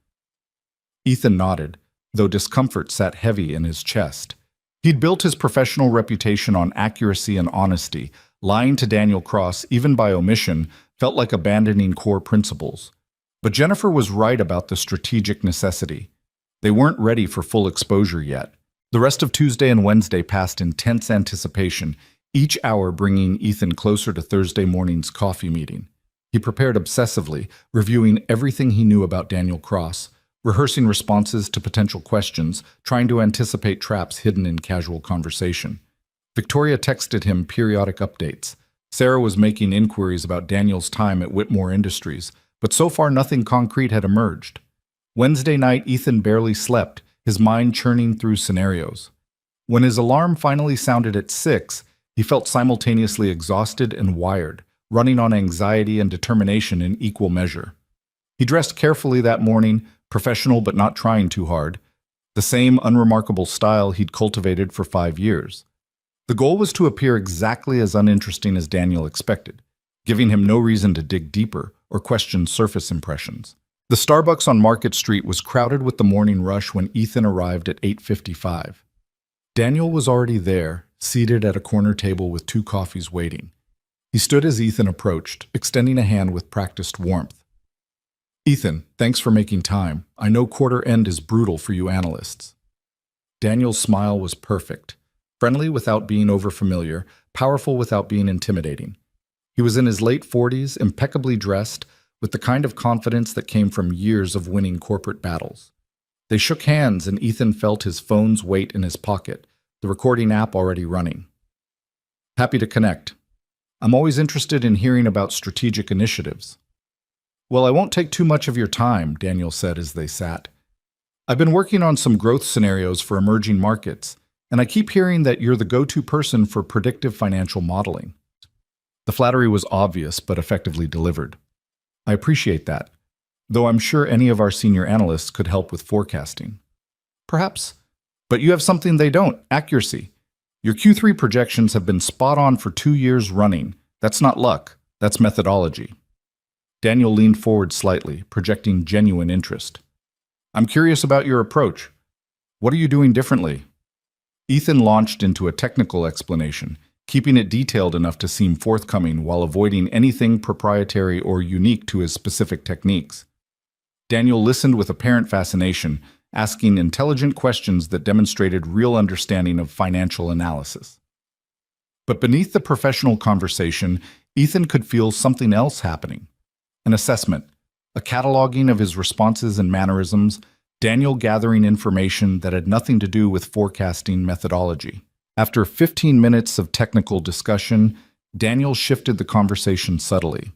Ethan nodded, though discomfort sat heavy in his chest. He'd built his professional reputation on accuracy and honesty. Lying to Daniel Cross, even by omission, felt like abandoning core principles. But Jennifer was right about the strategic necessity. They weren't ready for full exposure yet. The rest of Tuesday and Wednesday passed in tense anticipation, each hour bringing Ethan closer to Thursday morning's coffee meeting. He prepared obsessively, reviewing everything he knew about Daniel Cross, rehearsing responses to potential questions, trying to anticipate traps hidden in casual conversation. Victoria texted him periodic updates. Sarah was making inquiries about Daniel's time at Whitmore Industries, but so far nothing concrete had emerged. Wednesday night, Ethan barely slept, his mind churning through scenarios. When his alarm finally sounded at 6, he felt simultaneously exhausted and wired, running on anxiety and determination in equal measure. He dressed carefully that morning, professional but not trying too hard, the same unremarkable style he'd cultivated for 5 years. The goal was to appear exactly as uninteresting as Daniel expected, giving him no reason to dig deeper or question surface impressions. The Starbucks on Market Street was crowded with the morning rush when Ethan arrived at 8:55. Daniel was already there, seated at a corner table with 2 coffees waiting. He stood as Ethan approached, extending a hand with practiced warmth. "Ethan, thanks for making time. I know quarter end is brutal for you analysts." Daniel's smile was perfect, friendly without being overfamiliar, powerful without being intimidating. He was in his late 40s, impeccably dressed, with the kind of confidence that came from years of winning corporate battles. They shook hands and Ethan felt his phone's weight in his pocket, the recording app already running. "Happy to connect. I'm always interested in hearing about strategic initiatives." "Well, I won't take too much of your time," Daniel said as they sat. "I've been working on some growth scenarios for emerging markets, and I keep hearing that you're the go-to person for predictive financial modeling." The flattery was obvious but effectively delivered. "I appreciate that, though I'm sure any of our senior analysts could help with forecasting." "Perhaps. But you have something they don't: accuracy. Your Q3 projections have been spot on for 2 years running. That's not luck, that's methodology." Daniel leaned forward slightly, projecting genuine interest. "I'm curious about your approach. What are you doing differently?" Ethan launched into a technical explanation, keeping it detailed enough to seem forthcoming while avoiding anything proprietary or unique to his specific techniques. Daniel listened with apparent fascination, asking intelligent questions that demonstrated real understanding of financial analysis. But beneath the professional conversation, Ethan could feel something else happening. An assessment, a cataloging of his responses and mannerisms, Daniel gathering information that had nothing to do with forecasting methodology. After 15 minutes of technical discussion, Daniel shifted the conversation subtly.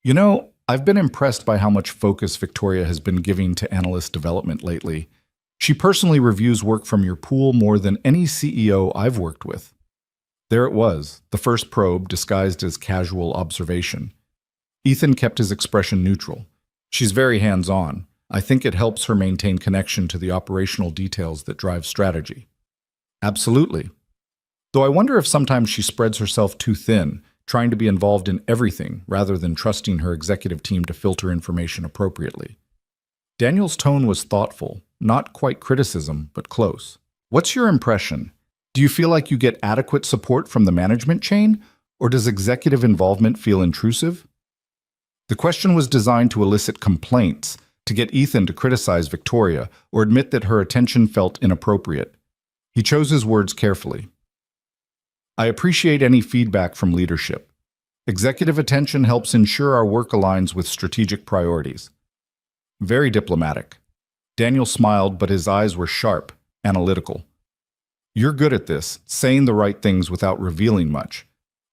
"You know, I've been impressed by how much focus Victoria has been giving to analyst development lately. She personally reviews work from your pool more than any CEO I've worked with." There it was, the first probe disguised as casual observation. Ethan kept his expression neutral. "She's very hands-on. I think it helps her maintain connection to the operational details that drive strategy." "Absolutely. Though I wonder if sometimes she spreads herself too thin, trying to be involved in everything rather than trusting her executive team to filter information appropriately." Daniel's tone was thoughtful, not quite criticism, but close. "What's your impression? Do you feel like you get adequate support from the management chain, or does executive involvement feel intrusive?" The question was designed to elicit complaints, to get Ethan to criticize Victoria or admit that her attention felt inappropriate. He chose his words carefully. "I appreciate any feedback from leadership. Executive attention helps ensure our work aligns with strategic priorities." Very diplomatic. Daniel smiled, but his eyes were sharp, analytical. "You're good at this, saying the right things without revealing much.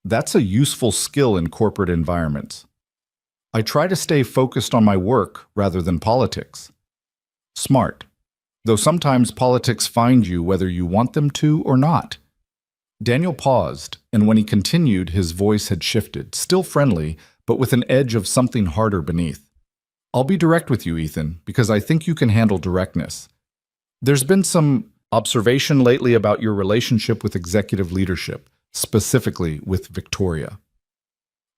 That's a useful skill in corporate environments." "I try to stay focused on my work rather than politics." "Smart. Though sometimes politics find you whether you want them to or not." Daniel paused, and when he continued, his voice had shifted, still friendly, but with an edge of something harder beneath. "I'll be direct with you, Ethan, because I think you can handle directness. There's been some observation lately about your relationship with executive leadership, specifically with Victoria."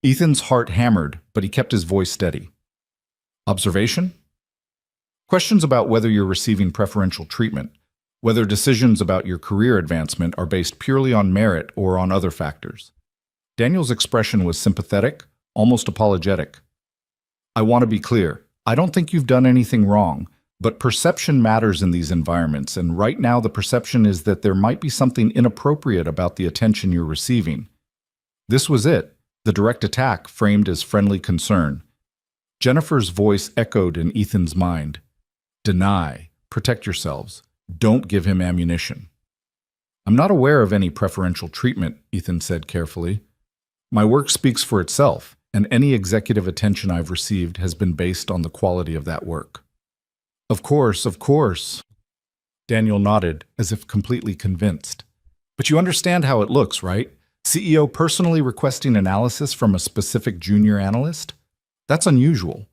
Ethan's heart hammered, but he kept his voice steady. Observation? Questions about whether you're receiving preferential treatment, whether decisions about your career advancement are based purely on merit or on other factors. Daniel's expression was sympathetic, almost apologetic. I want to be clear. I don't think you've done anything wrong, but perception matters in these environments, and right now the perception is that there might be something inappropriate about the attention you're receiving. This was it, the direct attack framed as friendly concern. Jennifer's voice echoed in Ethan's mind. Deny. Protect yourselves. Don't give him ammunition. I'm not aware of any preferential treatment, Ethan said carefully. My work speaks for itself, and any executive attention I've received has been based on the quality of that work. Of course. Daniel nodded, as if completely convinced. But you understand how it looks, right? CEO personally requesting analysis from a specific junior analyst? That's unusual.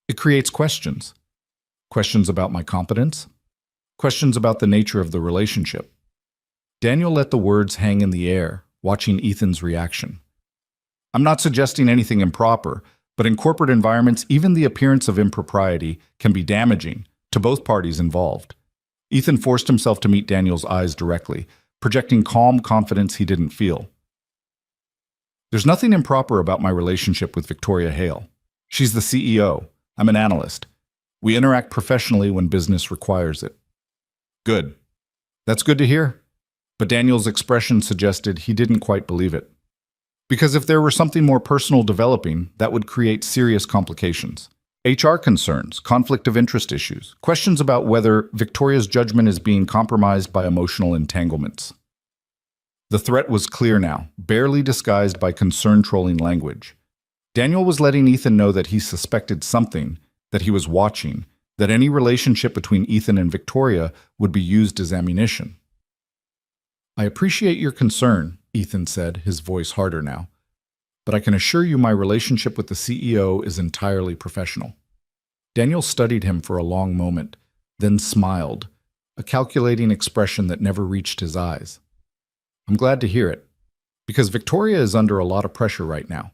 It creates questions. Questions about my competence? Questions about the nature of the relationship. Daniel let the words hang in the air, watching Ethan's reaction. I'm not suggesting anything improper, but in corporate environments, even the appearance of impropriety can be damaging to both parties involved. Ethan forced himself to meet Daniel's eyes directly, projecting calm confidence he didn't feel. There's nothing improper about my relationship with Victoria Hale. She's the CEO. I'm an analyst. We interact professionally when business requires it. Good. That's good to hear. But Daniel's expression suggested he didn't quite believe it. Because if there were something more personal developing, that would create serious complications. HR concerns, conflict of interest issues, questions about whether Victoria's judgment is being compromised by emotional entanglements. The threat was clear now, barely disguised by concern-trolling language. Daniel was letting Ethan know that he suspected something, that he was watching, that any relationship between Ethan and Victoria would be used as ammunition. I appreciate your concern, Ethan said, his voice harder now. But I can assure you my relationship with the CEO is entirely professional. Daniel studied him for a long moment, then smiled, a calculating expression that never reached his eyes. I'm glad to hear it, because Victoria is under a lot of pressure right now.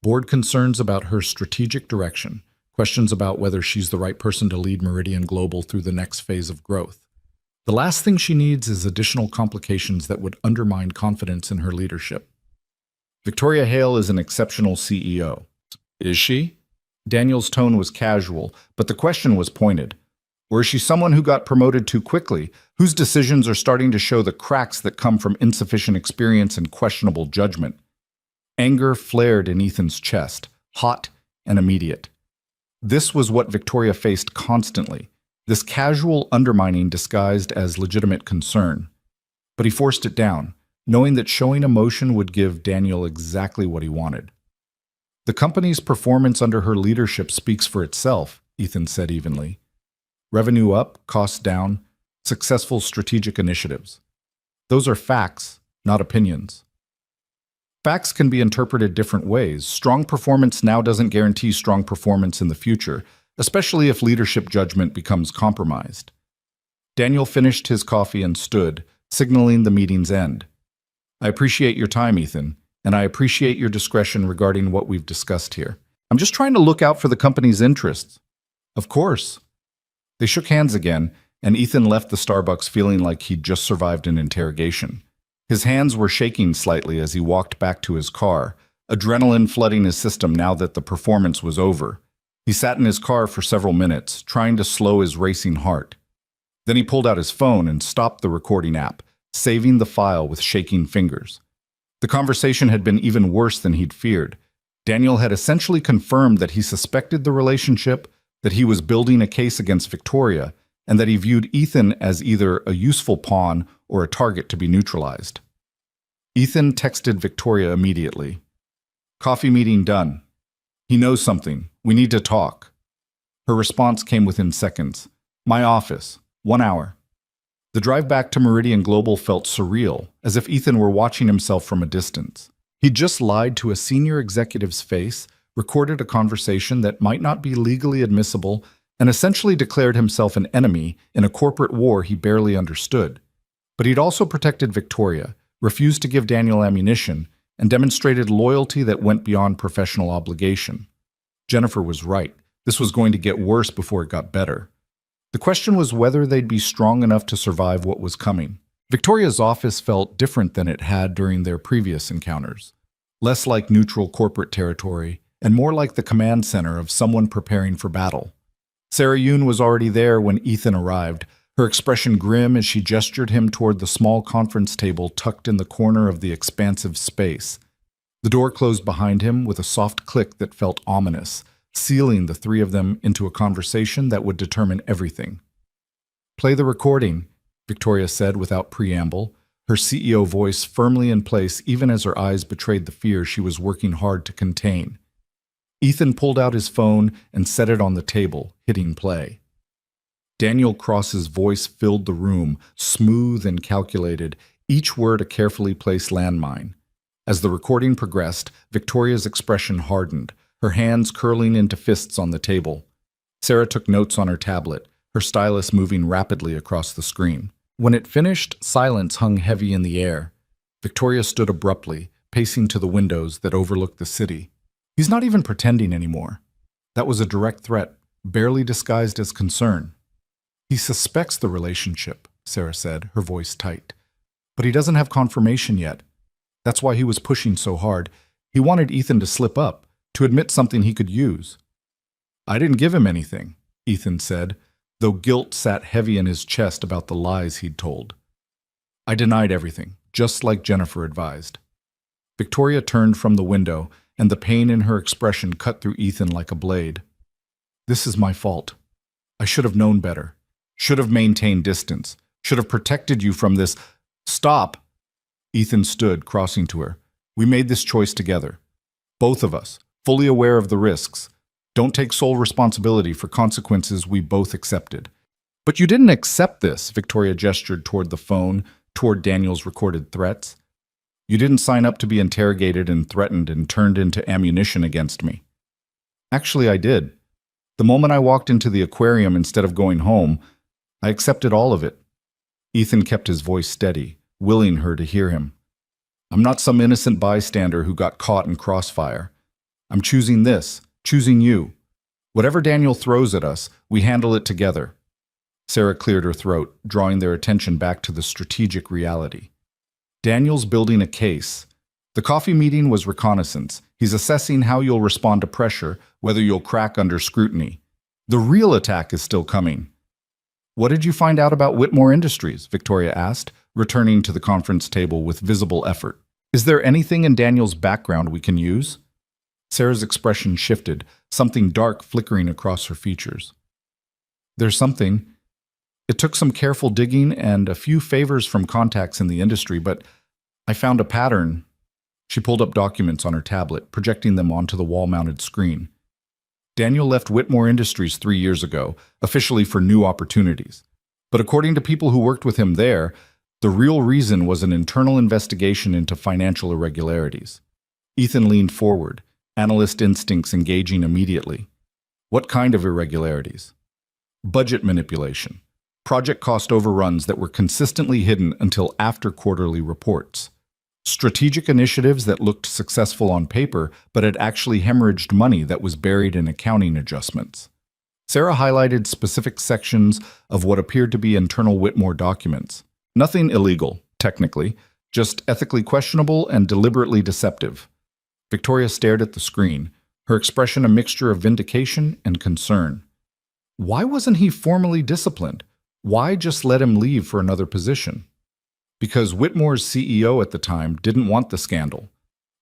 Board concerns about her strategic direction, questions about whether she's the right person to lead Meridian Global through the next phase of growth. The last thing she needs is additional complications that would undermine confidence in her leadership. Victoria Hale is an exceptional CEO. Is she? Daniel's tone was casual, but the question was pointed. Or is she someone who got promoted too quickly, whose decisions are starting to show the cracks that come from insufficient experience and questionable judgment? Anger flared in Ethan's chest, hot and immediate. This was what Victoria faced constantly. This casual undermining disguised as legitimate concern. But he forced it down, knowing that showing emotion would give Daniel exactly what he wanted. The company's performance under her leadership speaks for itself, Ethan said evenly. Revenue up, costs down, successful strategic initiatives. Those are facts, not opinions. Facts can be interpreted different ways. Strong performance now doesn't guarantee strong performance in the future, especially if leadership judgment becomes compromised. Daniel finished his coffee and stood, signaling the meeting's end. I appreciate your time, Ethan, and I appreciate your discretion regarding what we've discussed here. I'm just trying to look out for the company's interests. Of course. They shook hands again, and Ethan left the Starbucks feeling like he'd just survived an interrogation. His hands were shaking slightly as he walked back to his car, adrenaline flooding his system now that the performance was over. He sat in his car for several minutes, trying to slow his racing heart. Then he pulled out his phone and stopped the recording app, saving the file with shaking fingers. The conversation had been even worse than he'd feared. Daniel had essentially confirmed that he suspected the relationship, that he was building a case against Victoria, and that he viewed Ethan as either a useful pawn or a target to be neutralized. Ethan texted Victoria immediately. Coffee meeting done. He knows something. We need to talk. Her response came within seconds. My office. 1 hour. The drive back to Meridian Global felt surreal, as if Ethan were watching himself from a distance. He'd just lied to a senior executive's face, recorded a conversation that might not be legally admissible, and essentially declared himself an enemy in a corporate war he barely understood. But he'd also protected Victoria, refused to give Daniel ammunition, and demonstrated loyalty that went beyond professional obligation. Jennifer was right. This was going to get worse before it got better. The question was whether they'd be strong enough to survive what was coming. Victoria's office felt different than it had during their previous encounters. Less like neutral corporate territory, and more like the command center of someone preparing for battle. Sarah Yoon was already there when Ethan arrived, her expression grim as she gestured him toward the small conference table tucked in the corner of the expansive space. The door closed behind him with a soft click that felt ominous, sealing the three of them into a conversation that would determine everything. "Play the recording," Victoria said without preamble, her CEO voice firmly in place even as her eyes betrayed the fear she was working hard to contain. Ethan pulled out his phone and set it on the table, hitting play. Daniel Cross's voice filled the room, smooth and calculated, each word a carefully placed landmine. As the recording progressed, Victoria's expression hardened, her hands curling into fists on the table. Sarah took notes on her tablet, her stylus moving rapidly across the screen. When it finished, silence hung heavy in the air. Victoria stood abruptly, pacing to the windows that overlooked the city. He's not even pretending anymore. That was a direct threat, barely disguised as concern. "He suspects the relationship," Sarah said, her voice tight. "But he doesn't have confirmation yet. That's why he was pushing so hard. He wanted Ethan to slip up, to admit something he could use." "I didn't give him anything," Ethan said, though guilt sat heavy in his chest about the lies he'd told. "I denied everything, just like Jennifer advised." Victoria turned from the window, and the pain in her expression cut through Ethan like a blade. "This is my fault. I should have known better. Should have maintained distance. Should have protected you from this." "Stop!" Ethan stood, crossing to her. "We made this choice together. Both of us, fully aware of the risks. Don't take sole responsibility for consequences we both accepted." "But you didn't accept this," Victoria gestured toward the phone, toward Daniel's recorded threats. "You didn't sign up to be interrogated and threatened and turned into ammunition against me." "Actually, I did. The moment I walked into the aquarium instead of going home, I accepted all of it." Ethan kept his voice steady, willing her to hear him. "I'm not some innocent bystander who got caught in crossfire. I'm choosing this, choosing you. Whatever Daniel throws at us, we handle it together." Sarah cleared her throat, drawing their attention back to the strategic reality. "Daniel's building a case. The coffee meeting was reconnaissance. He's assessing how you'll respond to pressure, whether you'll crack under scrutiny. The real attack is still coming." "What did you find out about Whitmore Industries?" Victoria asked, returning to the conference table with visible effort. "Is there anything in Daniel's background we can use?" Sarah's expression shifted, something dark flickering across her features. "There's something. It took some careful digging and a few favors from contacts in the industry, but I found a pattern." She pulled up documents on her tablet, projecting them onto the wall-mounted screen. "Daniel left Whitmore Industries 3 years ago, officially for new opportunities. But according to people who worked with him there, the real reason was an internal investigation into financial irregularities." Ethan leaned forward, analyst instincts engaging immediately. "What kind of irregularities?" "Budget manipulation. Project cost overruns that were consistently hidden until after quarterly reports. Strategic initiatives that looked successful on paper but had actually hemorrhaged money that was buried in accounting adjustments." Sarah highlighted specific sections of what appeared to be internal Whitmore documents. Nothing illegal, technically, just ethically questionable and deliberately deceptive. Victoria stared at the screen, her expression a mixture of vindication and concern. Why wasn't he formally disciplined? Why just let him leave for another position? Because Whitmore's CEO at the time didn't want the scandal.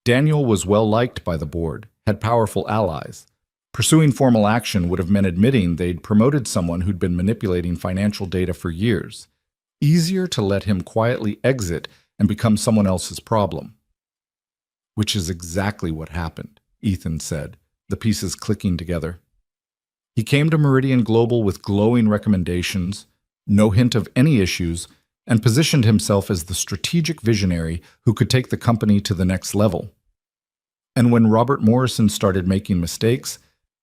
Daniel was well liked by the board, had powerful allies. Pursuing formal action would have meant admitting they'd promoted someone who'd been manipulating financial data for years. Easier to let him quietly exit and become someone else's problem. "Which is exactly what happened," Ethan said, the pieces clicking together. "He came to Meridian Global with glowing recommendations, no hint of any issues, and positioned himself as the strategic visionary who could take the company to the next level. And when Robert Morrison started making mistakes,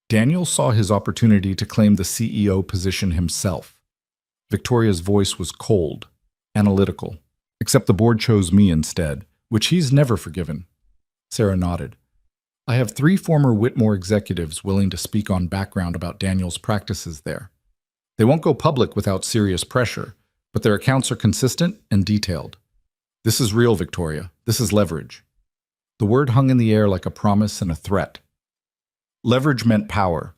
Daniel saw his opportunity to claim the CEO position himself." Victoria's voice was cold, analytical. "Except the board chose me instead, which he's never forgiven." Sarah nodded. I have 3 former Whitmore executives willing to speak on background about Daniel's practices there. They won't go public without serious pressure, but their accounts are consistent and detailed. This is real, Victoria. This is leverage. The word hung in the air like a promise and a threat. Leverage meant power,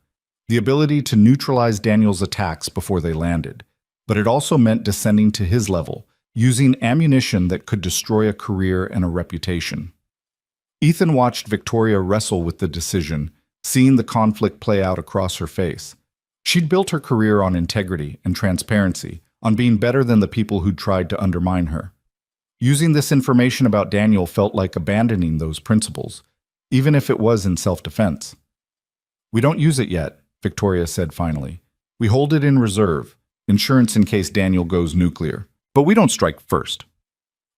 the ability to neutralize Daniel's attacks before they landed, but it also meant descending to his level, using ammunition that could destroy a career and a reputation. Ethan watched Victoria wrestle with the decision, seeing the conflict play out across her face. She'd built her career on integrity and transparency, on being better than the people who'd tried to undermine her. Using this information about Daniel felt like abandoning those principles, even if it was in self-defense. We don't use it yet, Victoria said finally. We hold it in reserve, insurance in case Daniel goes nuclear. But we don't strike first.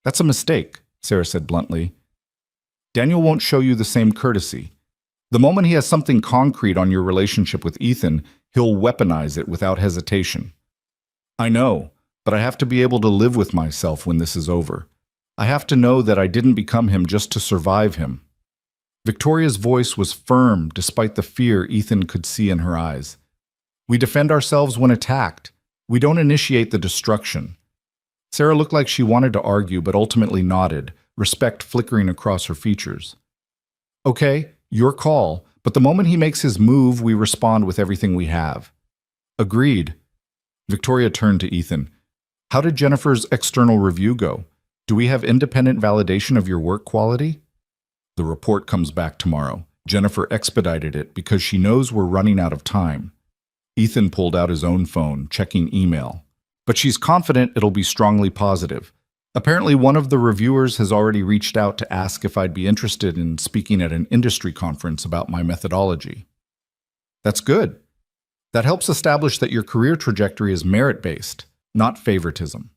That's a mistake, Sarah said bluntly. Daniel won't show you the same courtesy. The moment he has something concrete on your relationship with Ethan, he'll weaponize it without hesitation. I know, but I have to be able to live with myself when this is over. I have to know that I didn't become him just to survive him. Victoria's voice was firm despite the fear Ethan could see in her eyes. We defend ourselves when attacked. We don't initiate the destruction. Sarah looked like she wanted to argue but ultimately nodded, respect flickering across her features. Okay, your call, but the moment he makes his move, we respond with everything we have. Agreed. Victoria turned to Ethan. How did Jennifer's external review go? Do we have independent validation of your work quality? The report comes back tomorrow. Jennifer expedited it because she knows we're running out of time. Ethan pulled out his own phone, checking email. But she's confident it'll be strongly positive. Apparently, one of the reviewers has already reached out to ask if I'd be interested in speaking at an industry conference about my methodology. That's good. That helps establish that your career trajectory is merit-based, not favoritism.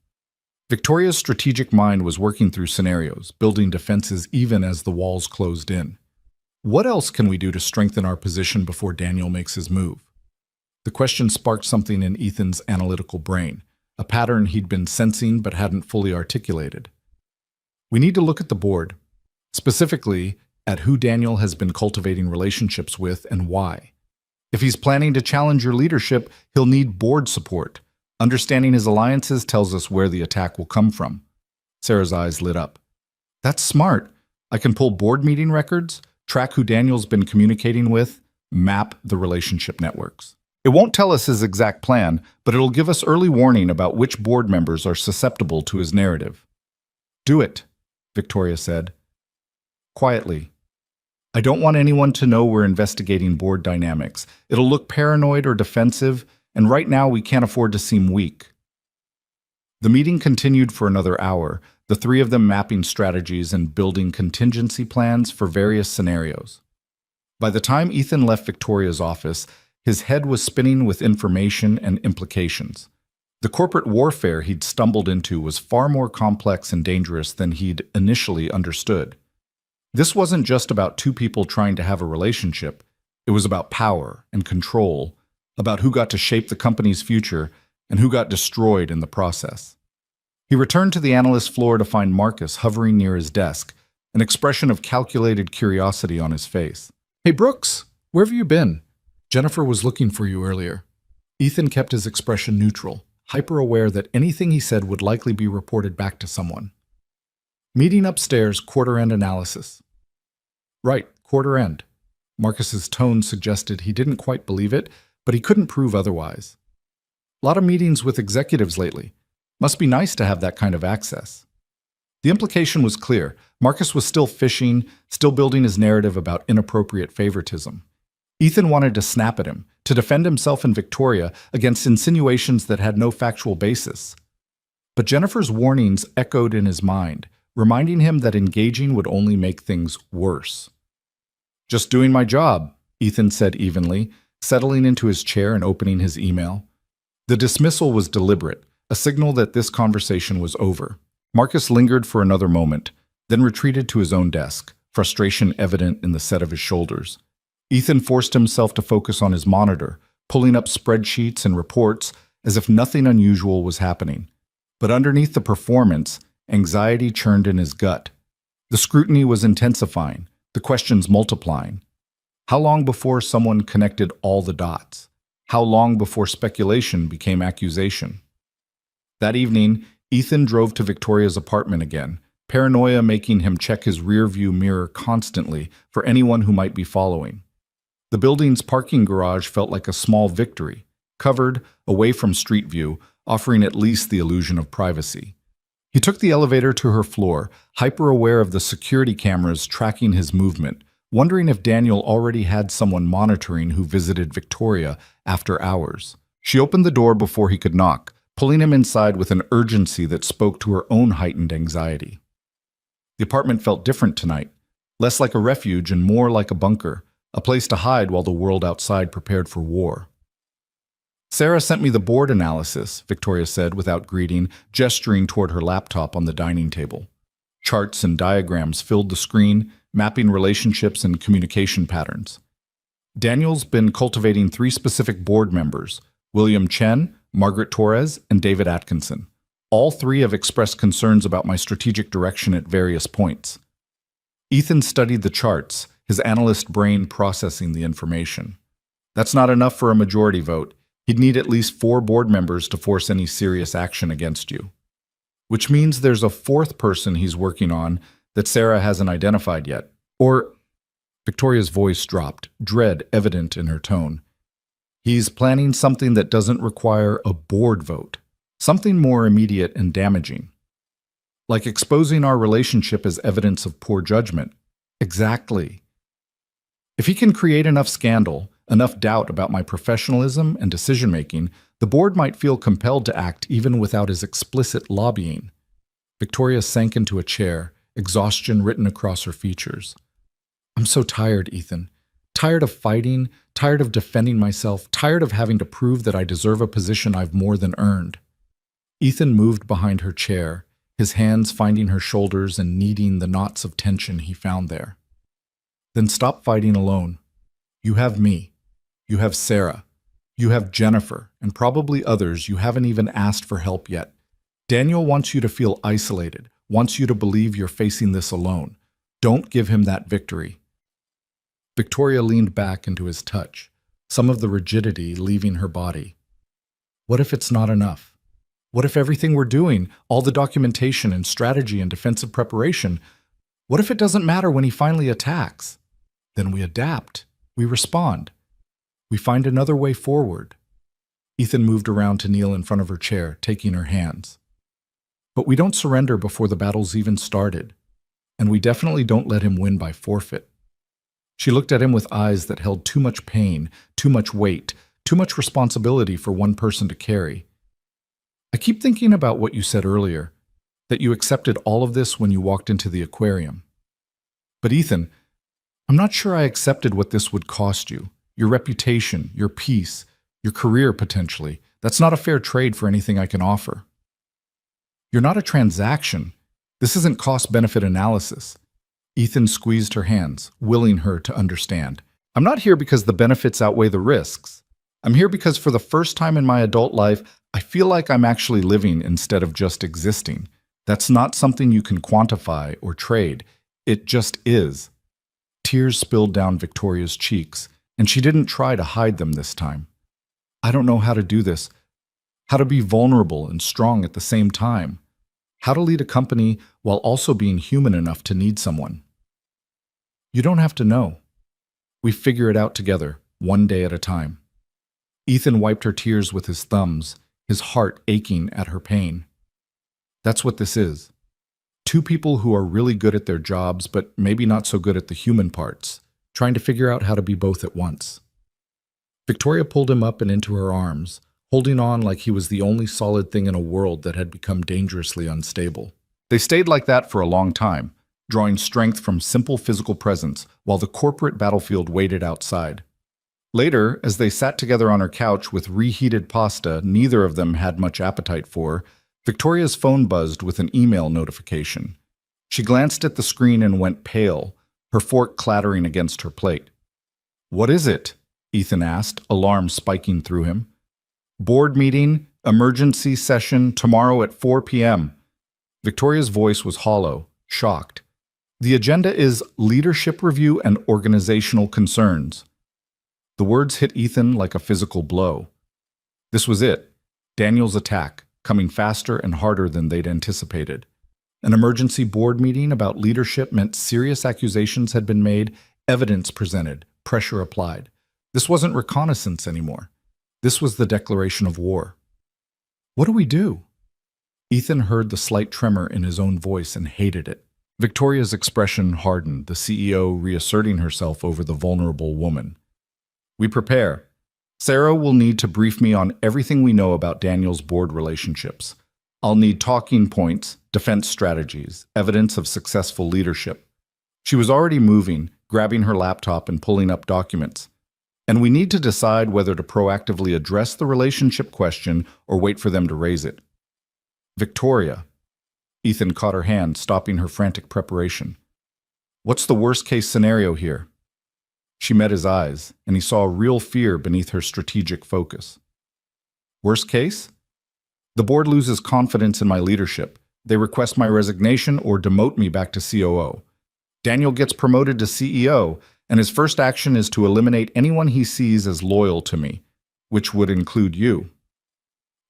Victoria's strategic mind was working through scenarios, building defenses even as the walls closed in. What else can we do to strengthen our position before Daniel makes his move? The question sparked something in Ethan's analytical brain, a pattern he'd been sensing but hadn't fully articulated. We need to look at the board, specifically at who Daniel has been cultivating relationships with and why. If he's planning to challenge your leadership, he'll need board support. Understanding his alliances tells us where the attack will come from. Sarah's eyes lit up. That's smart. I can pull board meeting records, track who Daniel's been communicating with, map the relationship networks. It won't tell us his exact plan, but it'll give us early warning about which board members are susceptible to his narrative. Do it, Victoria said. Quietly. I don't want anyone to know we're investigating board dynamics. It'll look paranoid or defensive, and right now we can't afford to seem weak. The meeting continued for another hour, the 3 of them mapping strategies and building contingency plans for various scenarios. By the time Ethan left Victoria's office, his head was spinning with information and implications. The corporate warfare he'd stumbled into was far more complex and dangerous than he'd initially understood. This wasn't just about 2 people trying to have a relationship. It was about power and control, about who got to shape the company's future and who got destroyed in the process. He returned to the analyst floor to find Marcus hovering near his desk, an expression of calculated curiosity on his face. Hey, Brooks, where have you been? Jennifer was looking for you earlier. Ethan kept his expression neutral, hyper-aware that anything he said would likely be reported back to someone. Meeting upstairs, quarter-end analysis. Right, quarter-end. Marcus's tone suggested he didn't quite believe it, but he couldn't prove otherwise. Lot of meetings with executives lately. Must be nice to have that kind of access. The implication was clear. Marcus was still fishing, still building his narrative about inappropriate favoritism. Ethan wanted to snap at him, to defend himself and Victoria against insinuations that had no factual basis. But Jennifer's warnings echoed in his mind, reminding him that engaging would only make things worse. Just doing my job, Ethan said evenly, settling into his chair and opening his email. The dismissal was deliberate, a signal that this conversation was over. Marcus lingered for another moment, then retreated to his own desk, frustration evident in the set of his shoulders. Ethan forced himself to focus on his monitor, pulling up spreadsheets and reports as if nothing unusual was happening. But underneath the performance, anxiety churned in his gut. The scrutiny was intensifying, The questions multiplying. How long before someone connected all the dots? How long before speculation became accusation? That evening, Ethan drove to Victoria's apartment again, paranoia making him check his rearview mirror constantly for anyone who might be following. The building's parking garage felt like a small victory, covered, away from street view, offering at least the illusion of privacy. He took the elevator to her floor, hyper-aware of the security cameras tracking his movement, wondering if Daniel already had someone monitoring who visited Victoria after hours. She opened the door before he could knock, pulling him inside with an urgency that spoke to her own heightened anxiety. The apartment felt different tonight, less like a refuge and more like a bunker, a place to hide while the world outside prepared for war. "Sarah sent me the board analysis," Victoria said without greeting, gesturing toward her laptop on the dining table. Charts and diagrams filled the screen, mapping relationships and communication patterns. Daniel's been cultivating 3 specific board members: William Chen, Margaret Torres, and David Atkinson. All 3 have expressed concerns about my strategic direction at various points. Ethan studied the charts, his analyst brain processing the information. That's not enough for a majority vote. He'd need at least 4 board members to force any serious action against you. Which means there's a 4th person he's working on that Sarah hasn't identified yet. Or, Victoria's voice dropped, dread evident in her tone. He's planning something that doesn't require a board vote. Something more immediate and damaging. Like exposing our relationship as evidence of poor judgment. Exactly. If he can create enough scandal, enough doubt about my professionalism and decision-making, the board might feel compelled to act even without his explicit lobbying. Victoria sank into a chair, exhaustion written across her features. "I'm so tired, Ethan. Tired of fighting, tired of defending myself, tired of having to prove that I deserve a position I've more than earned." Ethan moved behind her chair, his hands finding her shoulders and kneading the knots of tension he found there. "Then stop fighting alone. You have me. You have Sarah. You have Jennifer, and probably others you haven't even asked for help yet. Daniel wants you to feel isolated, wants you to believe you're facing this alone. Don't give him that victory." Victoria leaned back into his touch, some of the rigidity leaving her body. What if it's not enough? What if everything we're doing, all the documentation and strategy and defensive preparation, what if it doesn't matter when he finally attacks? Then we adapt. We respond. We find another way forward. Ethan moved around to kneel in front of her chair, taking her hands. But we don't surrender before the battle's even started. And we definitely don't let him win by forfeit. She looked at him with eyes that held too much pain, too much weight, too much responsibility for one person to carry. "I keep thinking about what you said earlier, that you accepted all of this when you walked into the aquarium. But Ethan, I'm not sure I accepted what this would cost you. Your reputation, your peace, your career potentially. That's not a fair trade for anything I can offer. You're not a transaction. This isn't cost-benefit analysis." Ethan squeezed her hands, willing her to understand. "I'm not here because the benefits outweigh the risks. I'm here because for the first time in my adult life, I feel like I'm actually living instead of just existing. That's not something you can quantify or trade. It just is." Tears spilled down Victoria's cheeks, and she didn't try to hide them this time. "I don't know how to do this. How to be vulnerable and strong at the same time. How to lead a company while also being human enough to need someone." "You don't have to know. We figure it out together, one day at a time." Ethan wiped her tears with his thumbs, his heart aching at her pain. "That's what this is. 2 people who are really good at their jobs, but maybe not so good at the human parts, trying to figure out how to be both at once." Victoria pulled him up and into her arms, holding on like he was the only solid thing in a world that had become dangerously unstable. They stayed like that for a long time, drawing strength from simple physical presence while the corporate battlefield waited outside. Later, as they sat together on her couch with reheated pasta neither of them had much appetite for, Victoria's phone buzzed with an email notification. She glanced at the screen and went pale, her fork clattering against her plate. "What is it?" Ethan asked, alarm spiking through him. "Board meeting, emergency session tomorrow at 4 p.m. Victoria's voice was hollow, shocked. The agenda is leadership review and organizational concerns. The words hit Ethan like a physical blow. This was it. Daniel's attack, coming faster and harder than they'd anticipated. An emergency board meeting about leadership meant serious accusations had been made, evidence presented, pressure applied. This wasn't reconnaissance anymore. This was the declaration of war. What do we do? Ethan heard the slight tremor in his own voice and hated it. Victoria's expression hardened, the CEO reasserting herself over the vulnerable woman. We prepare. Sarah will need to brief me on everything we know about Daniel's board relationships. I'll need talking points, defense strategies, evidence of successful leadership. She was already moving, grabbing her laptop and pulling up documents. And we need to decide whether to proactively address the relationship question or wait for them to raise it. Victoria. Ethan caught her hand, stopping her frantic preparation. What's the worst-case scenario here? She met his eyes, and he saw real fear beneath her strategic focus. Worst case? The board loses confidence in my leadership. They request my resignation or demote me back to COO. Daniel gets promoted to CEO, and his first action is to eliminate anyone he sees as loyal to me, which would include you.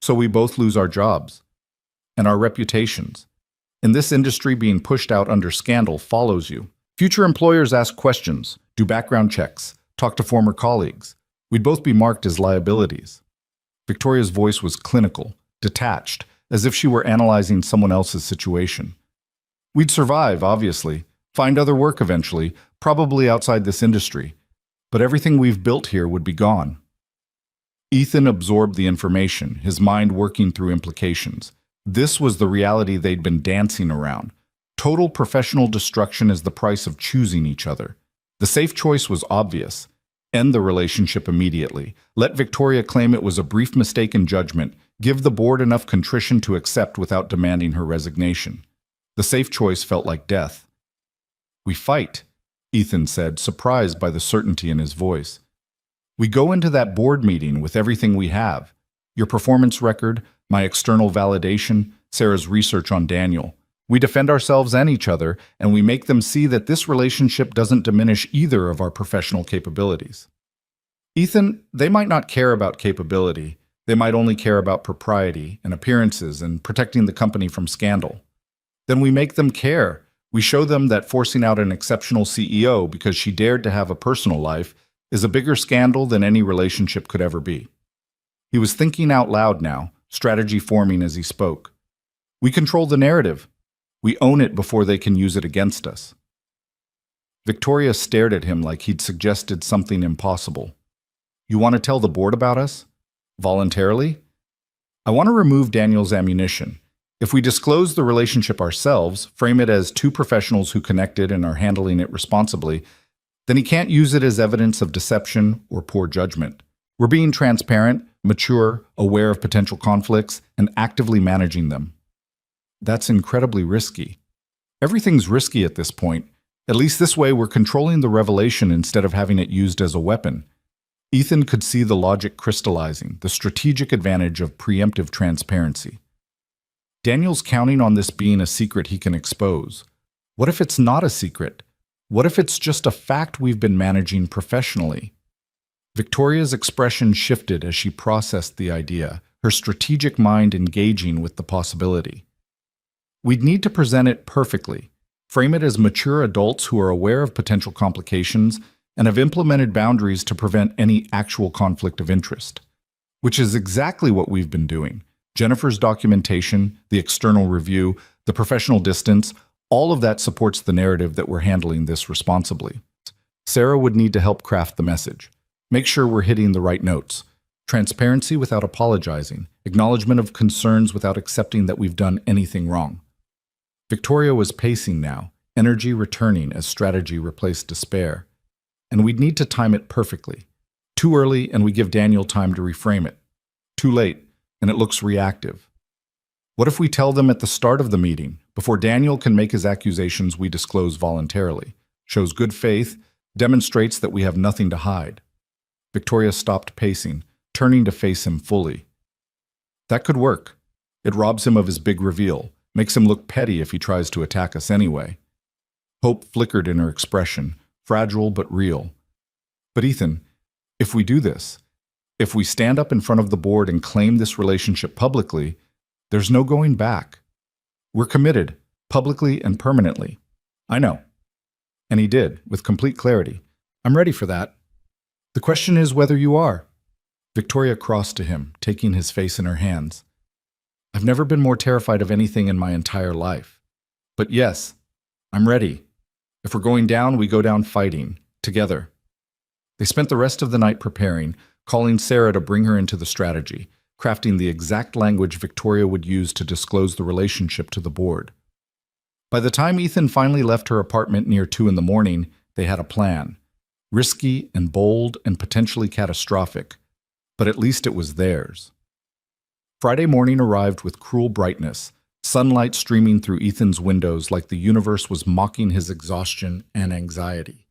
So we both lose our jobs and our reputations. In this industry, being pushed out under scandal follows you. Future employers ask questions, do background checks, talk to former colleagues. We'd both be marked as liabilities. Victoria's voice was clinical, detached, as if she were analyzing someone else's situation. We'd survive, obviously, find other work eventually, probably outside this industry, but everything we've built here would be gone. Ethan absorbed the information, his mind working through implications. This was the reality they'd been dancing around. Total professional destruction is the price of choosing each other. The safe choice was obvious. End the relationship immediately. Let Victoria claim it was a brief mistake in judgment. Give the board enough contrition to accept without demanding her resignation. The safe choice felt like death. We fight, Ethan said, surprised by the certainty in his voice. We go into that board meeting with everything we have. Your performance record, my external validation, Sarah's research on Daniel. We defend ourselves and each other, and we make them see that this relationship doesn't diminish either of our professional capabilities. Ethan, they might not care about capability. They might only care about propriety and appearances and protecting the company from scandal. Then we make them care. We show them that forcing out an exceptional CEO because she dared to have a personal life is a bigger scandal than any relationship could ever be. He was thinking out loud now, strategy forming as he spoke. We control the narrative. We own it before they can use it against us. Victoria stared at him like he'd suggested something impossible. You want to tell the board about us? Voluntarily? I want to remove Daniel's ammunition. If we disclose the relationship ourselves, frame it as two professionals who connected and are handling it responsibly, then he can't use it as evidence of deception or poor judgment. We're being transparent, mature, aware of potential conflicts, and actively managing them. That's incredibly risky. Everything's risky at this point. At least this way we're controlling the revelation instead of having it used as a weapon. Ethan could see the logic crystallizing, the strategic advantage of preemptive transparency. Daniel's counting on this being a secret he can expose. What if it's not a secret? What if it's just a fact we've been managing professionally? Victoria's expression shifted as she processed the idea, her strategic mind engaging with the possibility. We'd need to present it perfectly, frame it as mature adults who are aware of potential complications and have implemented boundaries to prevent any actual conflict of interest, which is exactly what we've been doing. Jennifer's documentation, the external review, the professional distance, all of that supports the narrative that we're handling this responsibly. Sarah would need to help craft the message. Make sure we're hitting the right notes. Transparency without apologizing. Acknowledgement of concerns without accepting that we've done anything wrong. Victoria was pacing now, energy returning as strategy replaced despair. And we'd need to time it perfectly. Too early, and we give Daniel time to reframe it. Too late, and it looks reactive. What if we tell them at the start of the meeting, before Daniel can make his accusations we disclose voluntarily, shows good faith, demonstrates that we have nothing to hide? Victoria stopped pacing, turning to face him fully. That could work. It robs him of his big reveal, makes him look petty if he tries to attack us anyway. Hope flickered in her expression, fragile but real. But Ethan, if we do this, if we stand up in front of the board and claim this relationship publicly, there's no going back. We're committed, publicly and permanently. I know. And he did, with complete clarity. I'm ready for that. The question is whether you are. Victoria crossed to him, taking his face in her hands. I've never been more terrified of anything in my entire life. But yes, I'm ready. If we're going down, we go down fighting, together. They spent the rest of the night preparing, calling Sarah to bring her into the strategy, crafting the exact language Victoria would use to disclose the relationship to the board. By the time Ethan finally left her apartment near 2 in the morning, they had a plan. Risky and bold and potentially catastrophic, but at least it was theirs. Friday morning arrived with cruel brightness, sunlight streaming through Ethan's windows like the universe was mocking his exhaustion and anxiety.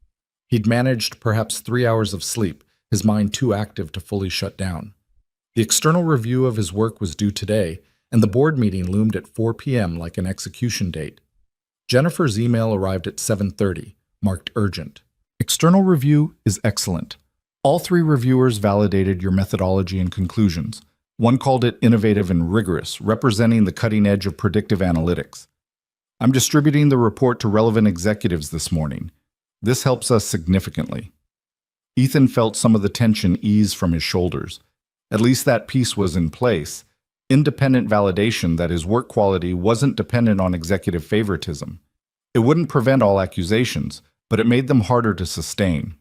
He'd managed perhaps 3 hours of sleep, his mind too active to fully shut down. The external review of his work was due today, and the board meeting loomed at 4 p.m. like an execution date. Jennifer's email arrived at 7:30, marked urgent. External review is excellent. All 3 reviewers validated your methodology and conclusions. One called it innovative and rigorous, representing the cutting edge of predictive analytics. I'm distributing the report to relevant executives this morning. This helps us significantly. Ethan felt some of the tension ease from his shoulders. At least that piece was in place. Independent validation that his work quality wasn't dependent on executive favoritism. It wouldn't prevent all accusations, but it made them harder to sustain.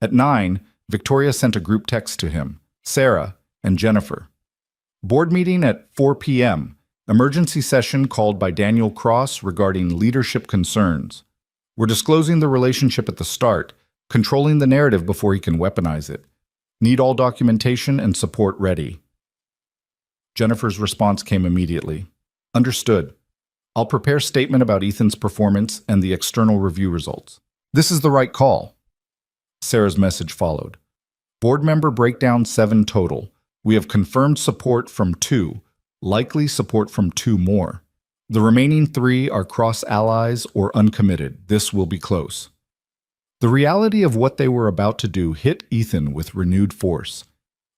At 9, Victoria sent a group text to him, Sarah, and Jennifer. Board meeting at 4 p.m. Emergency session called by Daniel Cross regarding leadership concerns. We're disclosing the relationship at the start, controlling the narrative before he can weaponize it. Need all documentation and support ready. Jennifer's response came immediately. Understood. I'll prepare statement about Ethan's performance and the external review results. This is the right call. Sarah's message followed. Board member breakdown 7 total. We have confirmed support from 2, likely support from 2 more. The remaining 3 are cross-allies or uncommitted. This will be close. The reality of what they were about to do hit Ethan with renewed force.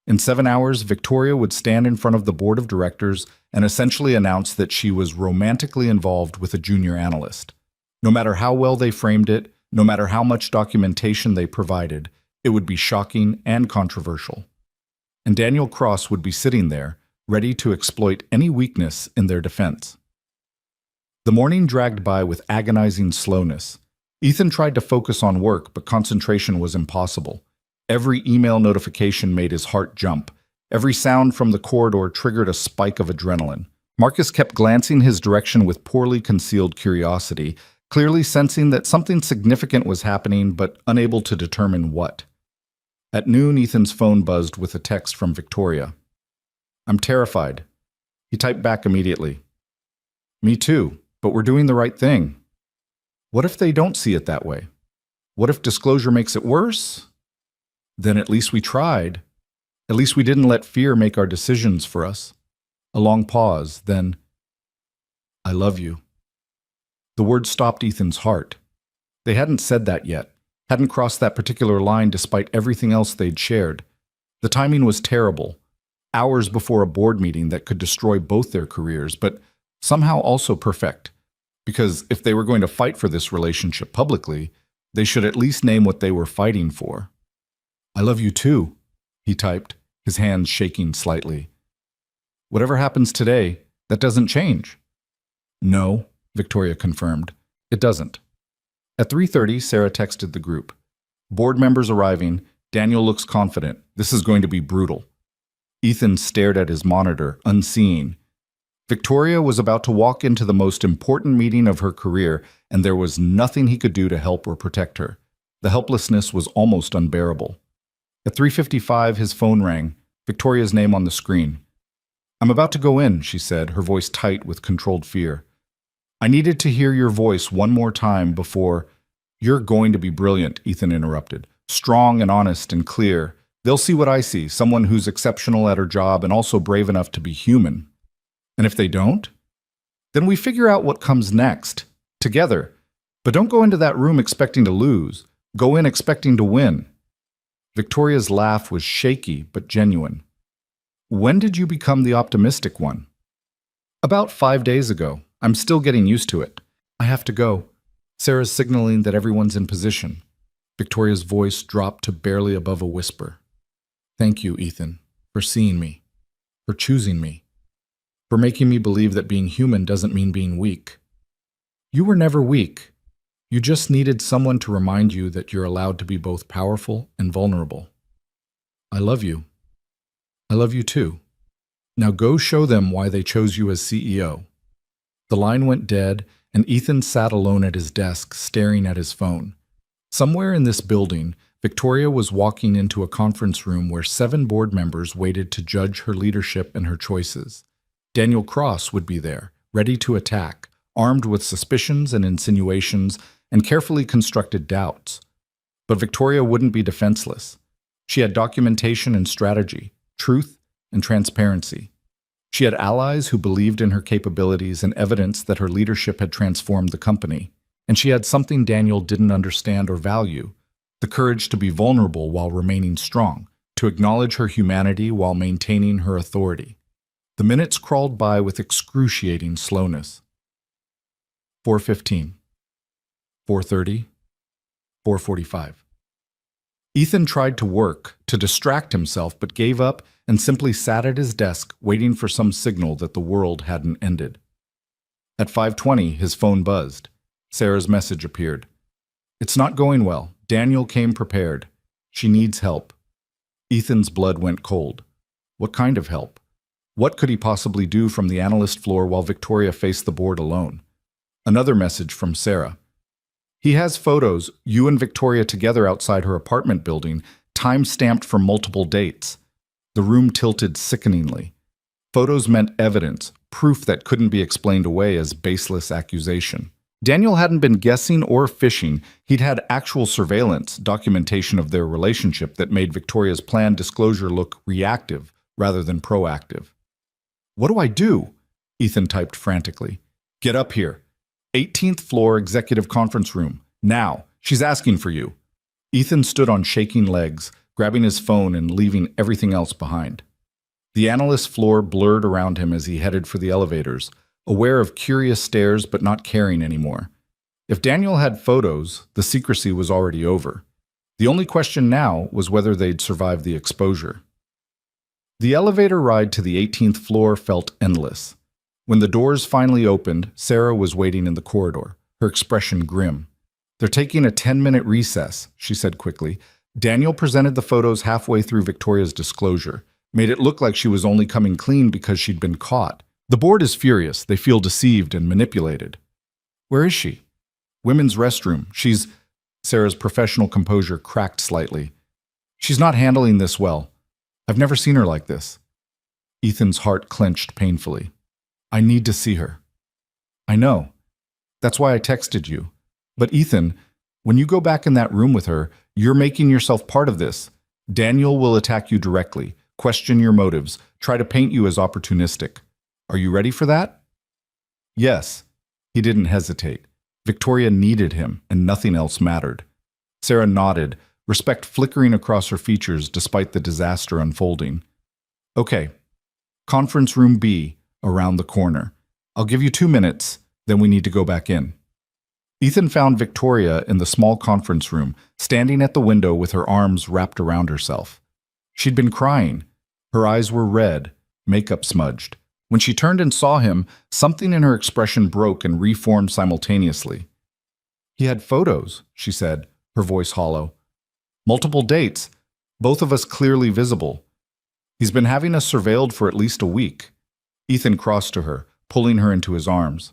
In 7 hours, Victoria would stand in front of the board of directors and essentially announce that she was romantically involved with a junior analyst. No matter how well they framed it, no matter how much documentation they provided, it would be shocking and controversial. And Daniel Cross would be sitting there, ready to exploit any weakness in their defense. The morning dragged by with agonizing slowness. Ethan tried to focus on work, but concentration was impossible. Every email notification made his heart jump. Every sound from the corridor triggered a spike of adrenaline. Marcus kept glancing his direction with poorly concealed curiosity, clearly sensing that something significant was happening, but unable to determine what. At noon, Ethan's phone buzzed with a text from Victoria. I'm terrified. He typed back immediately. Me too, but we're doing the right thing. What if they don't see it that way? What if disclosure makes it worse? Then at least we tried. At least we didn't let fear make our decisions for us. A long pause, then, I love you. The word stopped Ethan's heart. They hadn't said that yet, hadn't crossed that particular line despite everything else they'd shared. The timing was terrible, hours before a board meeting that could destroy both their careers, but somehow also perfect. Because if they were going to fight for this relationship publicly, they should at least name what they were fighting for. I love you too, he typed, his hands shaking slightly. Whatever happens today, that doesn't change. No, Victoria confirmed. It doesn't. At 3:30, Sarah texted the group. Board members arriving. Daniel looks confident. This is going to be brutal. Ethan stared at his monitor, unseeing. Victoria was about to walk into the most important meeting of her career, and there was nothing he could do to help or protect her. The helplessness was almost unbearable. At 3:55, his phone rang, Victoria's name on the screen. I'm about to go in, she said, her voice tight with controlled fear. I needed to hear your voice one more time before... You're going to be brilliant, Ethan interrupted. Strong and honest and clear. They'll see what I see, someone who's exceptional at her job and also brave enough to be human. And if they don't? Then we figure out what comes next, together. But don't go into that room expecting to lose. Go in expecting to win. Victoria's laugh was shaky but genuine. When did you become the optimistic one? About 5 days ago. I'm still getting used to it. I have to go. Sarah's signaling that everyone's in position. Victoria's voice dropped to barely above a whisper. Thank you, Ethan, for seeing me, for choosing me, for making me believe that being human doesn't mean being weak. You were never weak. You just needed someone to remind you that you're allowed to be both powerful and vulnerable. I love you. I love you too. Now go show them why they chose you as CEO. The line went dead, and Ethan sat alone at his desk, staring at his phone. Somewhere in this building, Victoria was walking into a conference room where 7 board members waited to judge her leadership and her choices. Daniel Cross would be there, ready to attack, armed with suspicions and insinuations and carefully constructed doubts. But Victoria wouldn't be defenseless. She had documentation and strategy, truth and transparency. She had allies who believed in her capabilities and evidence that her leadership had transformed the company. And she had something Daniel didn't understand or value, the courage to be vulnerable while remaining strong, to acknowledge her humanity while maintaining her authority. The minutes crawled by with excruciating slowness. 4:15, 4:30, 4:45. Ethan tried to work, to distract himself, but gave up and simply sat at his desk waiting for some signal that the world hadn't ended. At 5:20, his phone buzzed. Sarah's message appeared. It's not going well. Daniel came prepared. She needs help. Ethan's blood went cold. What kind of help? What could he possibly do from the analyst floor while Victoria faced the board alone? Another message from Sarah. He has photos, you and Victoria together outside her apartment building, time-stamped for multiple dates. The room tilted sickeningly. Photos meant evidence, proof that couldn't be explained away as baseless accusation. Daniel hadn't been guessing or fishing. He'd had actual surveillance, documentation of their relationship that made Victoria's planned disclosure look reactive rather than proactive. What do I do? Ethan typed frantically. Get up here. 18th floor executive conference room. Now. She's asking for you. Ethan stood on shaking legs, grabbing his phone and leaving everything else behind. The analyst's floor blurred around him as he headed for the elevators, aware of curious stares but not caring anymore. If Daniel had photos, the secrecy was already over. The only question now was whether they'd survive the exposure. The elevator ride to the 18th floor felt endless. When the doors finally opened, Sarah was waiting in the corridor, her expression grim. They're taking a 10-minute recess, she said quickly. Daniel presented the photos halfway through Victoria's disclosure, made it look like she was only coming clean because she'd been caught. The board is furious. They feel deceived and manipulated. Where is she? Women's restroom. Sarah's professional composure cracked slightly. She's not handling this well. I've never seen her like this. Ethan's heart clenched painfully. I need to see her. I know. That's why I texted you. But Ethan, when you go back in that room with her, you're making yourself part of this. Daniel will attack you directly, question your motives, try to paint you as opportunistic. Are you ready for that? Yes. He didn't hesitate. Victoria needed him, and nothing else mattered. Sarah nodded, respect flickering across her features despite the disaster unfolding. Okay. Conference room B, around the corner. I'll give you 2 minutes, then we need to go back in. Ethan found Victoria in the small conference room, standing at the window with her arms wrapped around herself. She'd been crying. Her eyes were red, makeup smudged. When she turned and saw him, something in her expression broke and reformed simultaneously. He had photos, she said, her voice hollow. Multiple dates, both of us clearly visible. He's been having us surveilled for at least a week. Ethan crossed to her, pulling her into his arms.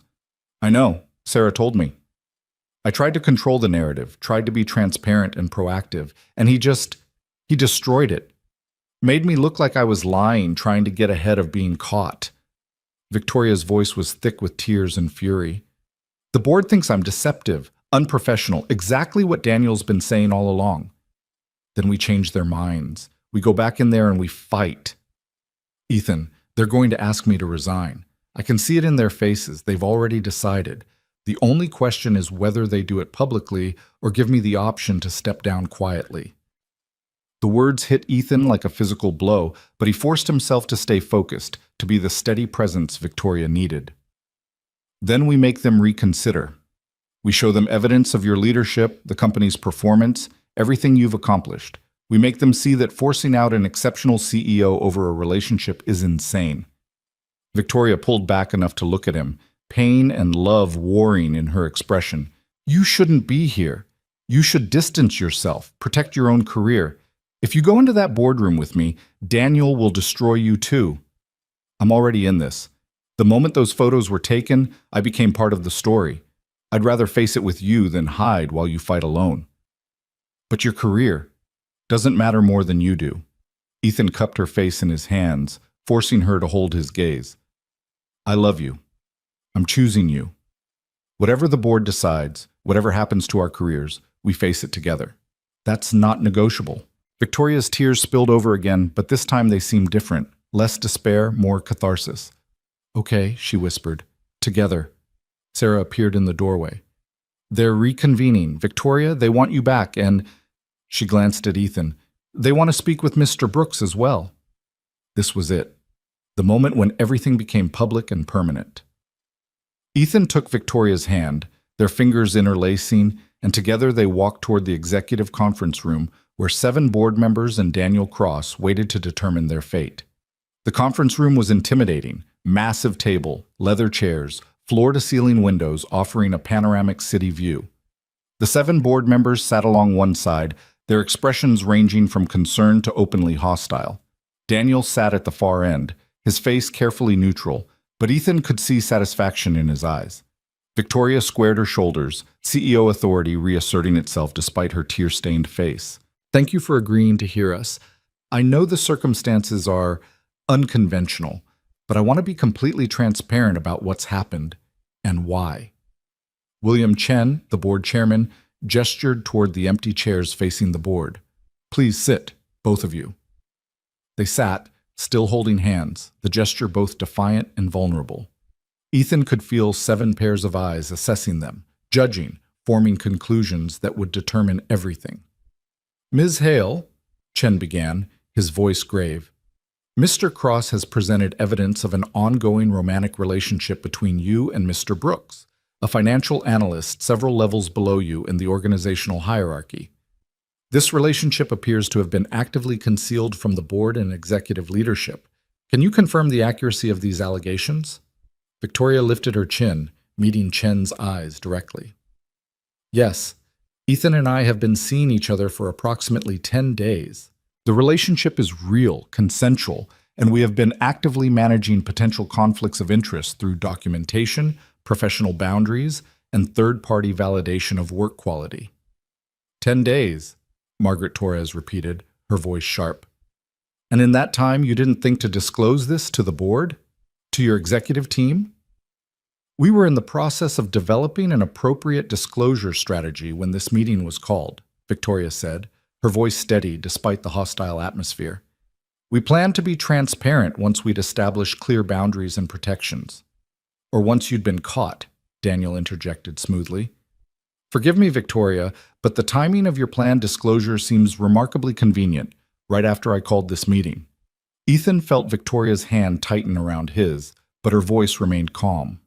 I know, Sarah told me. I tried to control the narrative, tried to be transparent and proactive, and he destroyed it. Made me look like I was lying, trying to get ahead of being caught. Victoria's voice was thick with tears and fury. The board thinks I'm deceptive, unprofessional, exactly what Daniel's been saying all along. Then we change their minds. We go back in there and we fight. Ethan, they're going to ask me to resign. I can see it in their faces. They've already decided. The only question is whether they do it publicly or give me the option to step down quietly. The words hit Ethan like a physical blow, but he forced himself to stay focused, to be the steady presence Victoria needed. Then we make them reconsider. We show them evidence of your leadership, the company's performance, everything you've accomplished. We make them see that forcing out an exceptional CEO over a relationship is insane. Victoria pulled back enough to look at him, pain and love warring in her expression. You shouldn't be here. You should distance yourself, protect your own career. If you go into that boardroom with me, Daniel will destroy you too. I'm already in this. The moment those photos were taken, I became part of the story. I'd rather face it with you than hide while you fight alone. But your career doesn't matter more than you do. Ethan cupped her face in his hands, forcing her to hold his gaze. I love you. I'm choosing you. Whatever the board decides, whatever happens to our careers, we face it together. That's not negotiable. Victoria's tears spilled over again, but this time they seemed different. Less despair, more catharsis. Okay, she whispered. Together. Sarah appeared in the doorway. They're reconvening. Victoria, they want you back, and... She glanced at Ethan. They want to speak with Mr. Brooks as well. This was it. The moment when everything became public and permanent. Ethan took Victoria's hand, their fingers interlacing, and together they walked toward the executive conference room where 7 board members and Daniel Cross waited to determine their fate. The conference room was intimidating. Massive table, leather chairs, floor-to-ceiling windows offering a panoramic city view. The 7 board members sat along one side, their expressions ranging from concern to openly hostile. Daniel sat at the far end, his face carefully neutral, but Ethan could see satisfaction in his eyes. Victoria squared her shoulders, CEO authority reasserting itself despite her tear-stained face. Thank you for agreeing to hear us. I know the circumstances are unconventional, but I want to be completely transparent about what's happened and why. William Chen, the board chairman, gestured toward the empty chairs facing the board. Please sit, both of you. They sat, still holding hands, the gesture both defiant and vulnerable. Ethan could feel 7 pairs of eyes assessing them, judging, forming conclusions that would determine everything. Ms. Hale, Chen began, his voice grave, Mr. Cross has presented evidence of an ongoing romantic relationship between you and Mr. Brooks, a financial analyst several levels below you in the organizational hierarchy. This relationship appears to have been actively concealed from the board and executive leadership. Can you confirm the accuracy of these allegations? Victoria lifted her chin, meeting Chen's eyes directly. Yes, Ethan and I have been seeing each other for approximately 10 days. The relationship is real, consensual, and we have been actively managing potential conflicts of interest through documentation, professional boundaries, and third-party validation of work quality. 10 days, Margaret Torres repeated, her voice sharp. And in that time, you didn't think to disclose this to the board? To your executive team? We were in the process of developing an appropriate disclosure strategy when this meeting was called, Victoria said, her voice steady despite the hostile atmosphere. We planned to be transparent once we'd established clear boundaries and protections. Or once you'd been caught, Daniel interjected smoothly. Forgive me, Victoria, but the timing of your planned disclosure seems remarkably convenient, right after I called this meeting. Ethan felt Victoria's hand tighten around his, but her voice remained calm.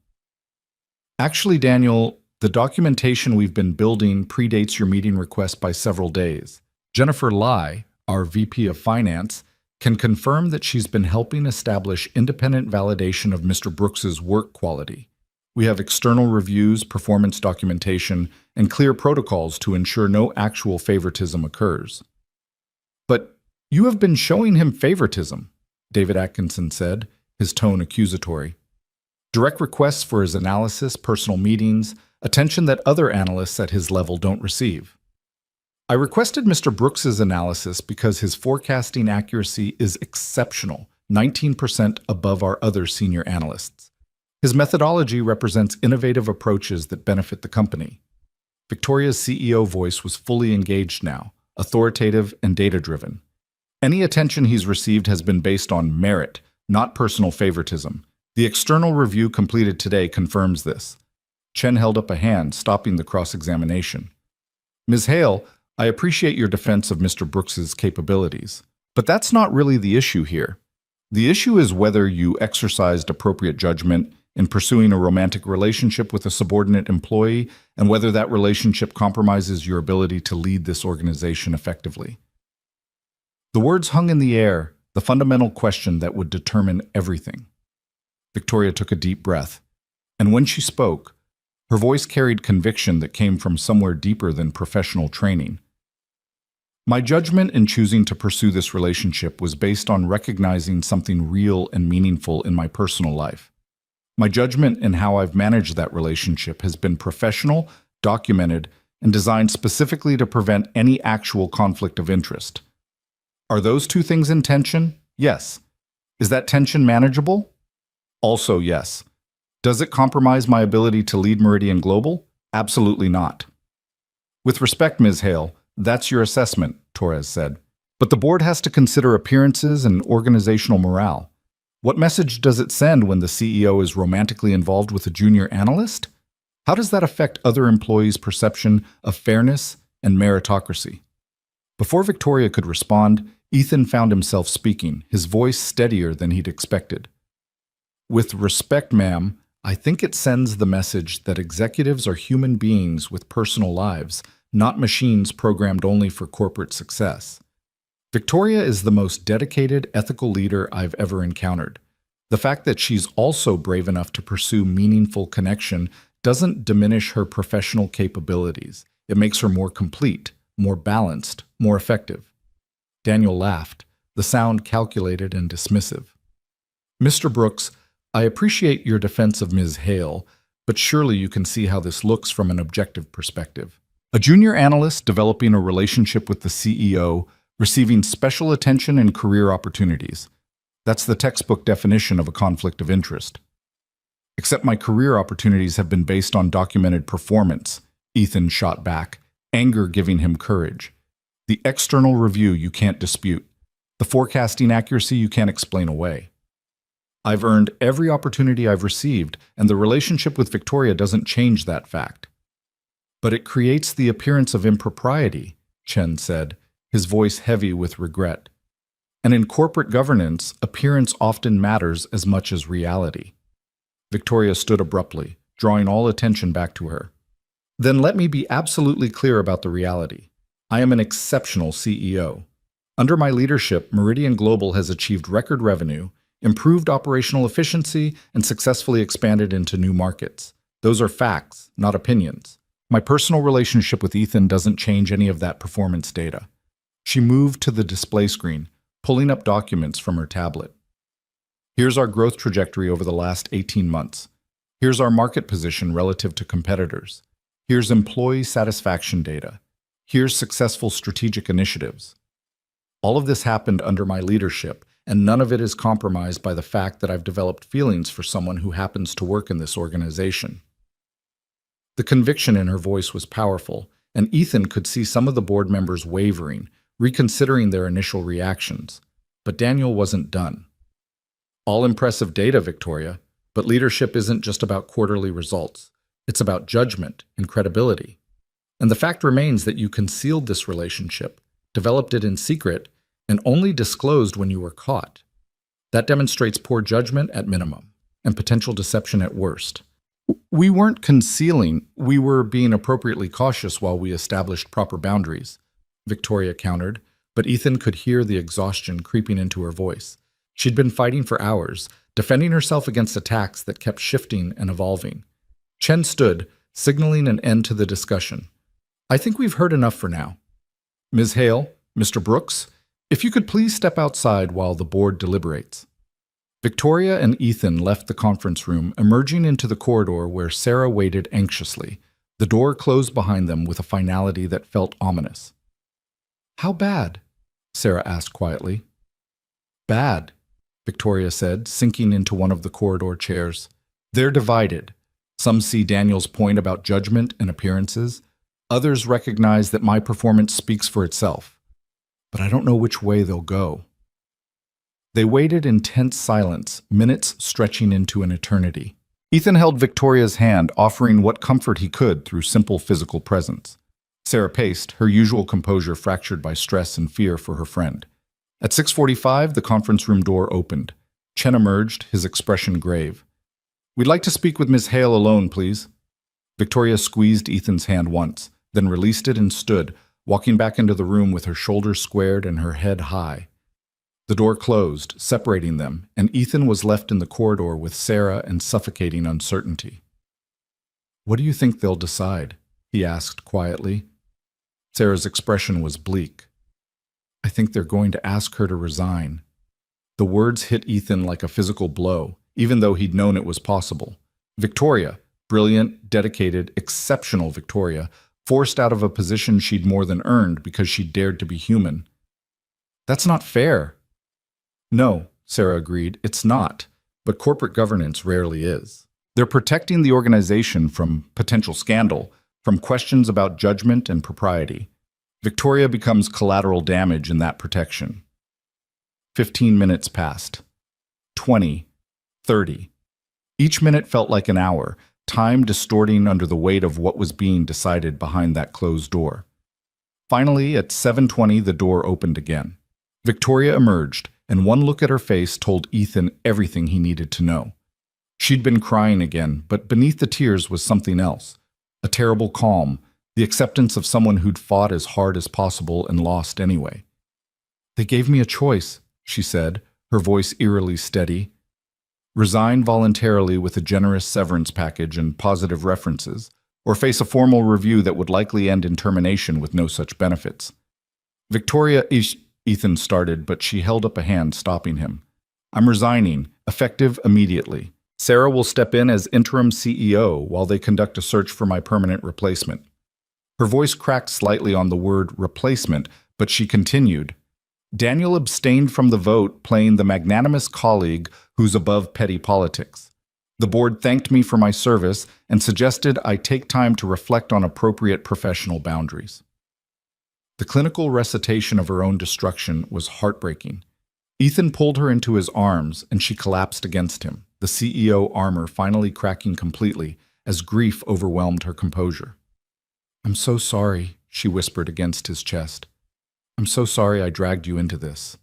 Actually, Daniel, the documentation we've been building predates your meeting request by several days. Jennifer Lai, our VP of Finance, can confirm that she's been helping establish independent validation of Mr. Brooks's work quality. We have external reviews, performance documentation, and clear protocols to ensure no actual favoritism occurs. But you have been showing him favoritism, David Atkinson said, his tone accusatory. Direct requests for his analysis, personal meetings, attention that other analysts at his level don't receive. I requested Mr. Brooks's analysis because his forecasting accuracy is exceptional, 19% above our other senior analysts. His methodology represents innovative approaches that benefit the company. Victoria's CEO voice was fully engaged now, authoritative and data-driven. Any attention he's received has been based on merit, not personal favoritism. The external review completed today confirms this. Chen held up a hand, stopping the cross-examination. Ms. Hale, I appreciate your defense of Mr. Brooks's capabilities, but that's not really the issue here. The issue is whether you exercised appropriate judgment in pursuing a romantic relationship with a subordinate employee and whether that relationship compromises your ability to lead this organization effectively. The words hung in the air, the fundamental question that would determine everything. Victoria took a deep breath, and when she spoke, her voice carried conviction that came from somewhere deeper than professional training. My judgment in choosing to pursue this relationship was based on recognizing something real and meaningful in my personal life. My judgment in how I've managed that relationship has been professional, documented, and designed specifically to prevent any actual conflict of interest. Are those two things in tension? Yes. Is that tension manageable? Also yes. Does it compromise my ability to lead Meridian Global? Absolutely not. With respect, Ms. Hale, that's your assessment, Torres said. But the board has to consider appearances and organizational morale. What message does it send when the CEO is romantically involved with a junior analyst? How does that affect other employees' perception of fairness and meritocracy? Before Victoria could respond, Ethan found himself speaking, his voice steadier than he'd expected. With respect, ma'am, I think it sends the message that executives are human beings with personal lives, not machines programmed only for corporate success. Victoria is the most dedicated, ethical leader I've ever encountered. The fact that she's also brave enough to pursue meaningful connection doesn't diminish her professional capabilities. It makes her more complete, more balanced, more effective. Daniel laughed, the sound calculated and dismissive. Mr. Brooks, I appreciate your defense of Ms. Hale, but surely you can see how this looks from an objective perspective. A junior analyst developing a relationship with the CEO, receiving special attention and career opportunities. That's the textbook definition of a conflict of interest. Except my career opportunities have been based on documented performance, Ethan shot back, anger giving him courage. The external review you can't dispute. The forecasting accuracy you can't explain away. I've earned every opportunity I've received, and the relationship with Victoria doesn't change that fact. But it creates the appearance of impropriety, Chen said, his voice heavy with regret. And in corporate governance, appearance often matters as much as reality. Victoria stood abruptly, drawing all attention back to her. Then let me be absolutely clear about the reality. I am an exceptional CEO. Under my leadership, Meridian Global has achieved record revenue, improved operational efficiency, and successfully expanded into new markets. Those are facts, not opinions. My personal relationship with Ethan doesn't change any of that performance data. She moved to the display screen, pulling up documents from her tablet. Here's our growth trajectory over the last 18 months. Here's our market position relative to competitors. Here's employee satisfaction data. Here's successful strategic initiatives. All of this happened under my leadership, and none of it is compromised by the fact that I've developed feelings for someone who happens to work in this organization. The conviction in her voice was powerful, and Ethan could see some of the board members wavering, reconsidering their initial reactions. But Daniel wasn't done. All impressive data, Victoria, but leadership isn't just about quarterly results. It's about judgment and credibility. And the fact remains that you concealed this relationship, developed it in secret, and only disclosed when you were caught. That demonstrates poor judgment at minimum, and potential deception at worst. We weren't concealing, we were being appropriately cautious while we established proper boundaries, Victoria countered, but Ethan could hear the exhaustion creeping into her voice. She'd been fighting for hours, defending herself against attacks that kept shifting and evolving. Chen stood, signaling an end to the discussion. I think we've heard enough for now. Ms. Hale, Mr. Brooks, if you could please step outside while the board deliberates. Victoria and Ethan left the conference room, emerging into the corridor where Sarah waited anxiously. The door closed behind them with a finality that felt ominous. How bad? Sarah asked quietly. Bad, Victoria said, sinking into one of the corridor chairs. They're divided. Some see Daniel's point about judgment and appearances. Others recognize that my performance speaks for itself. But I don't know which way they'll go. They waited in tense silence, minutes stretching into an eternity. Ethan held Victoria's hand, offering what comfort he could through simple physical presence. Sarah paced, her usual composure fractured by stress and fear for her friend. At 6:45, the conference room door opened. Chen emerged, his expression grave. "We'd like to speak with Miss Hale alone, please." Victoria squeezed Ethan's hand once, then released it and stood, walking back into the room with her shoulders squared and her head high. The door closed, separating them, and Ethan was left in the corridor with Sarah and suffocating uncertainty. "What do you think they'll decide?" he asked quietly. Sarah's expression was bleak. "I think they're going to ask her to resign." The words hit Ethan like a physical blow, even though he'd known it was possible. Victoria, brilliant, dedicated, exceptional Victoria, forced out of a position she'd more than earned because she dared to be human. "That's not fair." "No," Sarah agreed, "it's not, but corporate governance rarely is. They're protecting the organization from potential scandal, from questions about judgment and propriety. Victoria becomes collateral damage in that protection." 15 minutes passed. 20. 30. Each minute felt like an hour, time distorting under the weight of what was being decided behind that closed door. Finally, at 7:20, the door opened again. Victoria emerged, and one look at her face told Ethan everything he needed to know. She'd been crying again, but beneath the tears was something else. A terrible calm, the acceptance of someone who'd fought as hard as possible and lost anyway. "They gave me a choice," she said, her voice eerily steady. "Resign voluntarily with a generous severance package and positive references, or face a formal review that would likely end in termination with no such benefits." Ethan started, but she held up a hand, stopping him. "I'm resigning, effective immediately. Sarah will step in as interim CEO while they conduct a search for my permanent replacement." Her voice cracked slightly on the word replacement, but she continued. "Daniel abstained from the vote, playing the magnanimous colleague who's above petty politics. The board thanked me for my service and suggested I take time to reflect on appropriate professional boundaries." The clinical recitation of her own destruction was heartbreaking. Ethan pulled her into his arms, and she collapsed against him, the CEO armor finally cracking completely as grief overwhelmed her composure. "I'm so sorry," she whispered against his chest. "I'm so sorry I dragged you into this.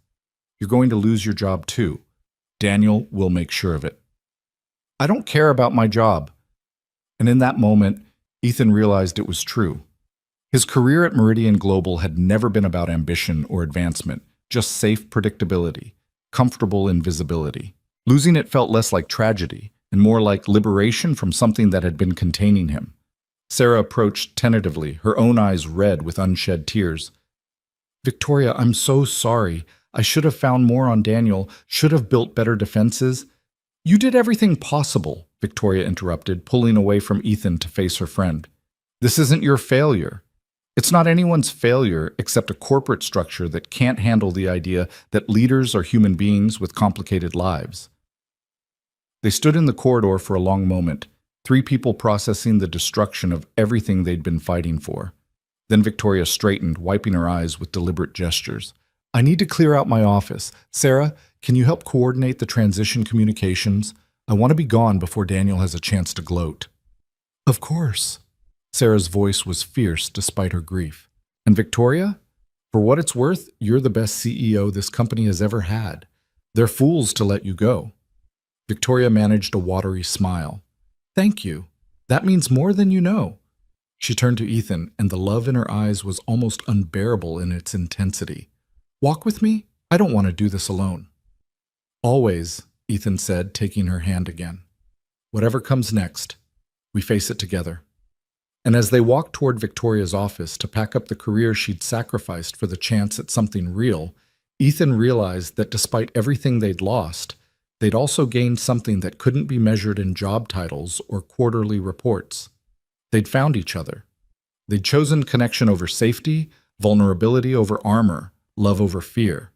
You're going to lose your job too. Daniel will make sure of it." "I don't care about my job." And in that moment, Ethan realized it was true. His career at Meridian Global had never been about ambition or advancement, just safe predictability, comfortable invisibility. Losing it felt less like tragedy and more like liberation from something that had been containing him. Sarah approached tentatively, her own eyes red with unshed tears. "Victoria, I'm so sorry. I should have found more on Daniel, should have built better defenses." "You did everything possible," Victoria interrupted, pulling away from Ethan to face her friend. "This isn't your failure. It's not anyone's failure except a corporate structure that can't handle the idea that leaders are human beings with complicated lives." They stood in the corridor for a long moment, three people processing the destruction of everything they'd been fighting for. Then Victoria straightened, wiping her eyes with deliberate gestures. "I need to clear out my office. Sarah, can you help coordinate the transition communications? I want to be gone before Daniel has a chance to gloat." "Of course." Sarah's voice was fierce despite her grief. "And Victoria? For what it's worth, you're the best CEO this company has ever had. They're fools to let you go." Victoria managed a watery smile. "Thank you. That means more than you know." She turned to Ethan, and the love in her eyes was almost unbearable in its intensity. "Walk with me? I don't want to do this alone." "Always," Ethan said, taking her hand again. "Whatever comes next, we face it together." And as they walked toward Victoria's office to pack up the career she'd sacrificed for the chance at something real, Ethan realized that despite everything they'd lost, they'd also gained something that couldn't be measured in job titles or quarterly reports. They'd found each other. They'd chosen connection over safety, vulnerability over armor, love over fear.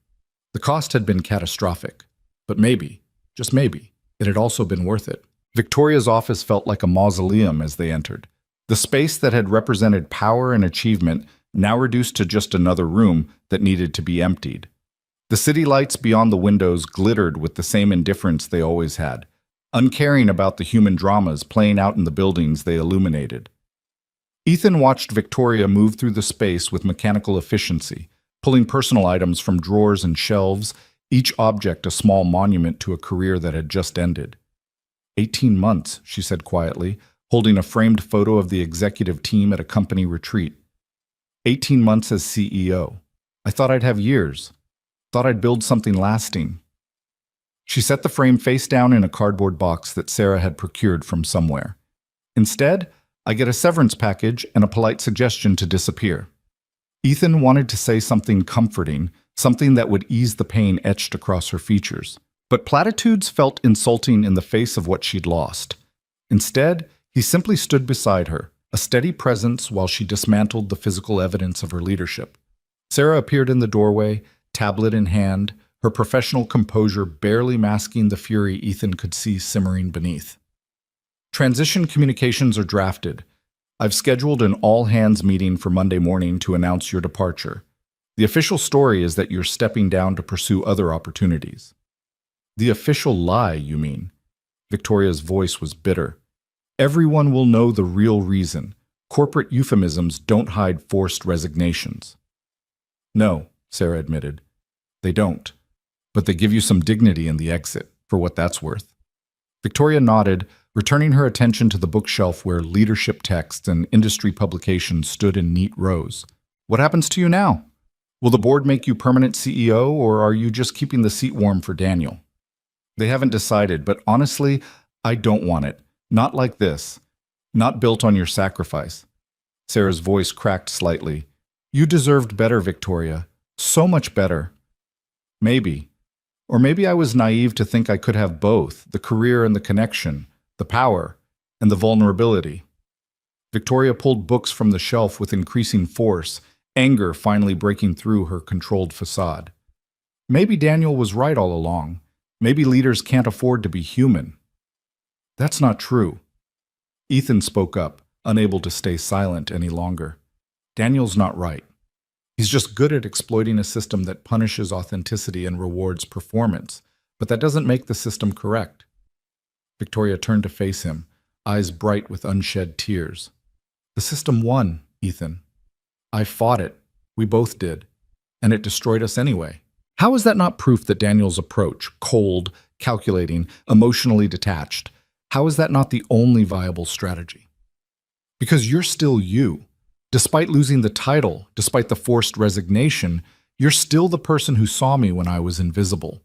The cost had been catastrophic, but maybe, just maybe, it had also been worth it. Victoria's office felt like a mausoleum as they entered. The space that had represented power and achievement now reduced to just another room that needed to be emptied. The city lights beyond the windows glittered with the same indifference they always had, uncaring about the human dramas playing out in the buildings they illuminated. Ethan watched Victoria move through the space with mechanical efficiency, pulling personal items from drawers and shelves, each object a small monument to a career that had just ended. 18 months, she said quietly, holding a framed photo of the executive team at a company retreat. 18 months as CEO. I thought I'd have years. Thought I'd build something lasting. She set the frame face down in a cardboard box that Sarah had procured from somewhere. Instead, I get a severance package and a polite suggestion to disappear. Ethan wanted to say something comforting, something that would ease the pain etched across her features. But platitudes felt insulting in the face of what she'd lost. Instead, he simply stood beside her, a steady presence while she dismantled the physical evidence of her leadership. Sarah appeared in the doorway, tablet in hand, her professional composure barely masking the fury Ethan could see simmering beneath. Transition communications are drafted. I've scheduled an all-hands meeting for Monday morning to announce your departure. The official story is that you're stepping down to pursue other opportunities. The official lie, you mean? Victoria's voice was bitter. Everyone will know the real reason. Corporate euphemisms don't hide forced resignations. No, Sarah admitted. They don't. But they give you some dignity in the exit, for what that's worth. Victoria nodded, returning her attention to the bookshelf where leadership texts and industry publications stood in neat rows. What happens to you now? Will the board make you permanent CEO, or are you just keeping the seat warm for Daniel? They haven't decided, but honestly, I don't want it. Not like this. Not built on your sacrifice. Sarah's voice cracked slightly. You deserved better, Victoria. So much better. Maybe. Or maybe I was naive to think I could have both, the career and the connection, the power and the vulnerability. Victoria pulled books from the shelf with increasing force, anger finally breaking through her controlled facade. Maybe Daniel was right all along. Maybe leaders can't afford to be human. That's not true. Ethan spoke up, unable to stay silent any longer. Daniel's not right. He's just good at exploiting a system that punishes authenticity and rewards performance, but that doesn't make the system correct. Victoria turned to face him, eyes bright with unshed tears. The system won, Ethan. I fought it. We both did. And it destroyed us anyway. How is that not proof that Daniel's approach, cold, calculating, emotionally detached, how is that not the only viable strategy? Because you're still you. Despite losing the title, despite the forced resignation, you're still the person who saw me when I was invisible,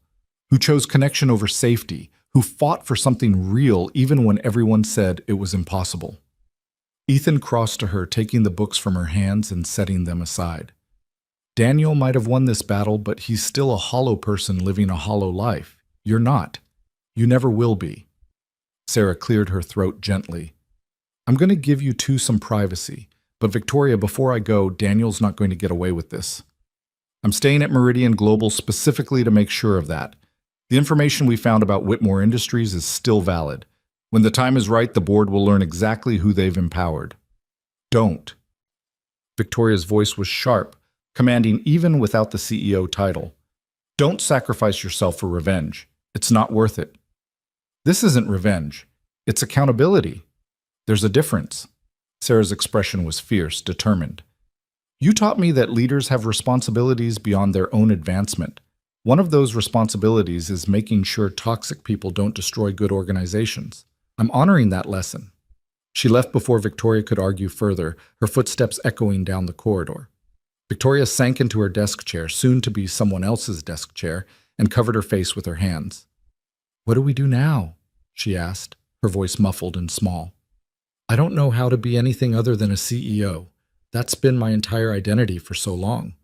who chose connection over safety, who fought for something real even when everyone said it was impossible. Ethan crossed to her, taking the books from her hands and setting them aside. Daniel might have won this battle, but he's still a hollow person living a hollow life. You're not. You never will be. Sarah cleared her throat gently. I'm going to give you two some privacy. But Victoria, before I go, Daniel's not going to get away with this. I'm staying at Meridian Global specifically to make sure of that. The information we found about Whitmore Industries is still valid. When the time is right, the board will learn exactly who they've empowered. Don't. Victoria's voice was sharp, commanding even without the CEO title. Don't sacrifice yourself for revenge. It's not worth it. This isn't revenge. It's accountability. There's a difference. Sarah's expression was fierce, determined. You taught me that leaders have responsibilities beyond their own advancement. One of those responsibilities is making sure toxic people don't destroy good organizations. I'm honoring that lesson. She left before Victoria could argue further, her footsteps echoing down the corridor. Victoria sank into her desk chair, soon to be someone else's desk chair, and covered her face with her hands. What do we do now? She asked, her voice muffled and small. I don't know how to be anything other than a CEO. That's been my entire identity for so long.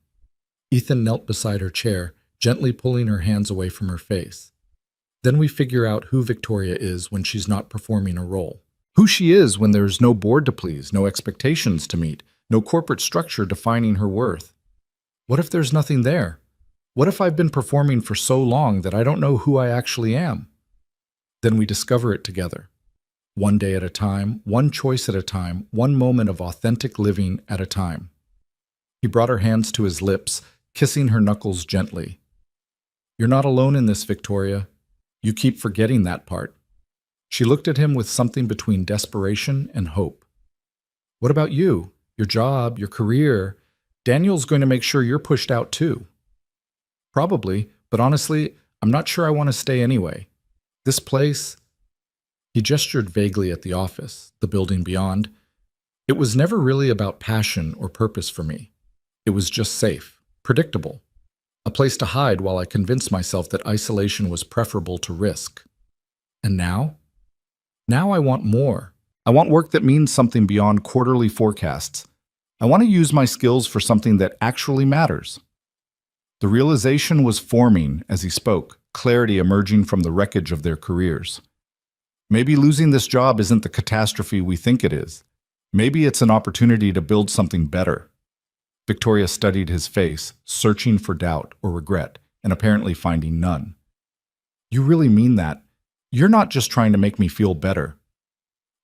Ethan knelt beside her chair, gently pulling her hands away from her face. Then we figure out who Victoria is when she's not performing a role. Who she is when there's no board to please, no expectations to meet, no corporate structure defining her worth. What if there's nothing there? What if I've been performing for so long that I don't know who I actually am? Then we discover it together. One day at a time, one choice at a time, one moment of authentic living at a time. He brought her hands to his lips, kissing her knuckles gently. You're not alone in this, Victoria. You keep forgetting that part. She looked at him with something between desperation and hope. What about you? Your job, your career? Daniel's going to make sure you're pushed out too. Probably, but honestly, I'm not sure I want to stay anyway. This place... He gestured vaguely at the office, the building beyond. It was never really about passion or purpose for me. It was just safe, predictable. A place to hide while I convinced myself that isolation was preferable to risk. And now? Now I want more. I want work that means something beyond quarterly forecasts. I want to use my skills for something that actually matters. The realization was forming as he spoke, clarity emerging from the wreckage of their careers. Maybe losing this job isn't the catastrophe we think it is. Maybe it's an opportunity to build something better. Victoria studied his face, searching for doubt or regret, and apparently finding none. You really mean that? You're not just trying to make me feel better.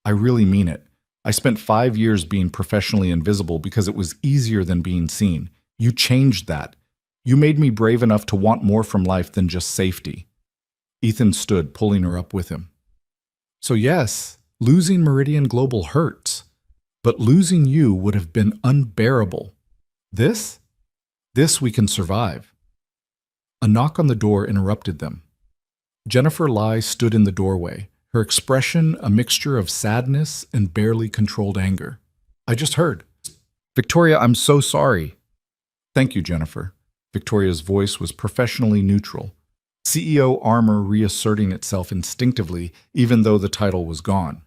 I really mean it. I spent 5 years being professionally invisible because it was easier than being seen. You changed that. You made me brave enough to want more from life than just safety. Ethan stood, pulling her up with him. So yes, losing Meridian Global hurts, but losing you would have been unbearable. This we can survive. A knock on the door interrupted them. Jennifer Lai stood in the doorway, her expression a mixture of sadness and barely controlled anger. I just heard. Victoria, I'm so sorry. Thank you, Jennifer. Victoria's voice was professionally neutral. CEO armor reasserting itself instinctively, even though the title was gone.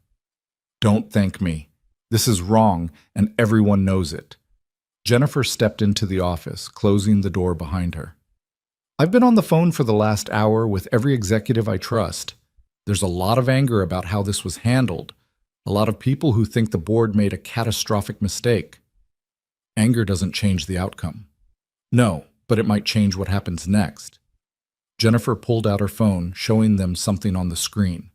Don't thank me. This is wrong, and everyone knows it. Jennifer stepped into the office, closing the door behind her. I've been on the phone for the last hour with every executive I trust. There's a lot of anger about how this was handled. A lot of people who think the board made a catastrophic mistake. Anger doesn't change the outcome. No, but it might change what happens next. Jennifer pulled out her phone, showing them something on the screen.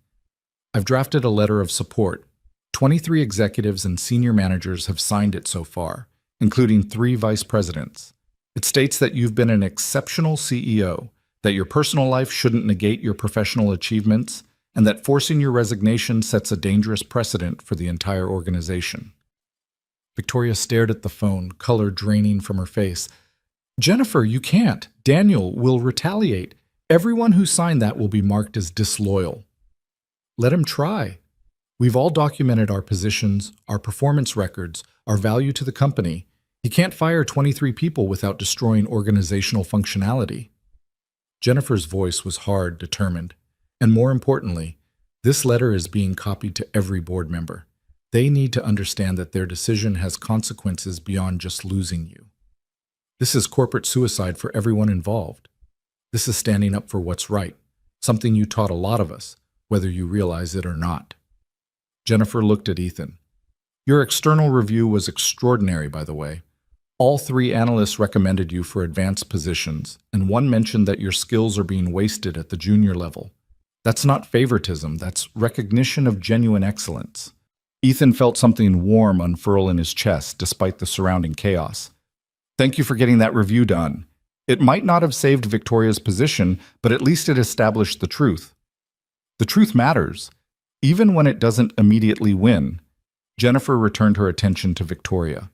I've drafted a letter of support. 23 executives and senior managers have signed it so far, including 3 vice presidents. It states that you've been an exceptional CEO, that your personal life shouldn't negate your professional achievements, and that forcing your resignation sets a dangerous precedent for the entire organization. Victoria stared at the phone, color draining from her face. Jennifer, you can't. Daniel will retaliate. Everyone who signed that will be marked as disloyal. Let him try. We've all documented our positions, our performance records, our value to the company. He can't fire 23 people without destroying organizational functionality. Jennifer's voice was hard, determined. And more importantly, this letter is being copied to every board member. They need to understand that their decision has consequences beyond just losing you. This is corporate suicide for everyone involved. This is standing up for what's right, something you taught a lot of us, whether you realize it or not. Jennifer looked at Ethan. Your external review was extraordinary, by the way. All 3 analysts recommended you for advanced positions, and one mentioned that your skills are being wasted at the junior level. That's not favoritism, that's recognition of genuine excellence. Ethan felt something warm unfurl in his chest despite the surrounding chaos. Thank you for getting that review done. It might not have saved Victoria's position, but at least it established the truth. The truth matters, even when it doesn't immediately win. Jennifer returned her attention to Victoria.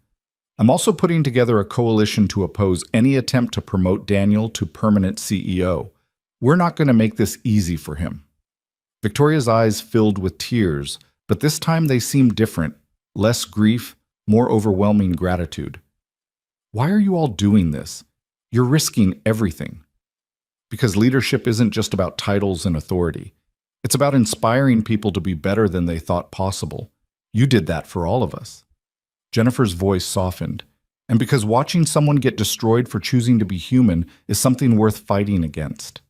I'm also putting together a coalition to oppose any attempt to promote Daniel to permanent CEO. We're not going to make this easy for him. Victoria's eyes filled with tears, but this time they seemed different, less grief, more overwhelming gratitude. Why are you all doing this? You're risking everything. Because leadership isn't just about titles and authority. It's about inspiring people to be better than they thought possible. You did that for all of us. Jennifer's voice softened. And because watching someone get destroyed for choosing to be human is something worth fighting against.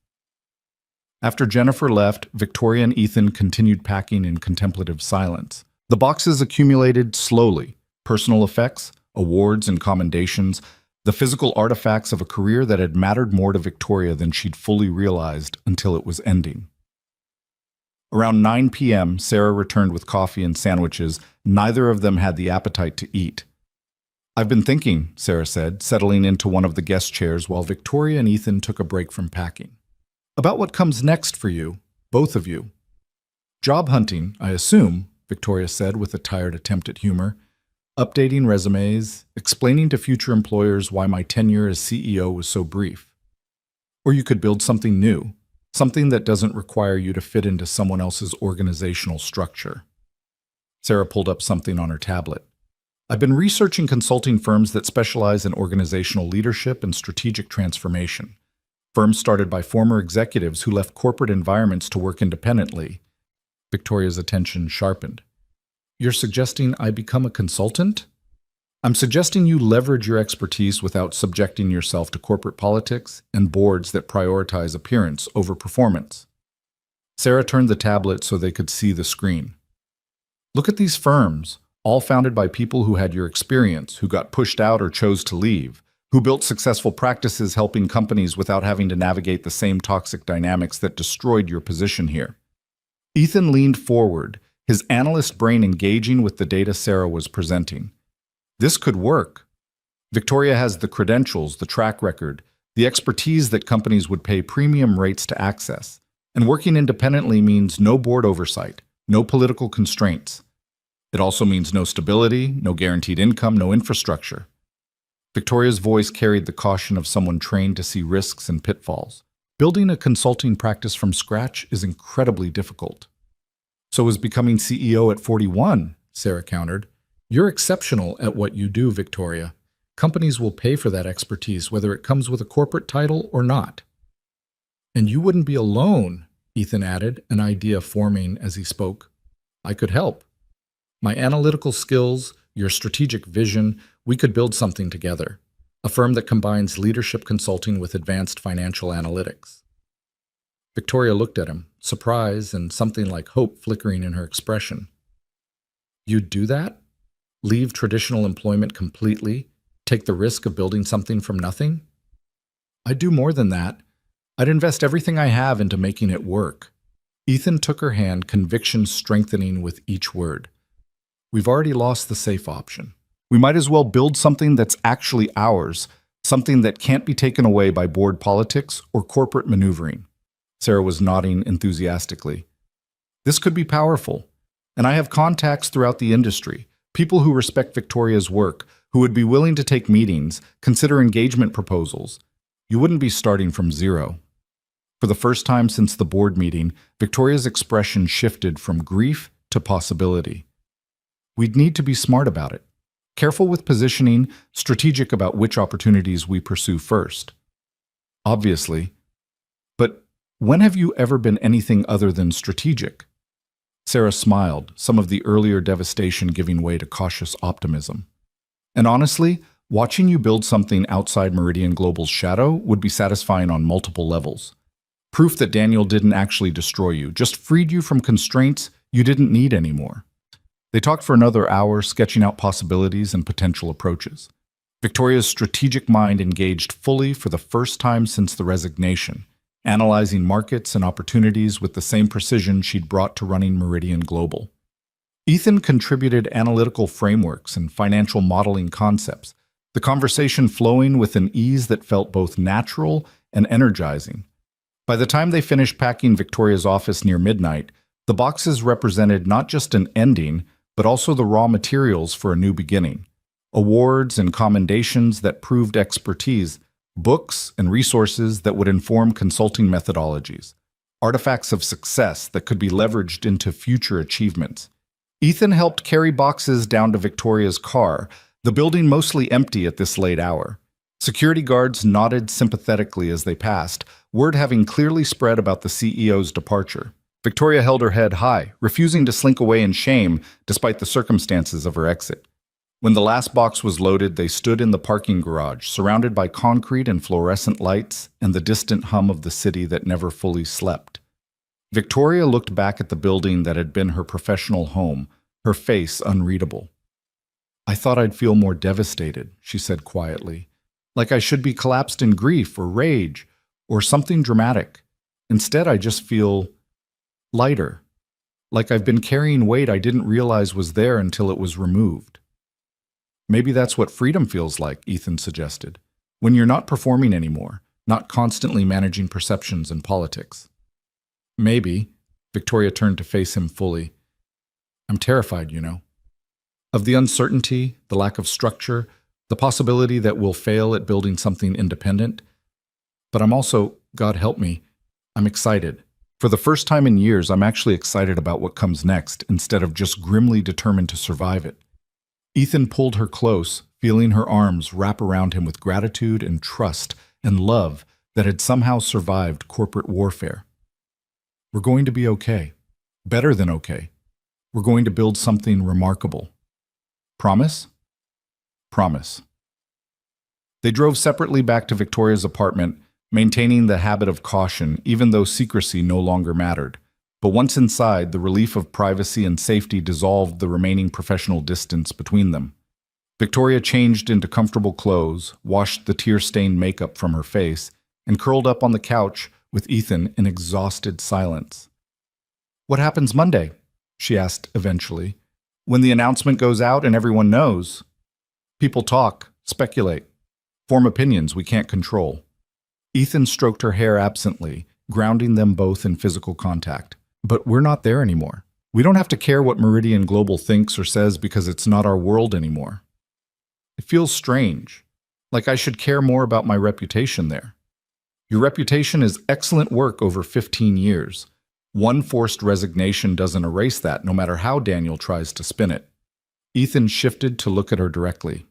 After Jennifer left, Victoria and Ethan continued packing in contemplative silence. The boxes accumulated slowly. Personal effects, awards and commendations, the physical artifacts of a career that had mattered more to Victoria than she'd fully realized until it was ending. Around 9 p.m., Sarah returned with coffee and sandwiches. Neither of them had the appetite to eat. I've been thinking, Sarah said, settling into one of the guest chairs while Victoria and Ethan took a break from packing. About what comes next for you, both of you. Job hunting, I assume, Victoria said with a tired attempt at humor. Updating resumes, explaining to future employers why my tenure as CEO was so brief. Or you could build something new, something that doesn't require you to fit into someone else's organizational structure. Sarah pulled up something on her tablet. I've been researching consulting firms that specialize in organizational leadership and strategic transformation. Firms started by former executives who left corporate environments to work independently. Victoria's attention sharpened. You're suggesting I become a consultant? I'm suggesting you leverage your expertise without subjecting yourself to corporate politics and boards that prioritize appearance over performance. Sarah turned the tablet so they could see the screen. Look at these firms, all founded by people who had your experience, who got pushed out or chose to leave, who built successful practices helping companies without having to navigate the same toxic dynamics that destroyed your position here. Ethan leaned forward, his analyst brain engaging with the data Sarah was presenting. This could work. Victoria has the credentials, the track record, the expertise that companies would pay premium rates to access. And working independently means no board oversight, no political constraints. It also means no stability, no guaranteed income, no infrastructure. Victoria's voice carried the caution of someone trained to see risks and pitfalls. Building a consulting practice from scratch is incredibly difficult. So is becoming CEO at 41, Sarah countered. You're exceptional at what you do, Victoria. Companies will pay for that expertise, whether it comes with a corporate title or not. And you wouldn't be alone, Ethan added, an idea forming as he spoke. I could help. My analytical skills, your strategic vision, we could build something together. A firm that combines leadership consulting with advanced financial analytics. Victoria looked at him, surprise and something like hope flickering in her expression. You'd do that? Leave traditional employment completely? Take the risk of building something from nothing? I'd do more than that. I'd invest everything I have into making it work. Ethan took her hand, conviction strengthening with each word. We've already lost the safe option. We might as well build something that's actually ours, something that can't be taken away by board politics or corporate maneuvering. Sarah was nodding enthusiastically. This could be powerful, and I have contacts throughout the industry, people who respect Victoria's work, who would be willing to take meetings, consider engagement proposals. You wouldn't be starting from zero. For the first time since the board meeting, Victoria's expression shifted from grief to possibility. We'd need to be smart about it. Careful with positioning, strategic about which opportunities we pursue first. Obviously. But when have you ever been anything other than strategic? Sarah smiled, some of the earlier devastation giving way to cautious optimism. And honestly, watching you build something outside Meridian Global's shadow would be satisfying on multiple levels. Proof that Daniel didn't actually destroy you, just freed you from constraints you didn't need anymore. They talked for another hour, sketching out possibilities and potential approaches. Victoria's strategic mind engaged fully for the first time since the resignation, analyzing markets and opportunities with the same precision she'd brought to running Meridian Global. Ethan contributed analytical frameworks and financial modeling concepts, the conversation flowing with an ease that felt both natural and energizing. By the time they finished packing Victoria's office near midnight, the boxes represented not just an ending, but also the raw materials for a new beginning. Awards and commendations that proved expertise, books and resources that would inform consulting methodologies, artifacts of success that could be leveraged into future achievements. Ethan helped carry boxes down to Victoria's car, the building mostly empty at this late hour. Security guards nodded sympathetically as they passed, word having clearly spread about the CEO's departure. Victoria held her head high, refusing to slink away in shame despite the circumstances of her exit. When the last box was loaded, they stood in the parking garage, surrounded by concrete and fluorescent lights and the distant hum of the city that never fully slept. Victoria looked back at the building that had been her professional home, her face unreadable. I thought I'd feel more devastated, she said quietly, like I should be collapsed in grief or rage or something dramatic. Instead, I just feel lighter, like I've been carrying weight I didn't realize was there until it was removed. Maybe that's what freedom feels like, Ethan suggested, when you're not performing anymore, not constantly managing perceptions and politics. Maybe, Victoria turned to face him fully. I'm terrified, you know. Of the uncertainty, the lack of structure, the possibility that we'll fail at building something independent. But I'm also, God help me, I'm excited. For the first time in years, I'm actually excited about what comes next instead of just grimly determined to survive it. Ethan pulled her close, feeling her arms wrap around him with gratitude and trust and love that had somehow survived corporate warfare. We're going to be okay. Better than okay. We're going to build something remarkable. Promise? Promise. They drove separately back to Victoria's apartment, maintaining the habit of caution even though secrecy no longer mattered. But once inside, the relief of privacy and safety dissolved the remaining professional distance between them. Victoria changed into comfortable clothes, washed the tear-stained makeup from her face, and curled up on the couch with Ethan in exhausted silence. What happens Monday? She asked eventually. When the announcement goes out and everyone knows. People talk, speculate, form opinions we can't control. Ethan stroked her hair absently, grounding them both in physical contact. But we're not there anymore. We don't have to care what Meridian Global thinks or says because it's not our world anymore. It feels strange, like I should care more about my reputation there. Your reputation is excellent work over 15 years. One forced resignation doesn't erase that, no matter how Daniel tries to spin it. Ethan shifted to look at her directly.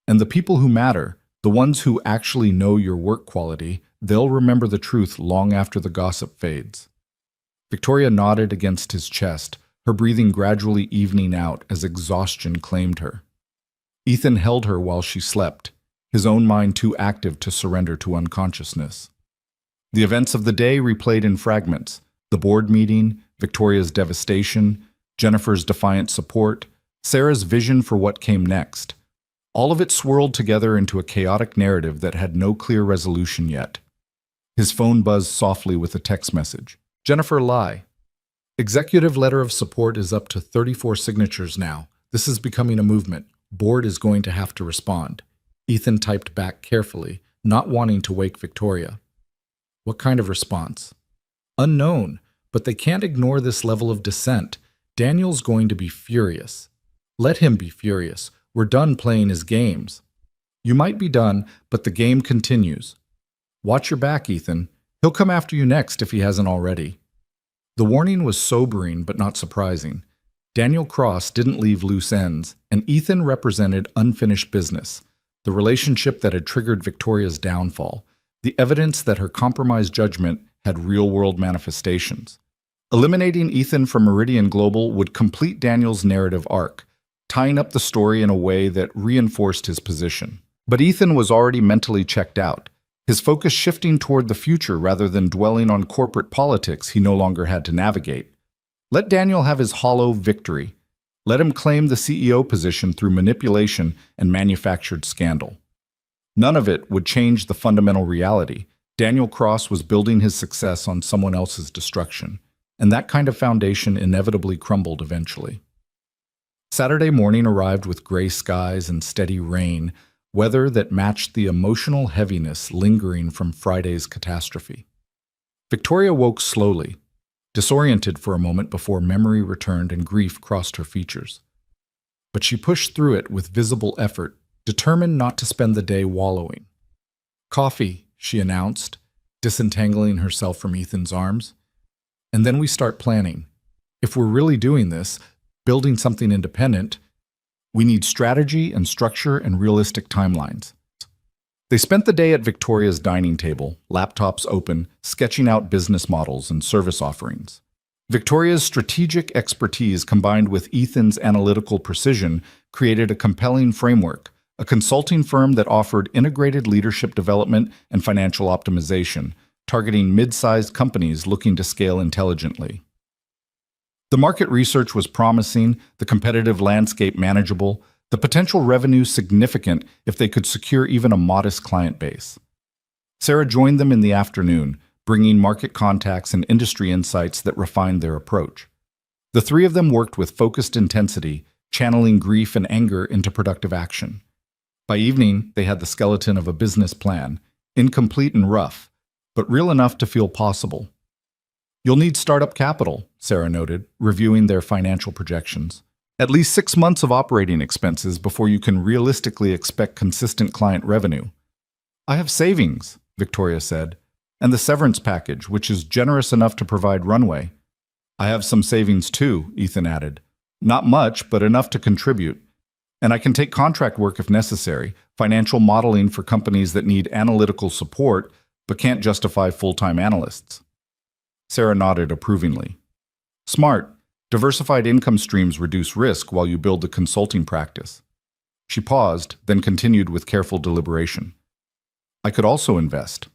And the people who matter, the ones who actually know your work quality, they'll remember the truth long after the gossip fades. Victoria nodded against his chest, her breathing gradually evening out as exhaustion claimed her. Ethan held her while she slept, his own mind too active to surrender to unconsciousness. The events of the day replayed in fragments: the board meeting, Victoria's devastation, Jennifer's defiant support, Sarah's vision for what came next. All of it swirled together into a chaotic narrative that had no clear resolution yet. His phone buzzed softly with a text message. Jennifer Lai. Executive letter of support is up to 34 signatures now. This is becoming a movement. Board is going to have to respond. Ethan typed back carefully, not wanting to wake Victoria. What kind of response? Unknown, but they can't ignore this level of dissent. Daniel's going to be furious. Let him be furious. We're done playing his games. You might be done, but the game continues. Watch your back, Ethan. He'll come after you next if he hasn't already. The warning was sobering but not surprising. Daniel Cross didn't leave loose ends, and Ethan represented unfinished business, the relationship that had triggered Victoria's downfall, the evidence that her compromised judgment had real-world manifestations. Eliminating Ethan from Meridian Global would complete Daniel's narrative arc, tying up the story in a way that reinforced his position. But Ethan was already mentally checked out, his focus shifting toward the future rather than dwelling on corporate politics he no longer had to navigate. Let Daniel have his hollow victory. Let him claim the CEO position through manipulation and manufactured scandal. None of it would change the fundamental reality. Daniel Cross was building his success on someone else's destruction, and that kind of foundation inevitably crumbled eventually. Saturday morning arrived with gray skies and steady rain, weather that matched the emotional heaviness lingering from Friday's catastrophe. Victoria woke slowly, disoriented for a moment before memory returned and grief crossed her features. But she pushed through it with visible effort, determined not to spend the day wallowing. Coffee, she announced, disentangling herself from Ethan's arms. And then we start planning. If we're really doing this, building something independent, we need strategy and structure and realistic timelines. They spent the day at Victoria's dining table, laptops open, sketching out business models and service offerings. Victoria's strategic expertise combined with Ethan's analytical precision created a compelling framework, a consulting firm that offered integrated leadership development and financial optimization, targeting mid-sized companies looking to scale intelligently. The market research was promising, the competitive landscape manageable, the potential revenue significant if they could secure even a modest client base. Sarah joined them in the afternoon, bringing market contacts and industry insights that refined their approach. The three of them worked with focused intensity, channeling grief and anger into productive action. By evening, they had the skeleton of a business plan, incomplete and rough, but real enough to feel possible. You'll need startup capital, Sarah noted, reviewing their financial projections. At least 6 months of operating expenses before you can realistically expect consistent client revenue. I have savings, Victoria said, and the severance package, which is generous enough to provide runway. I have some savings too, Ethan added. Not much, but enough to contribute. And I can take contract work if necessary, financial modeling for companies that need analytical support but can't justify full-time analysts. Sarah nodded approvingly. Smart. Diversified income streams reduce risk while you build the consulting practice. She paused, then continued with careful deliberation. I could also invest.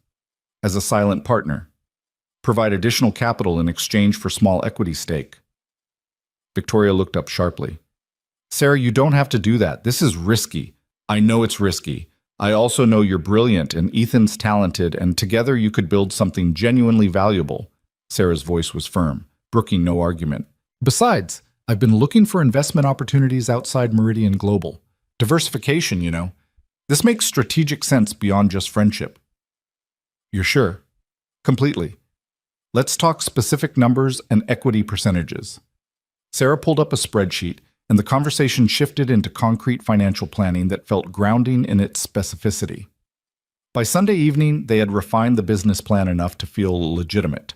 As a silent partner. Provide additional capital in exchange for small equity stake. Victoria looked up sharply. Sarah, you don't have to do that. This is risky. I know it's risky. I also know you're brilliant and Ethan's talented, and together you could build something genuinely valuable. Sarah's voice was firm, brooking no argument. Besides, I've been looking for investment opportunities outside Meridian Global. Diversification, you know. This makes strategic sense beyond just friendship. You're sure? Completely. Let's talk specific numbers and equity percentages. Sarah pulled up a spreadsheet, and the conversation shifted into concrete financial planning that felt grounding in its specificity. By Sunday evening, they had refined the business plan enough to feel legitimate.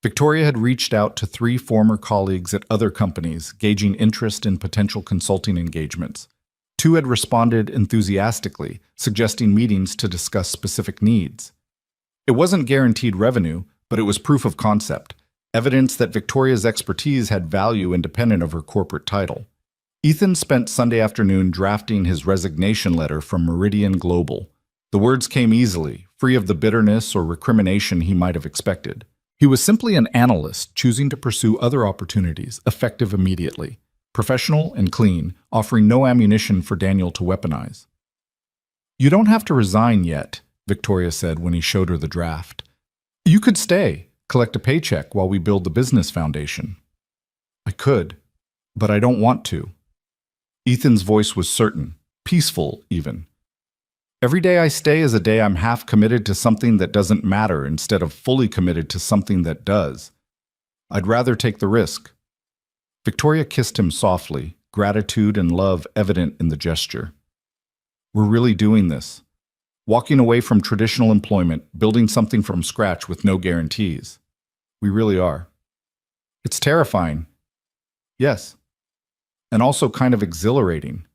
Victoria had reached out to 3 former colleagues at other companies, gauging interest in potential consulting engagements. 2 had responded enthusiastically, suggesting meetings to discuss specific needs. It wasn't guaranteed revenue, but it was proof of concept, evidence that Victoria's expertise had value independent of her corporate title. Ethan spent Sunday afternoon drafting his resignation letter from Meridian Global. The words came easily, free of the bitterness or recrimination he might have expected. He was simply an analyst choosing to pursue other opportunities, effective immediately, professional and clean, offering no ammunition for Daniel to weaponize. You don't have to resign yet, Victoria said when he showed her the draft. You could stay, collect a paycheck while we build the business foundation. I could, but I don't want to. Ethan's voice was certain, peaceful even. Every day I stay is a day I'm half committed to something that doesn't matter instead of fully committed to something that does. I'd rather take the risk. Victoria kissed him softly, gratitude and love evident in the gesture. We're really doing this. Walking away from traditional employment, building something from scratch with no guarantees. We really are. It's terrifying. Yes. And also kind of exhilarating.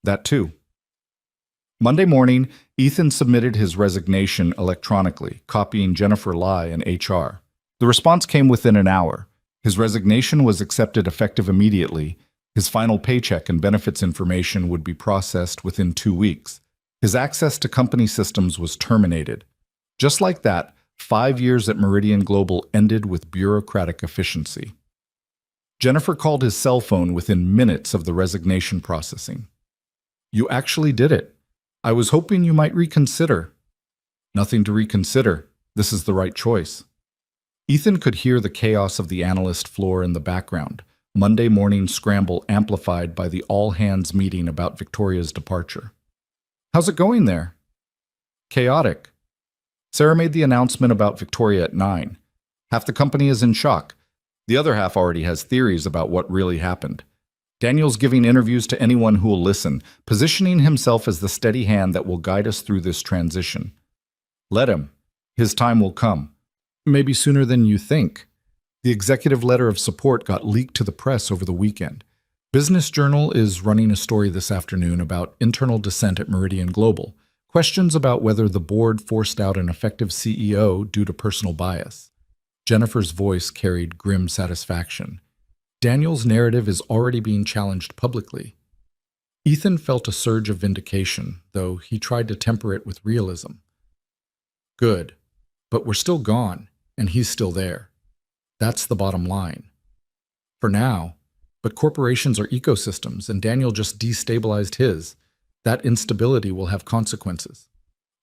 That too. Monday morning, Ethan submitted his resignation electronically, copying Jennifer Lai in HR. The response came within an hour. His resignation was accepted effective immediately. His final paycheck and benefits information would be processed within 2 weeks. His access to company systems was terminated. Just like that, 5 years at Meridian Global ended with bureaucratic efficiency. Jennifer called his cell phone within minutes of the resignation processing. You actually did it. I was hoping you might reconsider. Nothing to reconsider. This is the right choice. Ethan could hear the chaos of the analyst floor in the background, Monday morning scramble amplified by the all-hands meeting about Victoria's departure. How's it going there? Chaotic. Sarah made the announcement about Victoria at 9. Half the company is in shock. The other half already has theories about what really happened. Daniel's giving interviews to anyone who will listen, positioning himself as the steady hand that will guide us through this transition. Let him. His time will come. Maybe sooner than you think. The executive letter of support got leaked to the press over the weekend. Business Journal is running a story this afternoon about internal dissent at Meridian Global, questions about whether the board forced out an effective CEO due to personal bias. Jennifer's voice carried grim satisfaction. Daniel's narrative is already being challenged publicly. Ethan felt a surge of vindication, though he tried to temper it with realism. Good, but we're still gone, and he's still there. That's the bottom line. For now, but corporations are ecosystems, and Daniel just destabilized his. That instability will have consequences.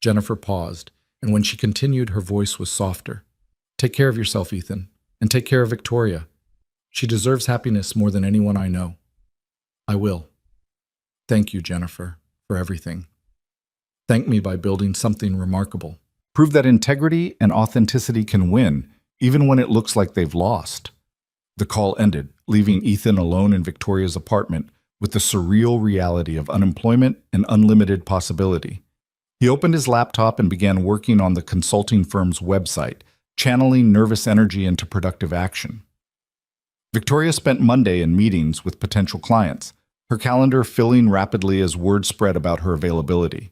Jennifer paused, and when she continued, her voice was softer. Take care of yourself, Ethan, and take care of Victoria. She deserves happiness more than anyone I know. I will. Thank you, Jennifer, for everything. Thank me by building something remarkable. Prove that integrity and authenticity can win, even when it looks like they've lost. The call ended, leaving Ethan alone in Victoria's apartment with the surreal reality of unemployment and unlimited possibility. He opened his laptop and began working on the consulting firm's website, channeling nervous energy into productive action. Victoria spent Monday in meetings with potential clients, her calendar filling rapidly as word spread about her availability.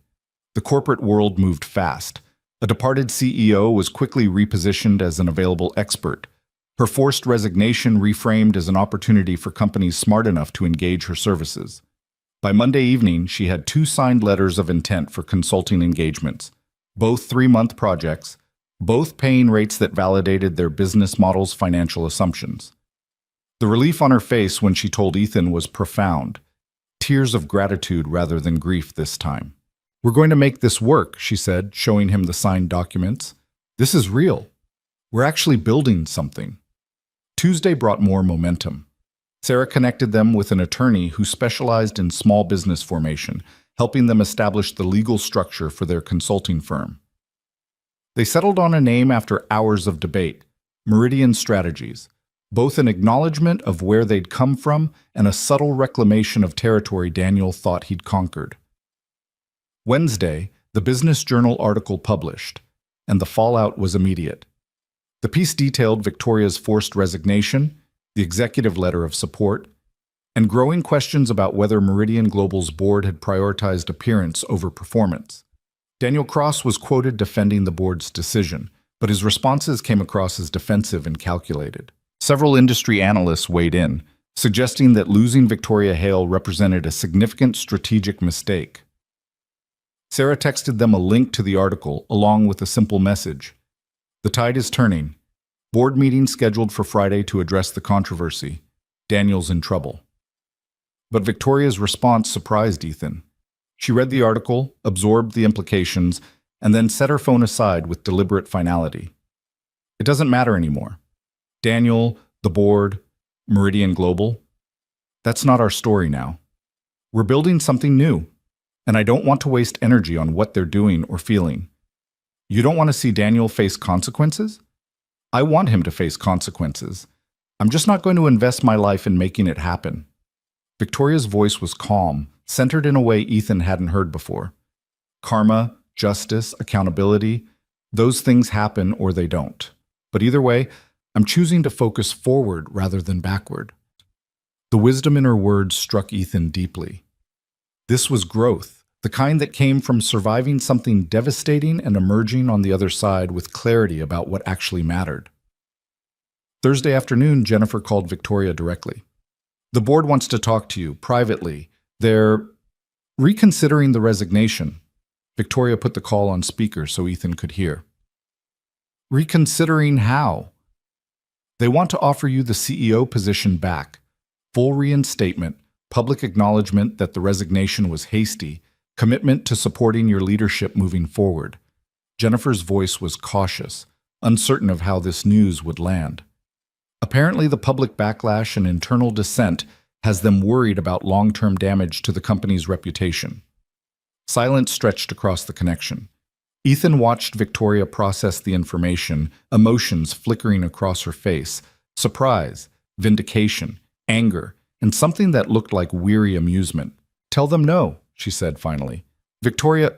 The corporate world moved fast. A departed CEO was quickly repositioned as an available expert. Her forced resignation reframed as an opportunity for companies smart enough to engage her services. By Monday evening, she had 2 signed letters of intent for consulting engagements, both 3-month projects, both paying rates that validated their business model's financial assumptions. The relief on her face when she told Ethan was profound, tears of gratitude rather than grief this time. "We're going to make this work," she said, showing him the signed documents. "This is real. We're actually building something." Tuesday brought more momentum. Sarah connected them with an attorney who specialized in small business formation, helping them establish the legal structure for their consulting firm. They settled on a name after hours of debate, Meridian Strategies, both an acknowledgement of where they'd come from and a subtle reclamation of territory Daniel thought he'd conquered. Wednesday, the Business Journal article published, and the fallout was immediate. The piece detailed Victoria's forced resignation, the executive letter of support, and growing questions about whether Meridian Global's board had prioritized appearance over performance. Daniel Cross was quoted defending the board's decision, but his responses came across as defensive and calculated. Several industry analysts weighed in, suggesting that losing Victoria Hale represented a significant strategic mistake. Sarah texted them a link to the article, along with a simple message. "The tide is turning. Board meeting scheduled for Friday to address the controversy. Daniel's in trouble." But Victoria's response surprised Ethan. She read the article, absorbed the implications, and then set her phone aside with deliberate finality. "It doesn't matter anymore. Daniel, the board, Meridian Global, that's not our story now. We're building something new, and I don't want to waste energy on what they're doing or feeling. You don't want to see Daniel face consequences? I want him to face consequences. I'm just not going to invest my life in making it happen." Victoria's voice was calm, centered in a way Ethan hadn't heard before. Karma, justice, accountability, those things happen or they don't. But either way, I'm choosing to focus forward rather than backward. The wisdom in her words struck Ethan deeply. This was growth, the kind that came from surviving something devastating and emerging on the other side with clarity about what actually mattered. Thursday afternoon, Jennifer called Victoria directly. "The board wants to talk to you, privately. They're reconsidering the resignation." Victoria put the call on speaker so Ethan could hear. "Reconsidering how?" "They want to offer you the CEO position back. Full reinstatement, public acknowledgement that the resignation was hasty, commitment to supporting your leadership moving forward." Jennifer's voice was cautious, uncertain of how this news would land. Apparently, the public backlash and internal dissent has them worried about long-term damage to the company's reputation. Silence stretched across the connection. Ethan watched Victoria process the information, emotions flickering across her face, surprise, vindication, anger, and something that looked like weary amusement. "Tell them no," she said finally. Victoria,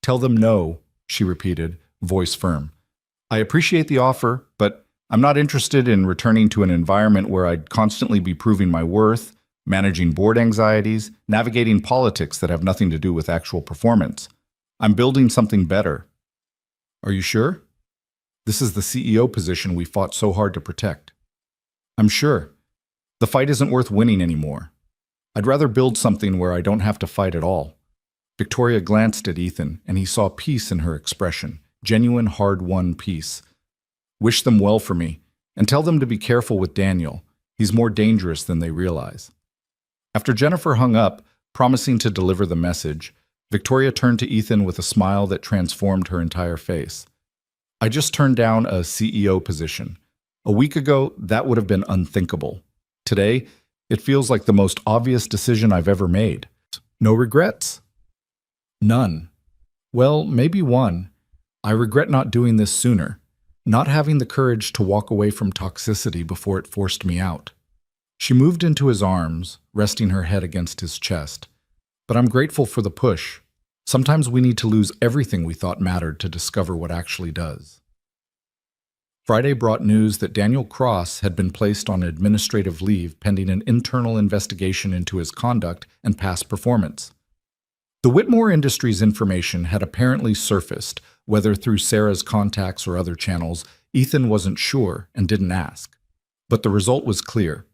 "Tell them no," she repeated, voice firm. "I appreciate the offer, but I'm not interested in returning to an environment where I'd constantly be proving my worth, managing board anxieties, navigating politics that have nothing to do with actual performance. I'm building something better." "Are you sure? This is the CEO position we fought so hard to protect." "I'm sure. The fight isn't worth winning anymore. I'd rather build something where I don't have to fight at all." Victoria glanced at Ethan, and he saw peace in her expression, genuine, hard-won peace. "Wish them well for me, and tell them to be careful with Daniel. He's more dangerous than they realize." After Jennifer hung up, promising to deliver the message, Victoria turned to Ethan with a smile that transformed her entire face. "I just turned down a CEO position. A week ago, that would have been unthinkable. Today, it feels like the most obvious decision I've ever made. No regrets?" "None. Well, maybe one. I regret not doing this sooner. not having the courage to walk away from toxicity before it forced me out. She moved into his arms, resting her head against his chest. But I'm grateful for the push. Sometimes we need to lose everything we thought mattered to discover what actually does. Friday brought news that Daniel Cross had been placed on administrative leave pending an internal investigation into his conduct and past performance. The Whitmore Industries information had apparently surfaced, whether through Sarah's contacts or other channels. Ethan wasn't sure and didn't ask. But the result was clear.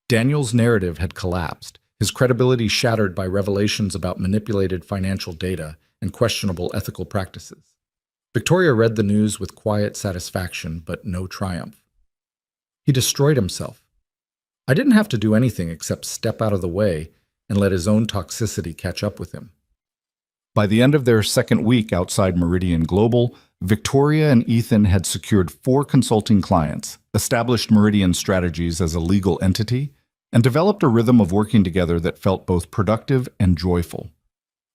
Daniel's narrative had collapsed, his credibility shattered by revelations about manipulated financial data and questionable ethical practices. Victoria read the news with quiet satisfaction, but no triumph. He destroyed himself. I didn't have to do anything except step out of the way and let his own toxicity catch up with him. By the end of their second week outside Meridian Global, Victoria and Ethan had secured 4 consulting clients, established Meridian Strategies as a legal entity, and developed a rhythm of working together that felt both productive and joyful.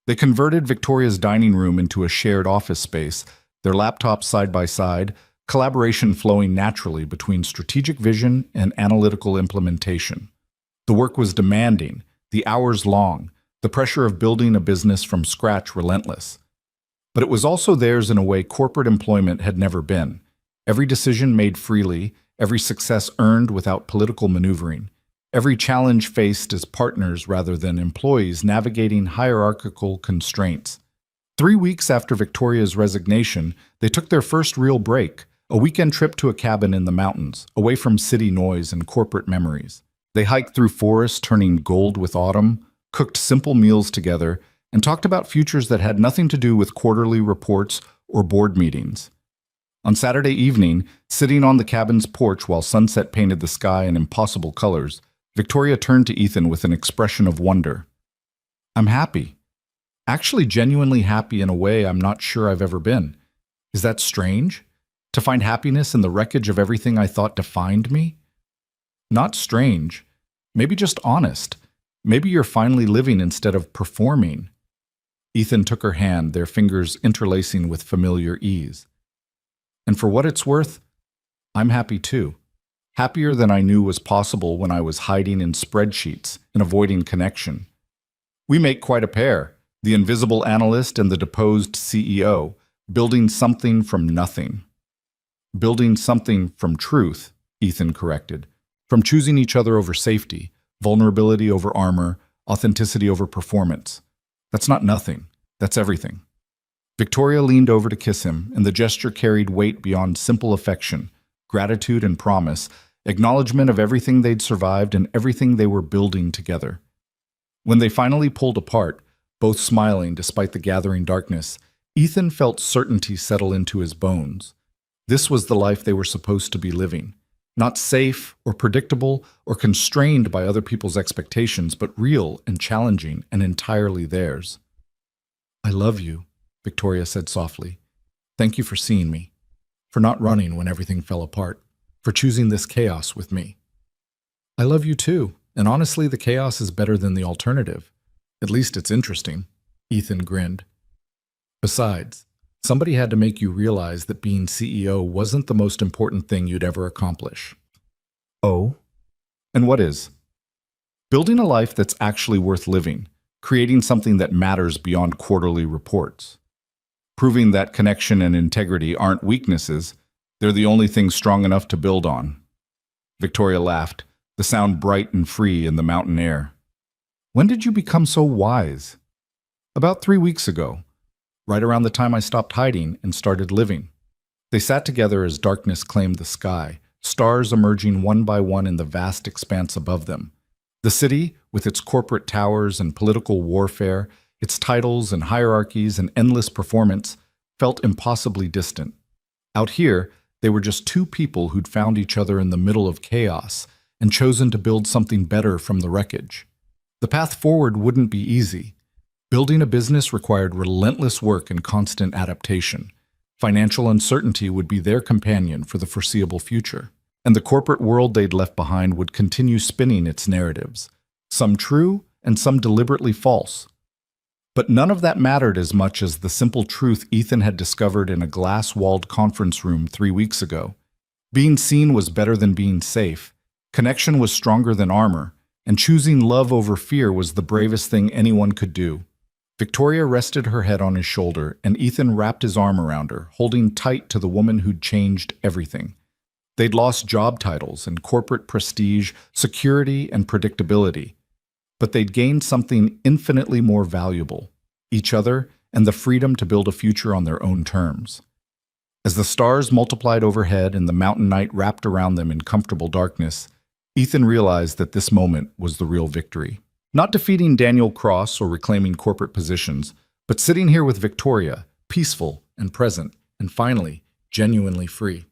They converted Victoria's dining room into a shared office space, their laptops side by side, collaboration flowing naturally between strategic vision and analytical implementation. The work was demanding, the hours long, the pressure of building a business from scratch relentless. But it was also theirs in a way corporate employment had never been. Every decision made freely, every success earned without political maneuvering, every challenge faced as partners rather than employees navigating hierarchical constraints. 3 weeks after Victoria's resignation, they took their first real break, a weekend trip to a cabin in the mountains, away from city noise and corporate memories. They hiked through forests turning gold with autumn, cooked simple meals together, and talked about futures that had nothing to do with quarterly reports or board meetings. On Saturday evening, sitting on the cabin's porch while sunset painted the sky in impossible colors, Victoria turned to Ethan with an expression of wonder. "I'm happy. Actually genuinely happy in a way I'm not sure I've ever been. Is that strange? To find happiness in the wreckage of everything I thought defined me? Not strange. Maybe just honest. Maybe you're finally living instead of performing." Ethan took her hand, their fingers interlacing with familiar ease. "And for what it's worth, I'm happy too. Happier than I knew was possible when I was hiding in spreadsheets and avoiding connection. We make quite a pair, the invisible analyst and the deposed CEO, building something from nothing." "Building something from truth," Ethan corrected. "From choosing each other over safety, vulnerability over armor, authenticity over performance. That's not nothing. That's everything." Victoria leaned over to kiss him, and the gesture carried weight beyond simple affection, gratitude and promise, acknowledgement of everything they'd survived and everything they were building together. When they finally pulled apart, both smiling despite the gathering darkness, Ethan felt certainty settle into his bones. This was the life they were supposed to be living. Not safe or predictable or constrained by other people's expectations, but real and challenging and entirely theirs. "I love you," Victoria said softly. "Thank you for seeing me, for not running when everything fell apart, for choosing this chaos with me." "I love you too, and honestly the chaos is better than the alternative. At least it's interesting," Ethan grinned. "Besides, somebody had to make you realize that being CEO wasn't the most important thing you'd ever accomplish." "Oh? And what is?" "Building a life that's actually worth living, creating something that matters beyond quarterly reports. Proving that connection and integrity aren't weaknesses, they're the only things strong enough to build on." Victoria laughed, the sound bright and free in the mountain air. "When did you become so wise?" "About 3 weeks ago. Right around the time I stopped hiding and started living." They sat together as darkness claimed the sky, stars emerging one by one in the vast expanse above them. The city, with its corporate towers and political warfare, its titles and hierarchies and endless performance, felt impossibly distant. Out here, they were just 2 people who'd found each other in the middle of chaos and chosen to build something better from the wreckage. The path forward wouldn't be easy. Building a business required relentless work and constant adaptation. Financial uncertainty would be their companion for the foreseeable future. And the corporate world they'd left behind would continue spinning its narratives, some true and some deliberately false. But none of that mattered as much as the simple truth Ethan had discovered in a glass-walled conference room 3 weeks ago. Being seen was better than being safe. Connection was stronger than armor, and choosing love over fear was the bravest thing anyone could do. Victoria rested her head on his shoulder, and Ethan wrapped his arm around her, holding tight to the woman who'd changed everything. They'd lost job titles and corporate prestige, security and predictability. But they'd gained something infinitely more valuable: each other and the freedom to build a future on their own terms. As the stars multiplied overhead and the mountain night wrapped around them in comfortable darkness, Ethan realized that this moment was the real victory. Not defeating Daniel Cross or reclaiming corporate positions, but sitting here with Victoria, peaceful and present, and finally, genuinely free.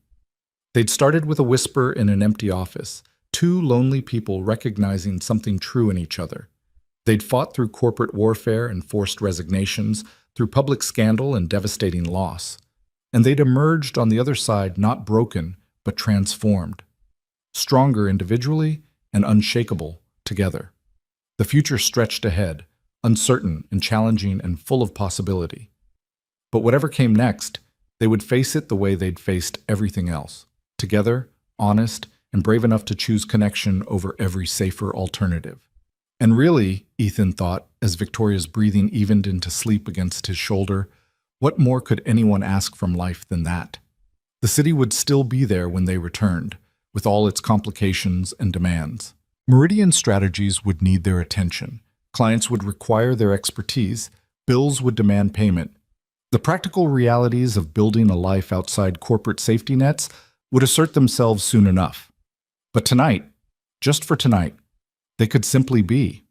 They'd started with a whisper in an empty office, two lonely people recognizing something true in each other. They'd fought through corporate warfare and forced resignations, through public scandal and devastating loss. And they'd emerged on the other side not broken, but transformed. Stronger individually and unshakable together. The future stretched ahead, uncertain and challenging and full of possibility. But whatever came next, they would face it the way they'd faced everything else. Together, honest, and brave enough to choose connection over every safer alternative. And really, Ethan thought, as Victoria's breathing evened into sleep against his shoulder, what more could anyone ask from life than that? The city would still be there when they returned, with all its complications and demands. Meridian Strategies would need their attention. Clients would require their expertise. Bills would demand payment. The practical realities of building a life outside corporate safety nets would assert themselves soon enough. But tonight, just for tonight, they could simply be.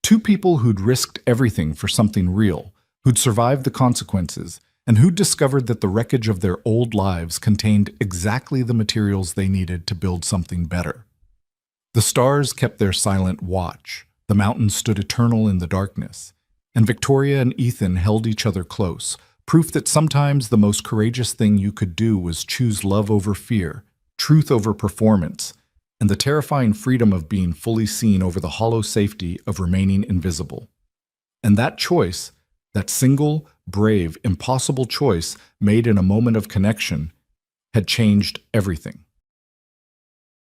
Two people who'd risked everything for something real, who'd survived the consequences, and who'd discovered that the wreckage of their old lives contained exactly the materials they needed to build something better. The stars kept their silent watch, the mountains stood eternal in the darkness, and Victoria and Ethan held each other close, proof that sometimes the most courageous thing you could do was choose love over fear, truth over performance, and the terrifying freedom of being fully seen over the hollow safety of remaining invisible. And that choice, that single, brave, impossible choice made in a moment of connection, had changed everything.